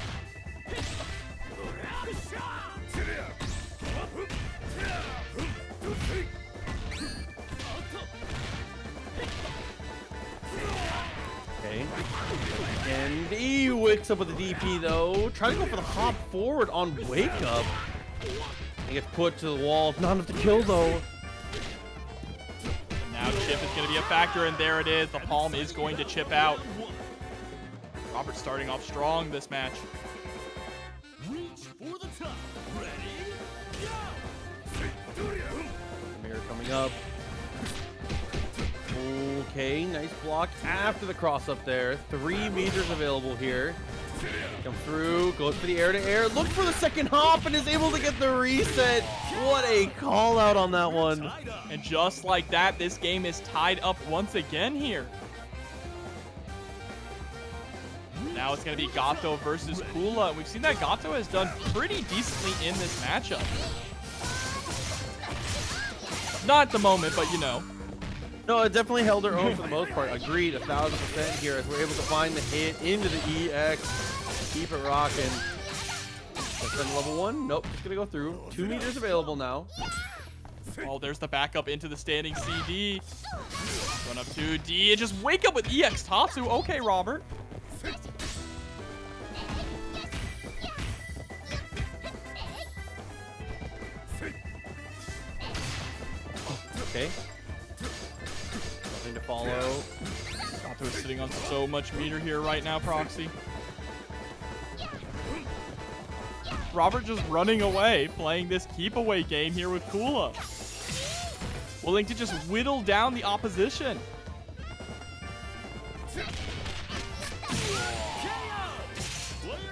Okay. And he wakes up with the DP though. Trying to go for the hop forward on wake up. He gets put to the wall. Not enough to kill though. Now chip is going to be a factor, and there it is. The palm is going to chip out. Robert starting off strong this match. Reach for the top. Ready? Go! Mirror coming up. Okay, nice block after the cross up there. 3 meters available here. Come through, goes for the air-to-air, looks for the second hop and is able to get the reset. What a call out on that one. And just like that, this game is tied up once again here. Now it's going to be Gato versus Kula. We've seen that Gato has done pretty decently in this matchup. Not at the moment, but you know. No, it definitely held her own for the most part. Agreed, 1000% here as we're able to find the hit into the EX. Keep it rocking. Then level 1. Nope, just gonna go through. 2 meters available now. Oh, there's the backup into the standing CD. Run up 2D and just wake up with EX Tatsu. Okay, Robert. Okay. Nothing to follow. Gato is sitting on so much meter here right now, Proxy. Robert just running away, playing this keep away game here with Kula. Willing to just whittle down the opposition.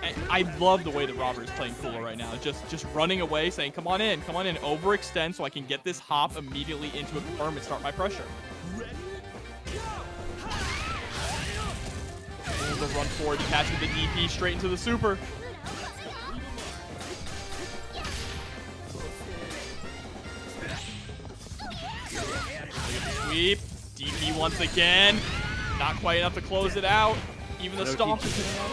And I love the way that Robert is playing Kula right now. Just running away, saying, come on in, overextend so I can get this hop immediately into a confirm and start my pressure. And the run forward, catching the DP straight into the super. Sweep. DP once again. Not quite enough to close it out. Even the stomp is in out.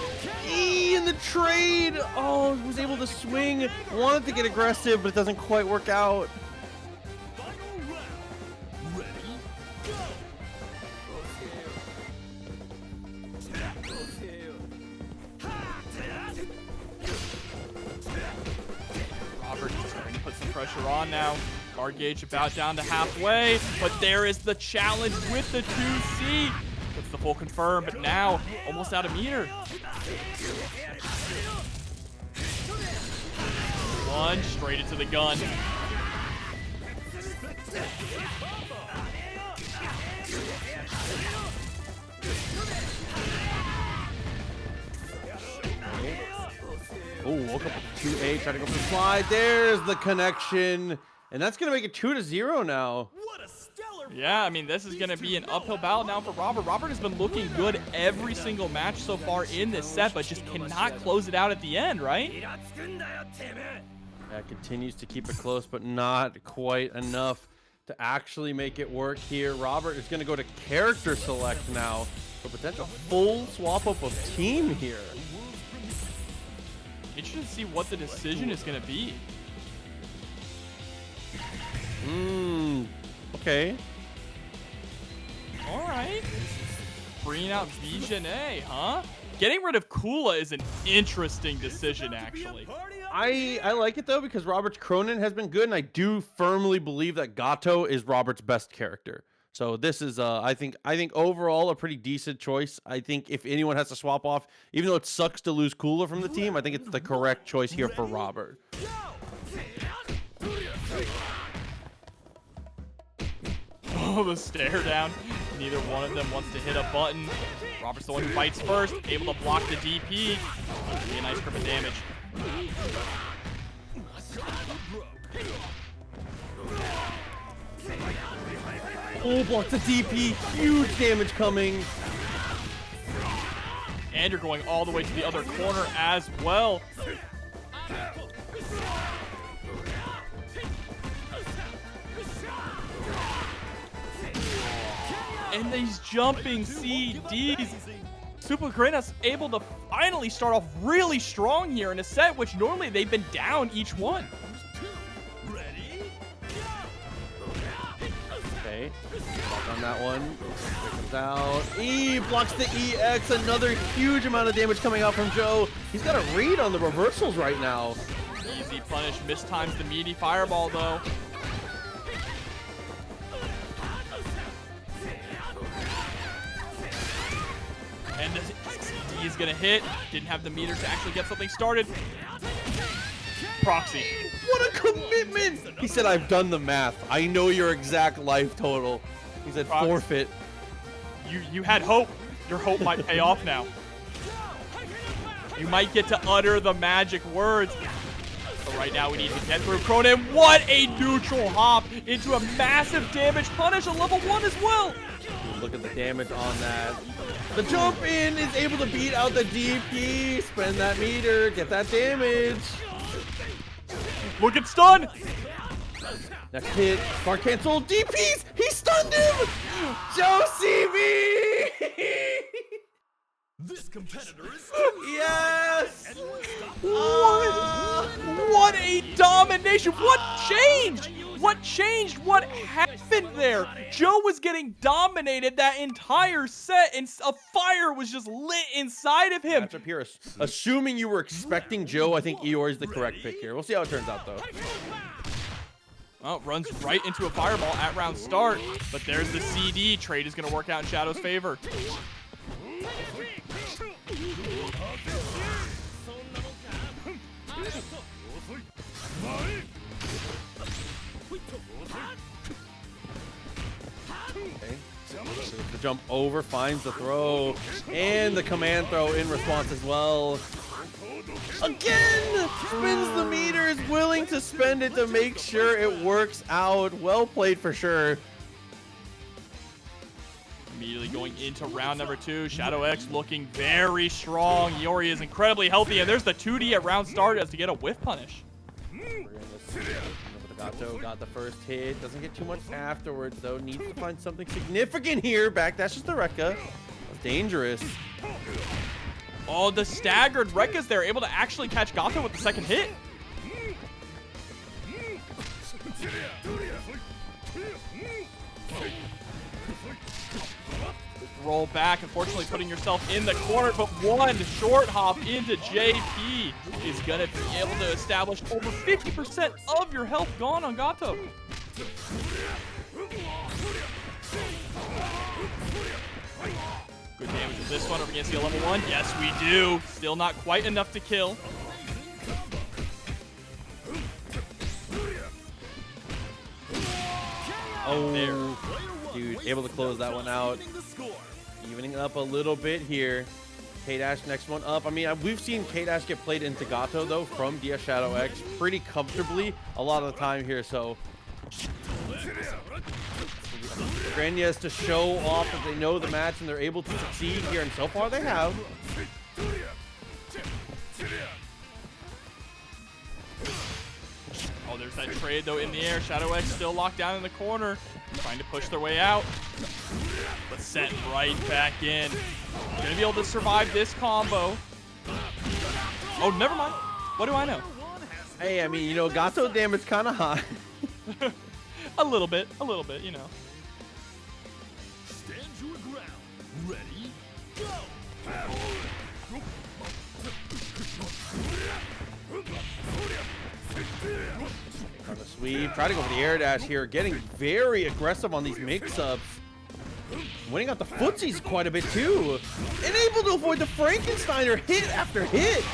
E in the trade. Oh, was able to swing. Wanted to get aggressive, but it doesn't quite work out. Final round. Ready? Go! Pressure on now. Guard gauge about down to halfway, but there is the challenge with the 2C. Puts the full confirm, but now almost out of meter. One straight into the gun. Oh, woke up with 2A, trying to go for the slide. There's the connection. And that's going to make it 2-0 now. What a stellar Yeah, I mean, this is going to be an uphill battle now for Robert. Robert has been looking good every single match so far in this set, but just cannot close it out at the end, right? Yeah, continues to keep it close, but not quite enough to actually make it work here. Robert is going to go to character select now for potential full swap up of team here. Interesting to see what the decision is going to be. Okay. All right. Bringing out B.Jenet, huh? Getting rid of Kula is an interesting decision, actually. I like it, though, because Robert's Krohnen has been good, and I do firmly believe that Gato is Robert's best character. So this is, I think overall a pretty decent choice. I think if anyone has to swap off, even though it sucks to lose Kula from the team, I think it's the correct choice here for Robert. Oh, the stare down. Neither one of them wants to hit a button. Robert's the one who fights first, able to block the DP. Be a nice grip of damage. Oh, block the DP. Huge damage coming. And you're going all the way to the other corner as well. And these jumping CDs. Supergrenas able to finally start off really strong here in a set, which normally they've been down each one. Okay, block on that one. Here comes out. E blocks the EX. Another huge amount of damage coming out from Joe. He's got a read on the reversals right now. Easy punish. Mistimes the meaty fireball though. And the D is gonna hit. Didn't have the meter to actually get something started. Proxy. What a commitment! He said, I've done the math. I know your exact life total. He said, Proxy. forfeit. You had hope. Your hope might pay off now. You might get to utter the magic words. But right now we need to get through Krohnen. What a neutral hop into a massive damage punish on level 1 as well. Look at the damage on that. The jump in is able to beat out the DP. Spend that meter, get that damage. Look at stun. Next hit, bar cancel, DPs. He stunned him. Joe CV. This competitor is Yes. What a domination. What changed? What changed? What happened there? Joe was getting dominated that entire set, and a fire was just lit inside of him. Matchup here. Assuming you were expecting Joe, I think Iori is the correct pick here. We'll see how it turns out, though. Oh, runs right into a fireball at round start, but there's the CD. Trade is going to work out in Shadow's favor. Okay. The jump over, finds the throw, and the command throw in response as well. Again! Spins the meter, is willing to spend it to make sure it works out. Well played for sure. Immediately going into round number 2. Shadow X looking very strong. Yuri is incredibly healthy, and there's the 2D at round start as to get a whiff punish. Gato got the first hit. Doesn't get too much afterwards, though. Needs to find something significant here. Backdashes the Rekka. That's dangerous. Oh, the staggered Rekkas there, able to actually catch Gato with the second hit. roll back, unfortunately putting yourself in the corner, but one short hop into JP is gonna be able to establish over 50% of your health gone on Gato. Good damage with this one. Are we gonna see a level 1? Yes, we do. Still not quite enough to kill. Oh, dude, able to close that one out. Evening up a little bit here. K-Dash next one up. I mean, we've seen K-Dash get played into Gato, though, from DS Shadow X pretty comfortably a lot of the time here, so Supergrenas to show off that they know the match and they're able to succeed here, and so far they have. Oh, there's that trade, though, in the air. Shadow X still locked down in the corner, trying to push their way out, but sent right back in. Gonna be able to survive this combo. Oh, never mind. What do I know? Hey, I mean, you know, Gato damage kind of high. a little bit, you know. Stand your ground. Ready? Go! On the sweep, try to go for the air dash here, getting very aggressive on these mix-ups. Winning out the footsies quite a bit too. And able to avoid the Frankensteiner hit after hit.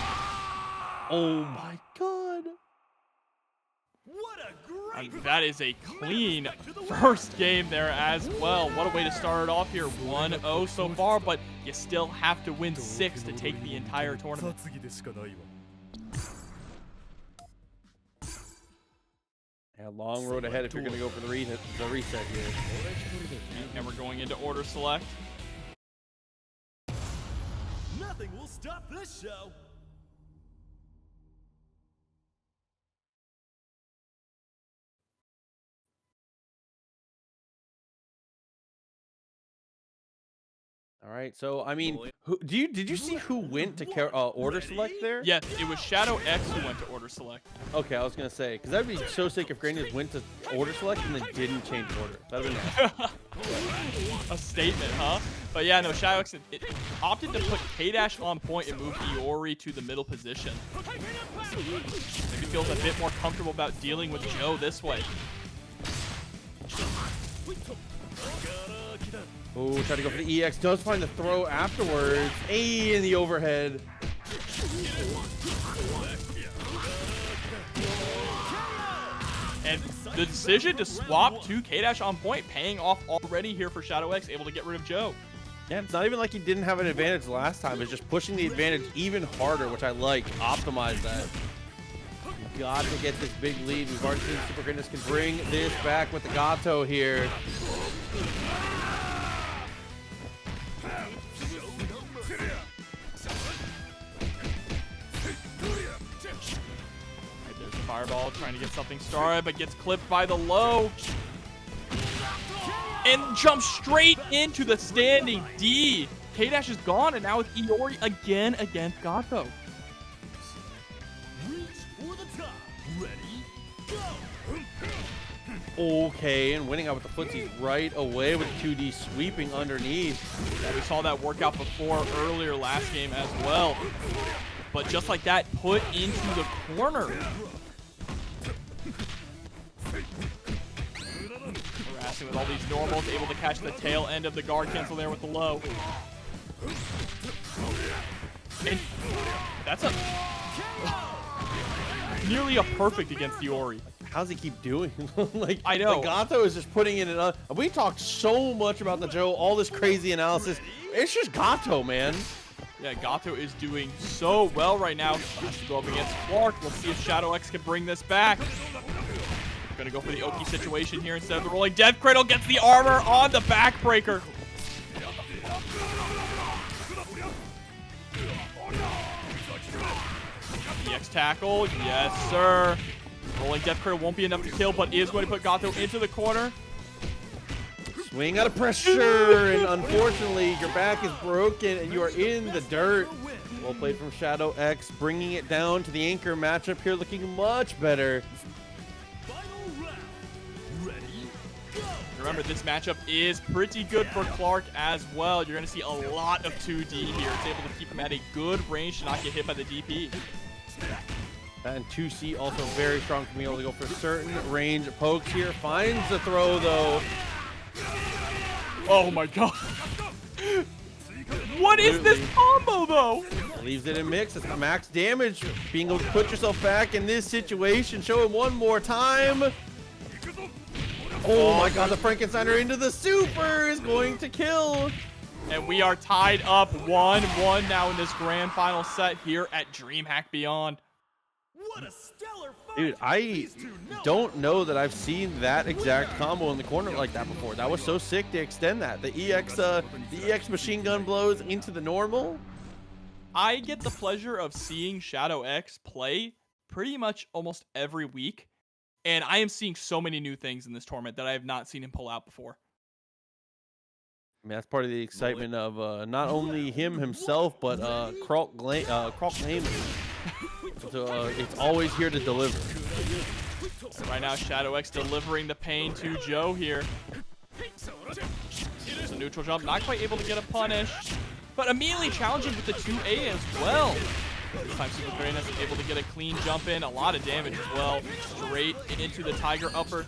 Oh my god. What a great That is a clean first game there as well. What a way to start it off here. 1-0 so far, but you still have to win 6 to take the entire tournament. Yeah, long road ahead if you're going to go for the reset here. And we're going into order select. Nothing will stop this show. All right, so I mean, did you see who went to order select there? Yes, it was Shadow X who went to order select. Okay, I was gonna say, because that'd be so sick if Grenas went to order select and then didn't change order. That'd be nice. A statement, huh? But yeah, no, Shadow X it opted to put K-Dash on point and move Iori to the middle position. Maybe feels a bit more comfortable about dealing with Joe this way. Oh, try to go for the EX. Does find the throw afterwards. A in the overhead. And the decision to swap to K-Dash on point paying off already here for Shadow X, able to get rid of Joe. Yeah, it's not even like he didn't have an advantage last time. It's just pushing the advantage even harder, which I like. Optimize that. Got to get this big lead. We've already seen Supergrenas can bring this back with the Gato here. There's the fireball trying to get something started, but gets clipped by the low. And jumps straight into the standing D. K-Dash is gone, and now with Iori again against Gato. Okay, and winning out with the footsies right away with 2D sweeping underneath. Yeah, we saw that workout before earlier last game as well. But just like that, put into the corner. Harassing with all these normals, able to catch the tail end of the guard cancel there with the low. And that's a nearly a perfect against Yuri. How's he keep doing? Like, I know. Like Gato is just putting in an. We talked so much about the Joe, all this crazy analysis. It's just Gato, man. Yeah, Gato is doing so well right now. Has to go up against Clark. We'll see if Shadow X can bring this back. Gonna go for the Oki situation here instead of the rolling death cradle. Gets the armor on the backbreaker. EX tackle, yes sir. Rolling death cradle won't be enough to kill, but is going to put Gato into the corner. Swing out of pressure, and unfortunately, your back is broken, and you are in the dirt. Well played from Shadow X, bringing it down to the anchor matchup here, looking much better. You're remember, this matchup is pretty good for Clark as well. You're going to see a lot of 2D here. It's able to keep him at a good range to not get hit by the DP. And 2C also very strong for being able to go for certain range pokes here. Finds the throw, though. Oh, my God. What is this combo, though? Leaves it in mix. It's max damage. Being able to put yourself back in this situation. Show it one more time. Oh my God, the Frankensteiner into the super is going to kill. And we are tied up 1-1 now in this grand final set here at Dreamhack Beyond. What a stellar fight. Dude, I don't know that I've seen that exact combo in the corner like that before. That was so sick to extend that. The EX machine gun blows into the normal. I get the pleasure of seeing Shadow X play pretty much almost every week. And I am seeing so many new things in this tournament that I have not seen him pull out before. I mean, that's part of the excitement of not only him himself, but Khrohnen. So it's always here to deliver. Right now, Shadow X delivering the pain to Joe here. There's a neutral jump, not quite able to get a punish, but immediately challenging with the 2A as well. This time Supergrenas is able to get a clean jump in, a lot of damage as well. Straight into the Tiger upper.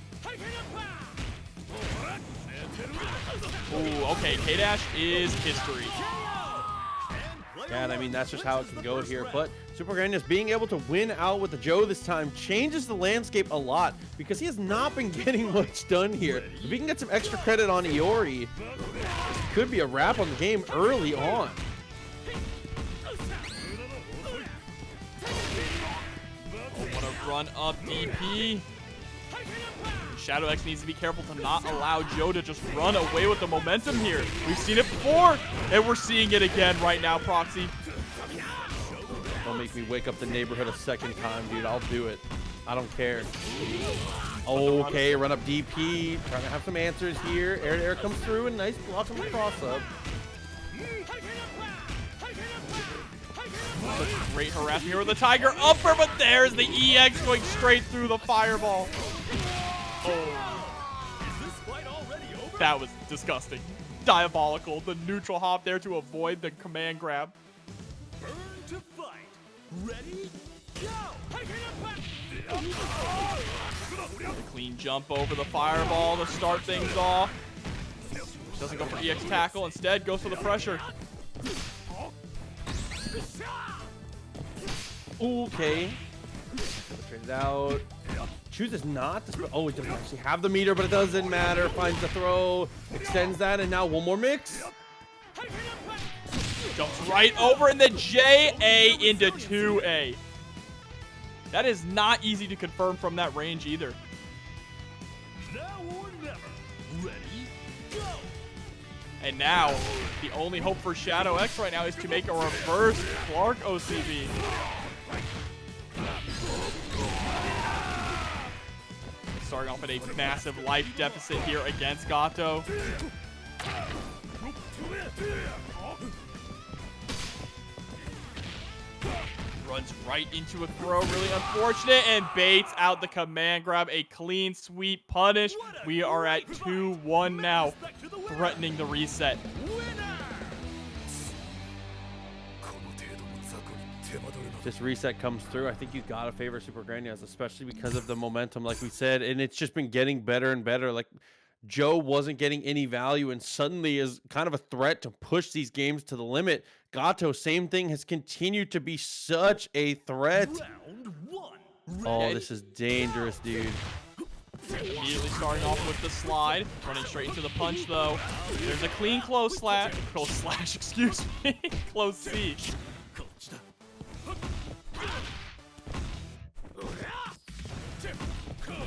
Ooh, okay, K-Dash is history. Yeah, and I mean, that's just how it can go here. But Supergrenas being able to win out with the Joe this time changes the landscape a lot because he has not been getting much done here. If he can get some extra credit on Iori, this could be a wrap on the game early on. What a run up DP. Shadow X needs to be careful to not allow Joe to just run away with the momentum here. We've seen it before, and we're seeing it again right now, Proxy. Don't make me wake up the neighborhood a second time, dude. I'll do it. I don't care. Okay, run up DP. Trying to have some answers here. Air to air comes through, and nice block on the cross up. Great harassment here with the Tiger upper, but there's the EX going straight through the fireball. Oh, that was disgusting. Diabolical. The neutral hop there to avoid the command grab. Burn to fight. Ready? Go! Clean jump over the fireball to start things off. Doesn't go for EX tackle. Instead, goes for the pressure. Okay. Trade it out. Chooses not to. Oh, it doesn't actually have the meter, but it doesn't matter. Finds the throw, extends that, and now one more mix. Jumps right over in the JA into 2A. That is not easy to confirm from that range either. Now or never. Ready? Go! And now, the only hope for Shadow X right now is to make a reverse Clark OCB. Starting off at a massive life deficit here against Gato. Runs right into a throw, really unfortunate, and baits out the command grab. A clean sweep punish. We are at 2-1 now, threatening the reset. This reset comes through. I think you gotta favor Supergrenas, especially because of the momentum, like we said, and it's just been getting better and better. Like Joe wasn't getting any value and suddenly is kind of a threat to push these games to the limit. Gato, same thing, has continued to be such a threat. Round one. Oh, this is dangerous, dude. Immediately starting off with the slide, running straight into the punch though. There's a clean close slash, excuse me, close C.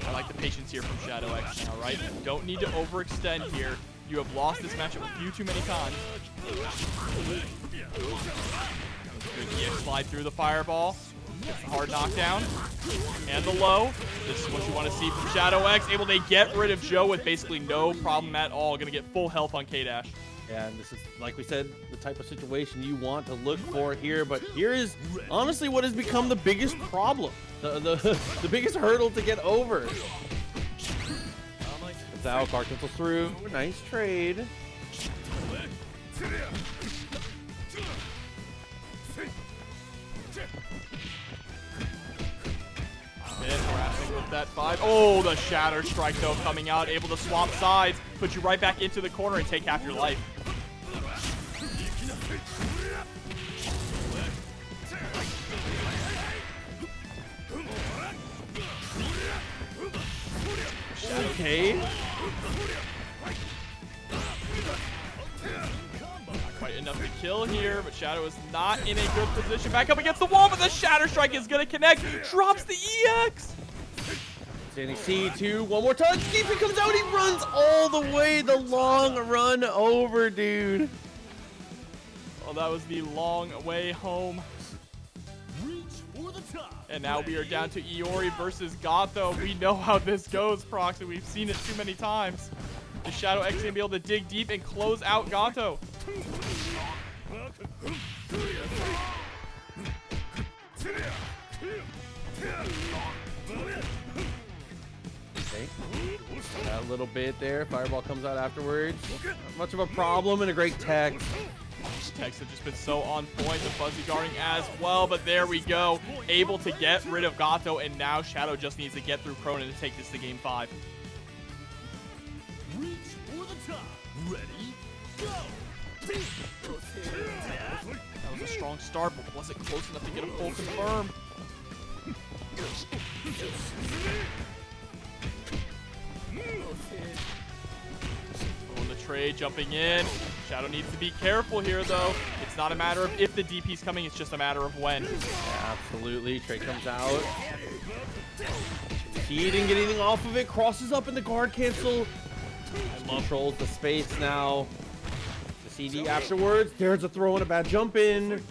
I like the patience here from Shadow X now, right? Don't need to overextend here. You have lost this matchup a few too many times. Good EX slide through the fireball. Gets the hard knockdown. And the low. This is what you want to see from Shadow X. Able to get rid of Joe with basically no problem at all. Gonna get full health on K-Dash. Yeah, and this is, like we said, the type of situation you want to look for here. But here is honestly what has become the biggest problem, the biggest hurdle to get over. comes out, guard cancels through. Nice trade. Harassing with that 5. Oh, the Shatter Strike, though, coming out, able to swap sides, put you right back into the corner and take half your life. Okay. Not quite enough to kill here, but Shadow is not in a good position. Back up against the wall, but the Shatter Strike is going to connect. Drops the EX. Standing C2, one more touch. DP comes out, he runs all the way. The long run over, dude. Well, that was the long way home. Reach for the top. And now we are down to Iori versus Gato. We know how this goes, Proxy. We've seen it too many times. The Shadow X is going to be able to dig deep and close out Gato. Okay. That little bit there. Fireball comes out afterwards. Not much of a problem and a great tech. Techs have just been so on point. The fuzzy guarding as well, but there we go. Able to get rid of Gato, and now Shadow just needs to get through Krohnen to take this to game 5. Reach for the top. Ready, go. That was a strong start, but wasn't close enough to get a full confirm. On the trade, jumping in. Shadow needs to be careful here, though. It's not a matter of if the DP's coming, it's just a matter of when. Yeah, absolutely. Trade comes out. He didn't get anything off of it. Crosses up in the guard cancel. Controls the space now. The CD afterwards. There's a throw and a bad jump in.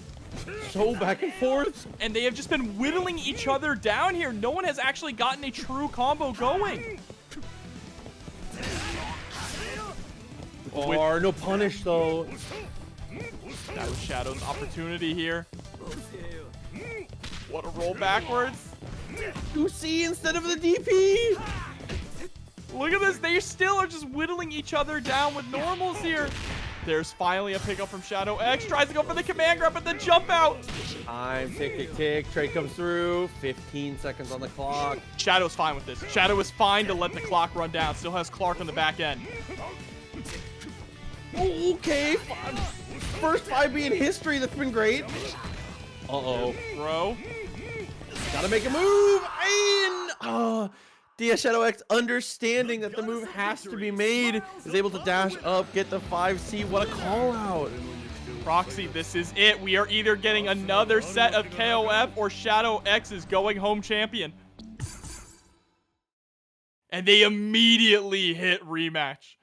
So back and forth. And they have just been whittling each other down here. No one has actually gotten a true combo going. Or no punish though. That was Shadow's opportunity here. What a roll backwards. 2C instead of the DP. Look at this. They still are just whittling each other down with normals here. There's finally a pickup from Shadow X. Tries to go for the command grab, but the jump out. Time, tick, tick, tick. Trade comes through. 15 seconds on the clock. Shadow's fine with this. Shadow is fine to let the clock run down. Still has Clark on the back end. Oh, okay. First 5B in history. That's been great. Uh-oh. Bro. Gotta make a move. And DS Shadow X, understanding that the move has to be made, is able to dash up, get the 5C. What a call out. Proxy, this is it. We are either getting another set of KOF or Shadow X is going home champion. And they immediately hit rematch.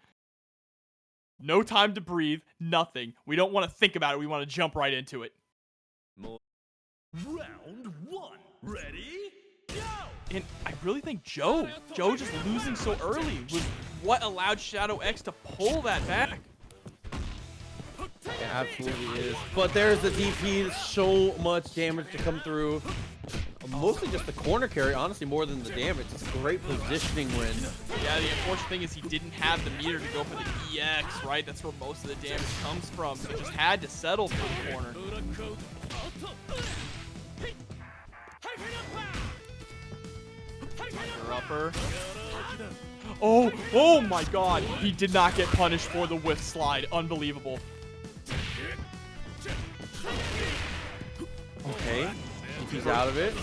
No time to breathe, nothing. We don't want to think about it. We want to jump right into it. Round 1. Ready, go. And I really think Joe just losing so early was what allowed Shadow X to pull that back. It absolutely is. But there's the DP. So much damage to come through. Mostly just the corner carry, honestly, more than the damage. It's a great positioning win. Yeah, the unfortunate thing is he didn't have the meter to go for the EX, right? That's where most of the damage comes from. So he just had to settle for the corner. Upper. Oh my god. He did not get punished for the whiff slide. Unbelievable. Okay. He's out of it.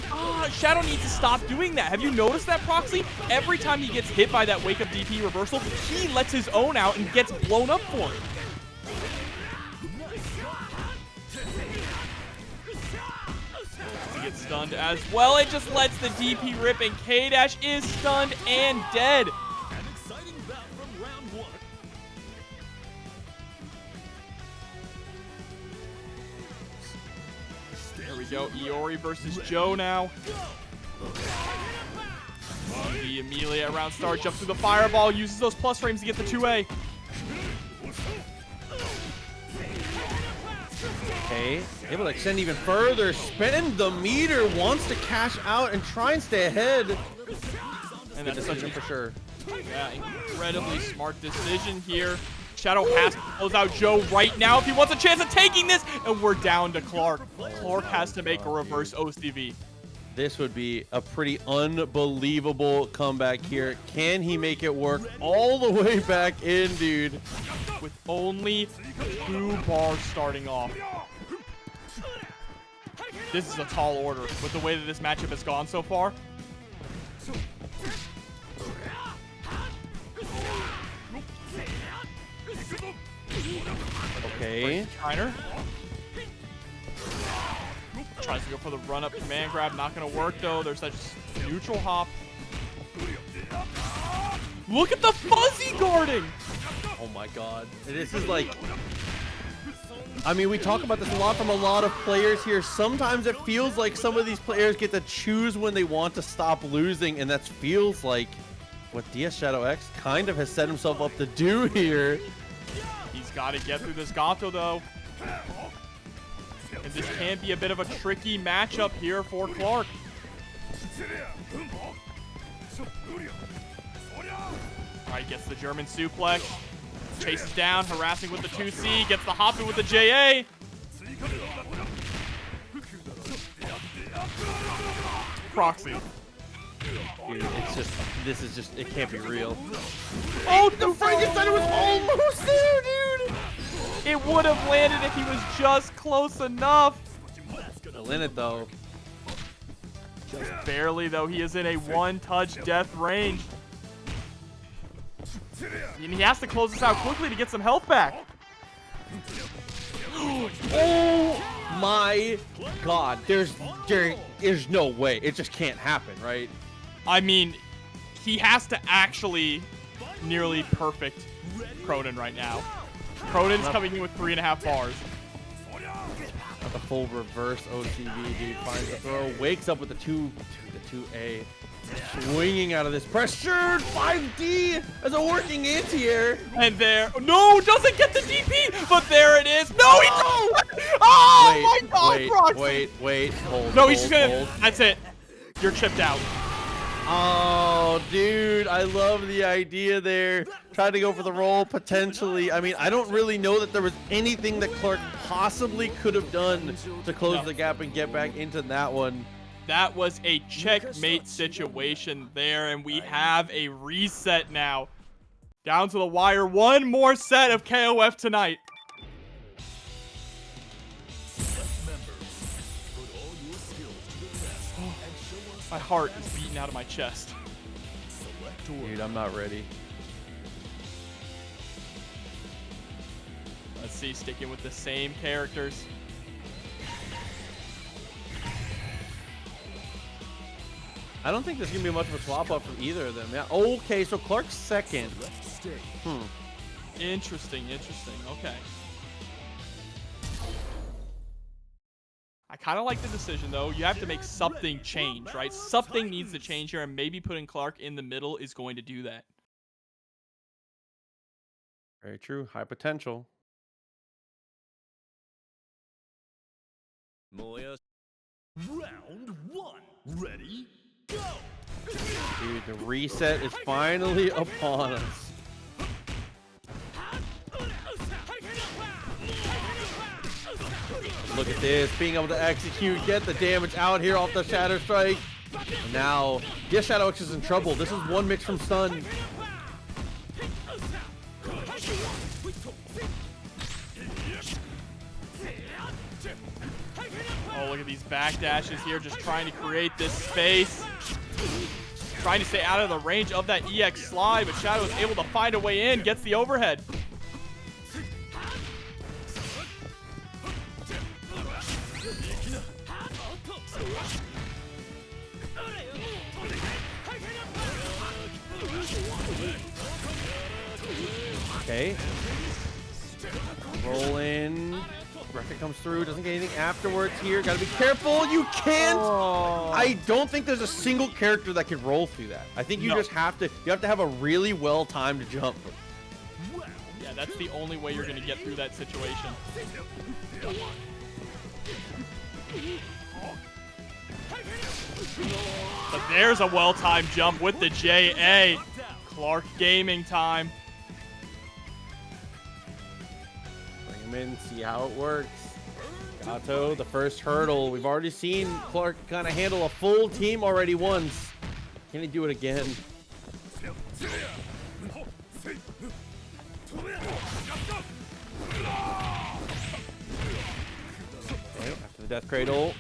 Shadow needs to stop doing that. Have you noticed that, Proxy? Every time he gets hit by that wake up DP reversal, he lets his own out and gets blown up for it. He gets stunned as well. It just lets the DP rip, and K-Dash is stunned and dead. An exciting bout from round 1. There we go. Iori versus Joe now. He immediately at round start jumps through the fireball, uses those plus frames to get the 2A. Okay. Able to extend even further. Spend the meter. Wants to cash out and try and stay ahead. And Good that's decision for sure. Yeah, incredibly smart decision here. Shadow has to close out Joe right now if he wants a chance of taking this, and we're down to Clark. Clark has to make a reverse OCV. This would be a pretty unbelievable comeback here. Can he make it work all the way back in, dude? With only 2 bars starting off. This is a tall order with the way that this matchup has gone so far. Okay. Trainer tries to go for the run-up command grab. Not going to work, though. There's that neutral hop. Look at the fuzzy guarding. Oh, my God. This is like... I mean, we talk about this a lot from a lot of players here. Sometimes it feels like some of these players get to choose when they want to stop losing, and that feels like what DS Shadow X kind of has set himself up to do here. He's got to get through this Gato, though. And this can be a bit of a tricky matchup here for Clark. All right, gets the German suplex. Chases down, harassing with the 2C. Gets the hop in with the JA. Proxy. Dude, it's just, this is just, it can't be real. Oh, The Frankenstein was almost there, dude! it would have landed if he was just close enough. Still in it, though. Just barely, though. He is in a 1-touch death range. And he has to close this out quickly to get some health back. Oh my God! There is no way. It just can't happen, right? I mean, he has to actually nearly perfect Krohnen right now. Krohnen's coming in with 3.5 bars. Not the full reverse OCV, dude. Finds the throw, wakes up with the 2A. Swinging out of this pressure, 5D as a working anti-air. And there, no, doesn't get the DP, but there it is. No, he does. Oh my God, Proxy. Wait, hold. No, he's just gonna, that's it. You're chipped out. Oh, dude, I love the idea there. Tried to go for the roll, potentially. I mean, I don't really know that there was anything that Clark possibly could have done to close the gap and get back into that one. That was a checkmate situation there, and we have a reset now. Down to the wire. One more set of KOF tonight. My heart is beating out of my chest. Dude, I'm not ready. Let's see, sticking with the same characters. I don't think there's going to be much of a swap up from either of them. Yeah. Okay, so Clark's second. Interesting. Okay. I kind of like the decision, though. You have to make something change, right? Something needs to change here, and maybe putting Clark in the middle is going to do that. Very true. High potential. Round 1. Ready? Go! Dude, the reset is finally upon us. Look at this, being able to execute, get the damage out here off the Shatter Strike. And now, yes, Shadow X is in trouble. This is one mix from stun. Oh, look at these back dashes here, just trying to create this space. Trying to stay out of the range of that EX slide, but Shadow is able to find a way in, gets the overhead. Okay. Roll in. Record comes through, doesn't get anything afterwards here. Gotta be careful. You can't. Oh. I don't think there's a single character that can roll through that. I think you just have to. You have to have a really well-timed jump. Yeah, that's the only way you're gonna get through that situation. But there's a well-timed jump with the JA. Clark Gaming time. Bring him in, see how it works. Gato, the first hurdle. We've already seen Clark kind of handle a full team already once. Can he do it again? Okay, after the death cradle.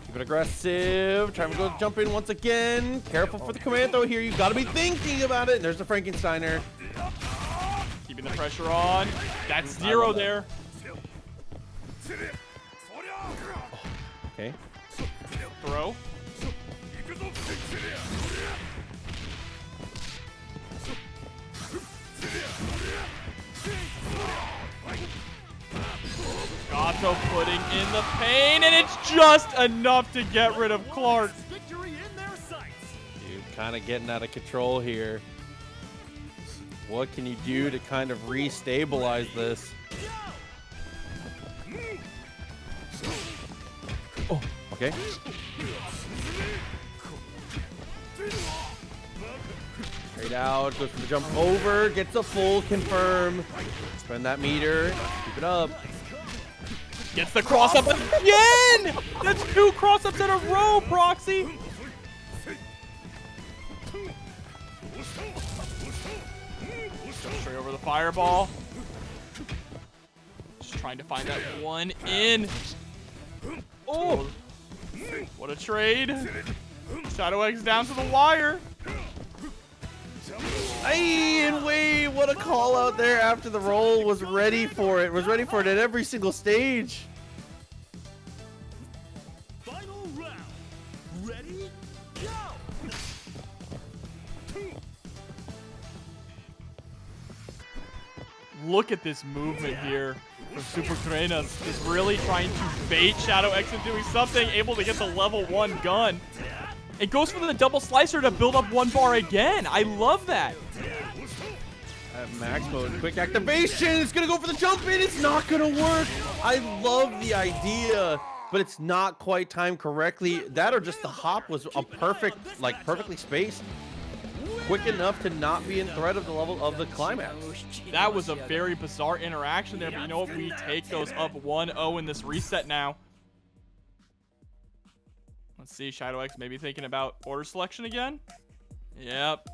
Keep it aggressive. Trying to go jump in once again. Careful for the command throw here. You got to be thinking about it. And there's the Frankensteiner. Keeping the pressure on. That's zero there. Okay. Throw. Gato putting in the pain, and it's just enough to get rid of Clark. Dude, kind of getting out of control here. What can you do to kind of re-stabilize this? Oh, okay. Straight out, goes for the jump over, gets a full confirm. Spend that meter, keep it up. Gets the cross up again! That's 2 cross ups in a row, Proxy. Straight over the fireball. Just trying to find that one in. Oh! What a trade. Shadow X down to the wire. Hey, and wait, what a call out there after the roll. Was ready for it. Was ready for it at every single stage. Final round. Ready? Go! Look at this movement here from Supergrenas. Just really trying to bait Shadow X into doing something, able to get the level 1 gun. It goes for the double slicer to build up 1 bar again. I love that. At max mode, quick activation. It's gonna go for the jump in. It's not gonna work. I love the idea, but it's not quite timed correctly. That or just the hop was a perfect, like perfectly spaced. Quick enough to not be in threat of the level of the climax. That was a very bizarre interaction there, but you know what? We take those up 1-0 in this reset now. Let's see, Shadow X maybe thinking about order selection again. Yep.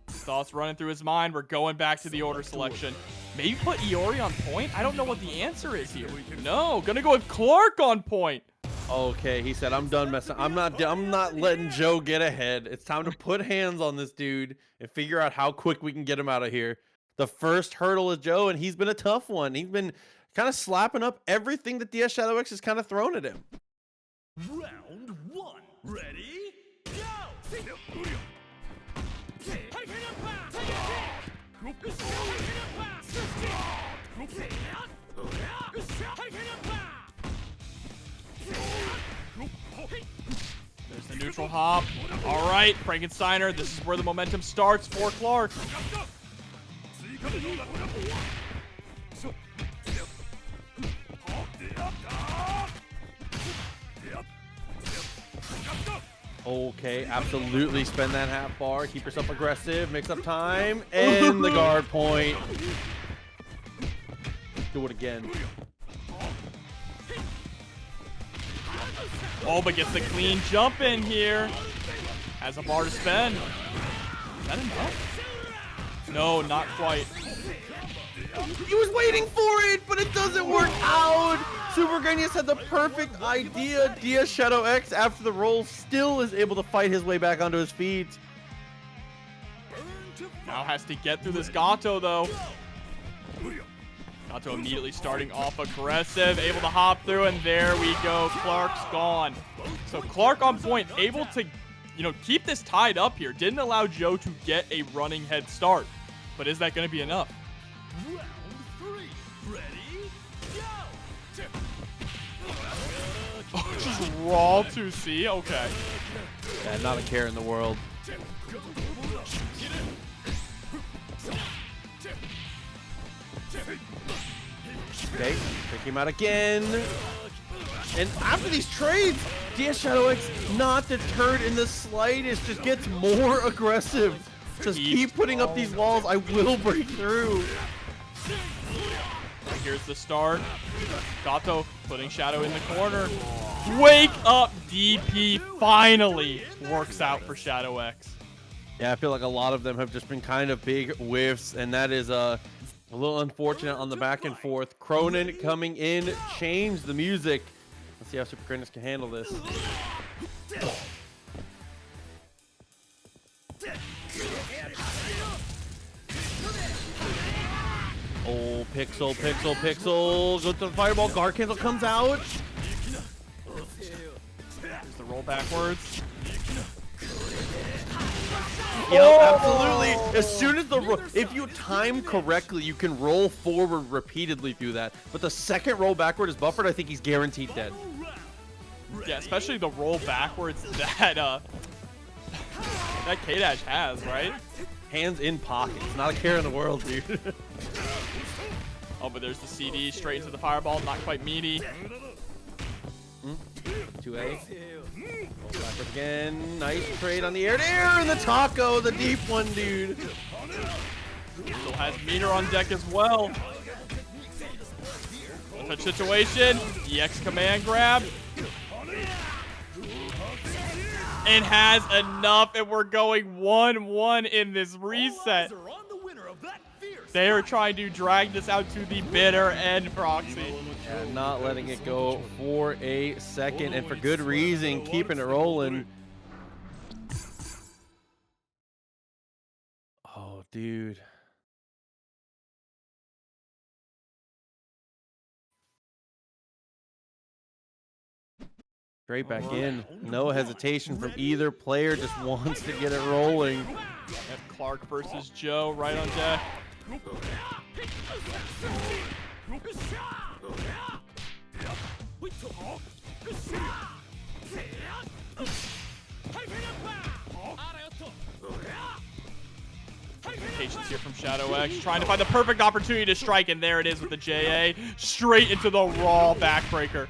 Thoughts running through his mind. We're going back to the order selection. Maybe put Iori on point? I don't know what the answer is here. No, gonna go with Clark on point. Okay, he said, I'm done messing. I'm not letting Joe get ahead. It's time to put hands on this dude and figure out how quick we can get him out of here. The first hurdle is Joe, and he's been a tough one. He's been kind of slapping up everything that DS Shadow X has kind of thrown at him. Round 1. Ready? Go! There's the neutral hop. All right, Frankensteiner, this is where the momentum starts for Clark. Okay, absolutely spend that half bar. Keep yourself aggressive. Mix up time. And the guard point. Do it again. Oh, but gets the clean jump in here. Has a bar to spend. Is that enough? No, not quite. He was waiting for it, but it doesn't work out. Supergrenas had the perfect idea. DS Shadow X, after the roll, still is able to fight his way back onto his feet. Now has to get through this Gato, though. Gato immediately starting off aggressive, able to hop through, and there we go. Clark's gone. So Clark on point, able to, keep this tied up here. Didn't allow Joe to get a running head start. But is that going to be enough? Round 3. Ready? Go! Oh, just raw 2C? Okay. Yeah, not a care in the world. Okay, pick him out again. And after these trades, DS Shadow X not deterred in the slightest, just gets more aggressive. Just keep putting up these walls. I will break through. Here's the start. Gato putting Shadow in the corner. Wake up DP finally works out for Shadow X. Yeah, I feel like a lot of them have just been kind of big whiffs, and that is a little unfortunate on the back and forth. Krohnen coming in, changed the music. Let's see how Supergrenas can handle this. Oh, Pixel, Pixel, Pixel. Goes to the fireball. Guard cancel comes out. Here's the roll backwards. Yep, absolutely. As soon as if you time correctly, you can roll forward repeatedly through that. But the second roll backward is buffered. I think he's guaranteed dead. Yeah, especially the roll backwards that that K-Dash has, right? Hands in pockets. Not a care in the world, dude. Oh, but there's the CD straight into the fireball. Not quite meaty. 2A. Roll backwards again. Nice trade on the air to air, and the taco, the deep one, dude. Still has meter on deck as well. Touch situation. EX command grab. And has enough, and we're going 1-1 in this reset. They are trying to drag this out to the bitter end, Proxy. Yeah, not letting it go for a second, and for good reason, keeping it rolling. Oh, dude. Straight back in. No hesitation from either player. Just wants to get it rolling. Have Clark versus Joe right on deck. Patience here from Shadow X, trying to find the perfect opportunity to strike, and there it is with the JA. Straight into the raw backbreaker.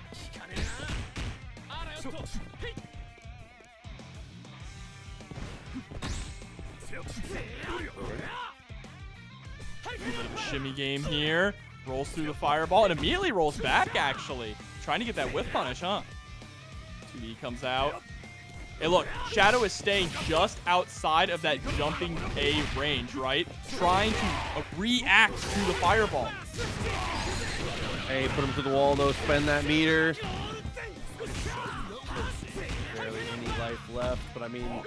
Shimmy game here. Rolls through the fireball and immediately rolls back, actually. Trying to get that whiff punish, huh? 2D comes out. Hey, look. Shadow is staying just outside of that jumping A range, right? Trying to react to the fireball. Hey, put him to the wall, though. Spend that meter. Barely any life left, but I mean,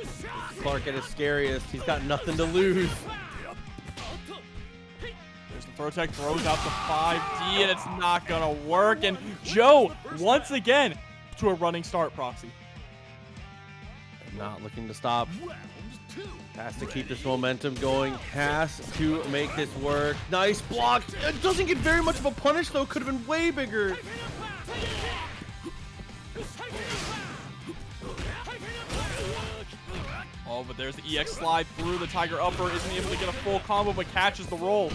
Clark at his scariest. He's got nothing to lose. Throw tech throws out the 5D, and it's not gonna work. And Joe, once again, to a running start, Proxy. Not looking to stop. Has to keep this momentum going. Has to make this work. Nice block. It doesn't get very much of a punish, though. Could have been way bigger. Oh, but there's the EX slide through. The Tiger Upper isn't able to get a full combo, but catches the roll.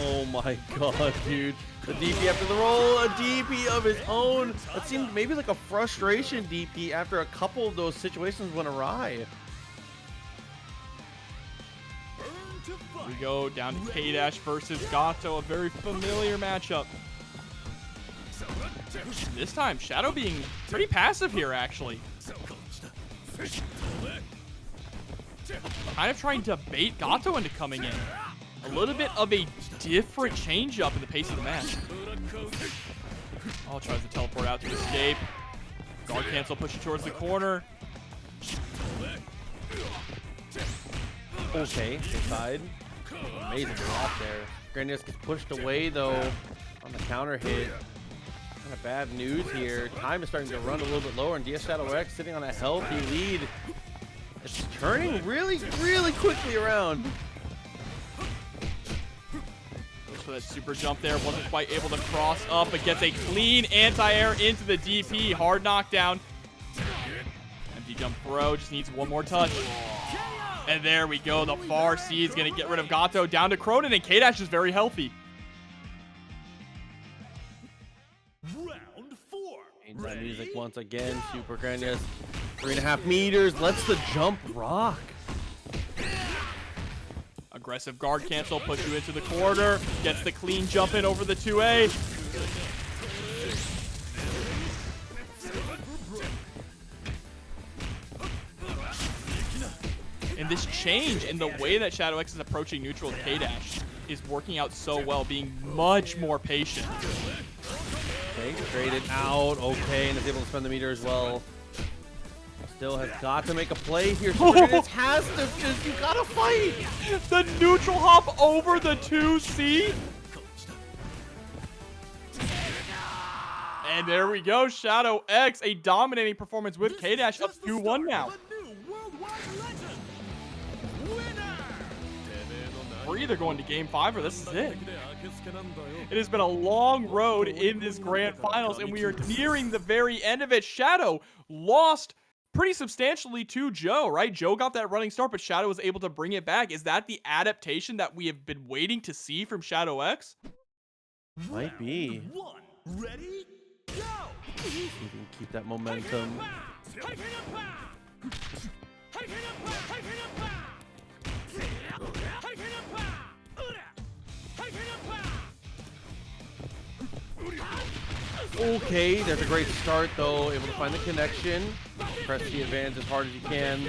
Oh my god, dude. The DP after the roll, a DP of his own. That seemed maybe like a frustration DP after a couple of those situations went awry. We go down to K-Dash versus Gato, a very familiar matchup. This time, Shadow being pretty passive here, actually. Kind of trying to bait Gato into coming in. A little bit of a different change-up in the pace of the match. Oh, tries to teleport out to escape. Guard cancel, pushing towards the corner. Okay, inside. Amazing block there. Grenas gets pushed away, though, on the counter hit. Kind of bad news here. Time is starting to run a little bit lower, and DS Shadow X sitting on a healthy lead. It's turning really, really quickly around. Goes for that super jump there. Wasn't quite able to cross up, but gets a clean anti-air into the DP. Hard knockdown. Empty jump throw. Just needs one more touch. And there we go. The far C is going to get rid of Gato. Down to Krohnen, and K-Dash is very healthy. Round 4. Change that music once again. Supergrenas 3.5 meters, lets the jump rock. Aggressive guard cancel, puts you into the corner, gets the clean jump in over the 2A. And this change in the way that Shadow X is approaching neutral with K-Dash is working out so well, being much more patient. Okay, traded out, okay, and is able to spend the meter as well. Still has got to make a play here. Supergrenas has to just, you gotta fight. The neutral hop over the 2C. And there we go, Shadow X, a dominating performance with K-Dash up 2-1 now. We're either going to game 5 or this is it. It has been a long road in this grand finals, and we are nearing the very end of it. Shadow lost pretty substantially to Joe, right? Joe got that running start, but Shadow was able to bring it back. Is that the adaptation that we have been waiting to see from Shadow X? Might be. Ready? Go! You can keep that momentum. Okay, there's a great start though. Able to find the connection. Press the advantage as hard as you can.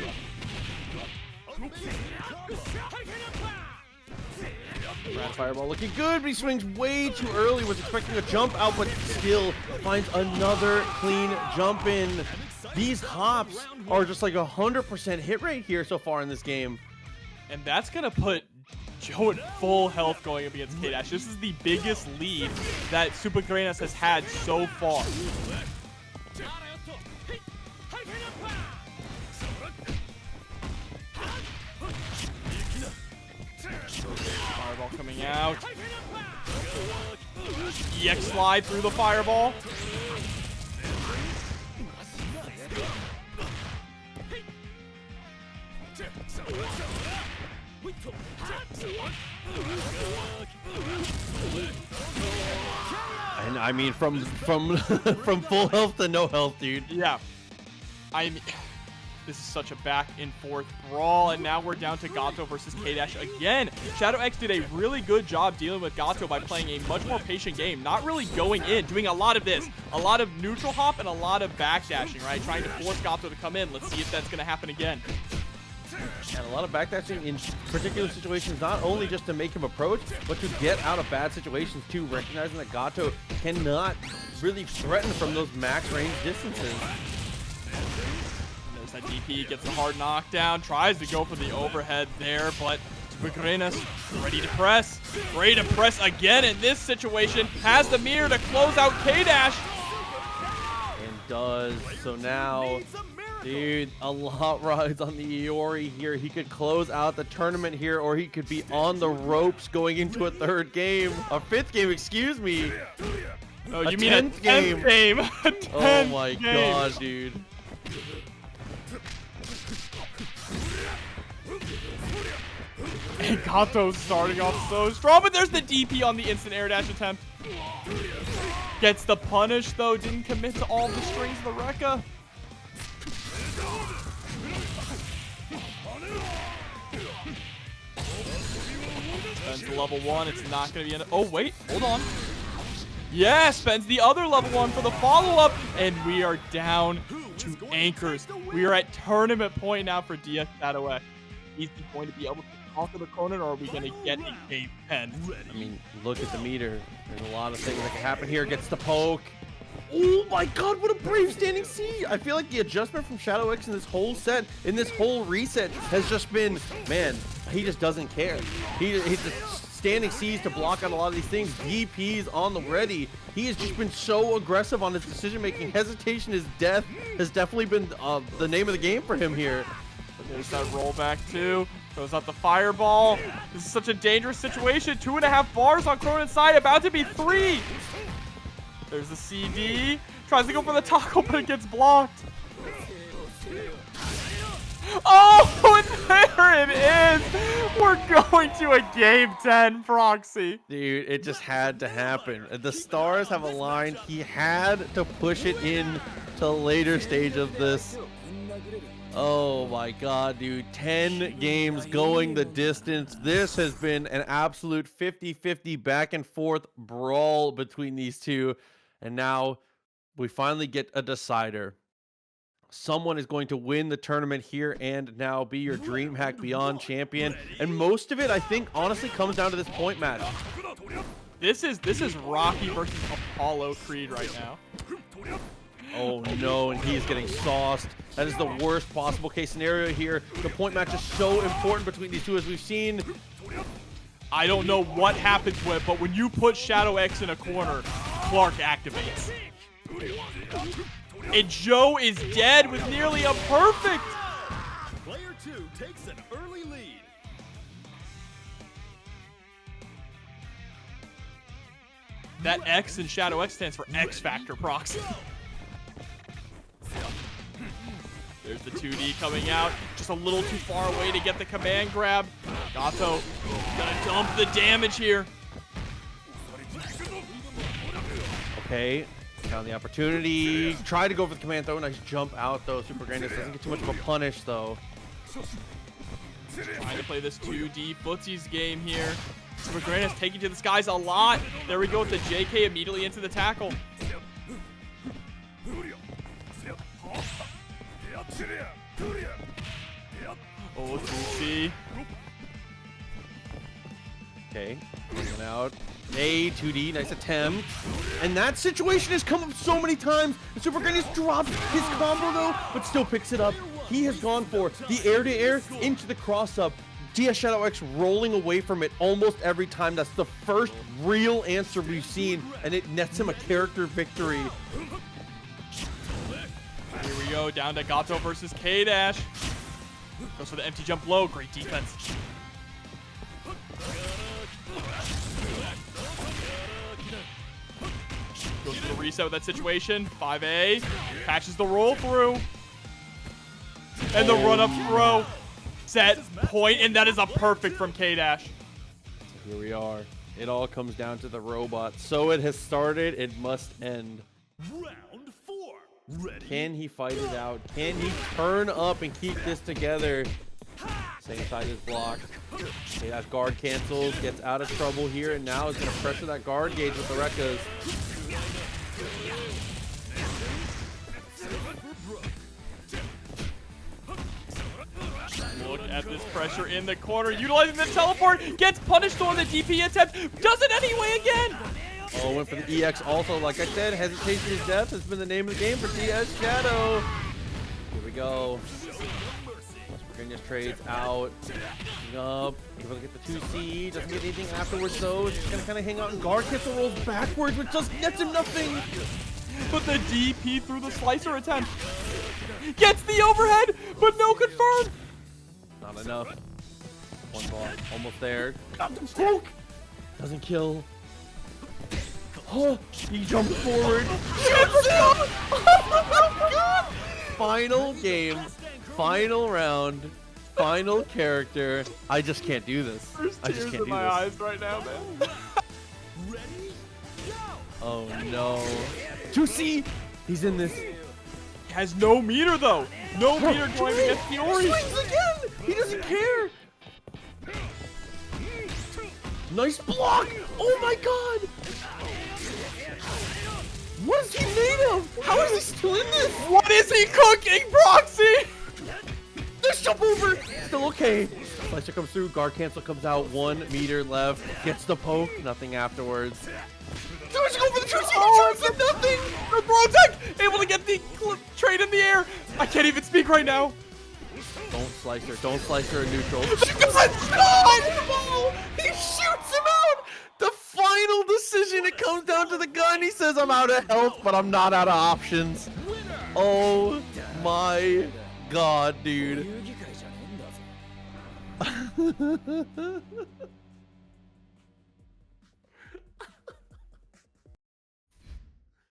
Fireball looking good, but he swings way too early. Was expecting a jump out, but still finds another clean jump in. These hops are just like 100% hit rate here so far in this game. And that's going to put Joe at full health going up against K-Dash. This is the biggest lead that Supergrenas has had so far. Fireball coming out. EX slide through the fireball. And I mean, from from full health to no health, dude. Yeah. I mean, this is such a back and forth brawl, and now we're down to Gato versus K-Dash again. Shadow X did a really good job dealing with Gato by playing a much more patient game, not really going in, doing a lot of this, a lot of neutral hop and a lot of backdashing, right? Trying to force Gato to come in. Let's see if that's going to happen again. And a lot of backdashing in particular situations, not only just to make him approach, but to get out of bad situations too, recognizing that Gato cannot really threaten from those max range distances. There's that DP, gets the hard knockdown, tries to go for the overhead there, but Supergrenas ready to press. Ready to press again in this situation. Has the mirror to close out K-Dash. And does. So now, dude, a lot rides on the Iori here. He could close out the tournament here, or he could be on the ropes going into a third game. A fifth game, excuse me. Oh, you mean a 10th game. Oh my god, dude. And Gato's starting off so strong, but there's the DP on the instant air dash attempt. Gets the punish though, didn't commit to all the strings of the Rekka. Spends the level 1, it's not gonna be in. Oh wait, hold on. Yeah, spends the other level 1 for the follow-up, and we are down to anchors. We are at tournament point now for DS Shadow X. Is he going to be able to conquer the Krohnen, or are we going to get a game 10? I mean, look at the meter. There's a lot of things that can happen here. Gets the poke. Oh my god, what a brave standing C! I feel like the adjustment from Shadow X in this whole set, in this whole reset, has just been, man, he just doesn't care. He's just standing C's to block out a lot of these things. DP's on the ready. He has just been so aggressive on his decision making. Hesitation is death has definitely been the name of the game for him here. There's that rollback too. Throws out the fireball. This is such a dangerous situation. 2.5 bars on Krohnen's side, about to be 3. There's the CD. Tries to go for the tackle, but it gets blocked. Oh, and there it is. We're going to a game 10, Proxy. Dude, it just had to happen. The stars have aligned. He had to push it in to the later stage of this. Oh my god, dude. 10 games going the distance. This has been an absolute 50-50 back and forth brawl between these two. And now we finally get a decider. Someone is going to win the tournament here and now, be your Dreamhack Beyond champion. And most of it, I think, honestly comes down to this point match. This is Rocky versus Apollo Creed right now. Oh no, and he's getting sauced. That is the worst possible case scenario here. The point match is so important between these two, as we've seen. I don't know what happens with, but when you put Shadow X in a corner, Clark activates. And Joe is dead with nearly a perfect. Player 2 takes an early lead. That X in Shadow X stands for X Factor proxy. There's the 2D coming out. Just a little too far away to get the command grab. Gato gonna dump the damage here. Okay, found the opportunity. Try to go for the command throw. Nice jump out though. Supergrenas doesn't get too much of a punish though. Trying to play this 2D footsies game here. Supergrenas taking to the skies a lot. There we go with the JK immediately into the tackle. Oh, 2C. Okay, coming out. A 2D, nice attempt. And that situation has come up so many times. And Supergrenas drops his combo though, but still picks it up. He has gone for the air-to-air into the cross-up. DS Shadow X rolling away from it almost every time. That's the first real answer we've seen, and it nets him a character victory. Here we go, down to Gato versus K-Dash. Goes for the empty jump low, great defense. Goes for the reset with that situation. 5A, catches the roll through. And the run up throw. Set, point, and that is a perfect from K-Dash. Here we are. It all comes down to the robot. So it has started, it must end. Round 4. Ready? Can he fight it out? Can he turn up and keep this together? Same side as block. K-Dash guard cancels, gets out of trouble here, and now is going to pressure that guard gauge with the Rekkas. Look at this pressure in the corner, utilizing the teleport, gets punished on the DP attempt, does it anyway again! Oh, went for the EX also. Like I said, hesitation is death has been the name of the game for DS Shadow. Here we go. Supergrenas trades out. Up. Able to get the 2C. Doesn't get anything afterwards though. Just gonna kind of hang out and guard cancel rolls backwards, which just nets him nothing. But the DP through the slicer attempt. Gets the overhead, but no confirm. Not enough. One ball. Almost there. Got the poke. Doesn't kill. Oh, he jumped forward. Final game. Final round. Final character. I just can't do this. There's I just tears can't in do my this. eyes right now, man. Ready? Go! Oh no. 2C. He's in this. Has no meter though. No meter going against Iori. Swings again. He doesn't care. Nice block. Oh my god. What is he made of? How is he still in this? What is he cooking, Proxy? Just jump over. Still okay. Slicer comes through. Guard cancel comes out. 1 meter left. Gets the poke. Nothing afterwards. Dude, go for the 2C. Oh, The nothing. The throw tech, able to get the trade in the air. I can't even speak right now. Don't slicer. Don't slicer a neutral. God! He shoots him out. The final decision. It comes down to the gun. He says, I'm out of health, but I'm not out of options. Oh my god, dude.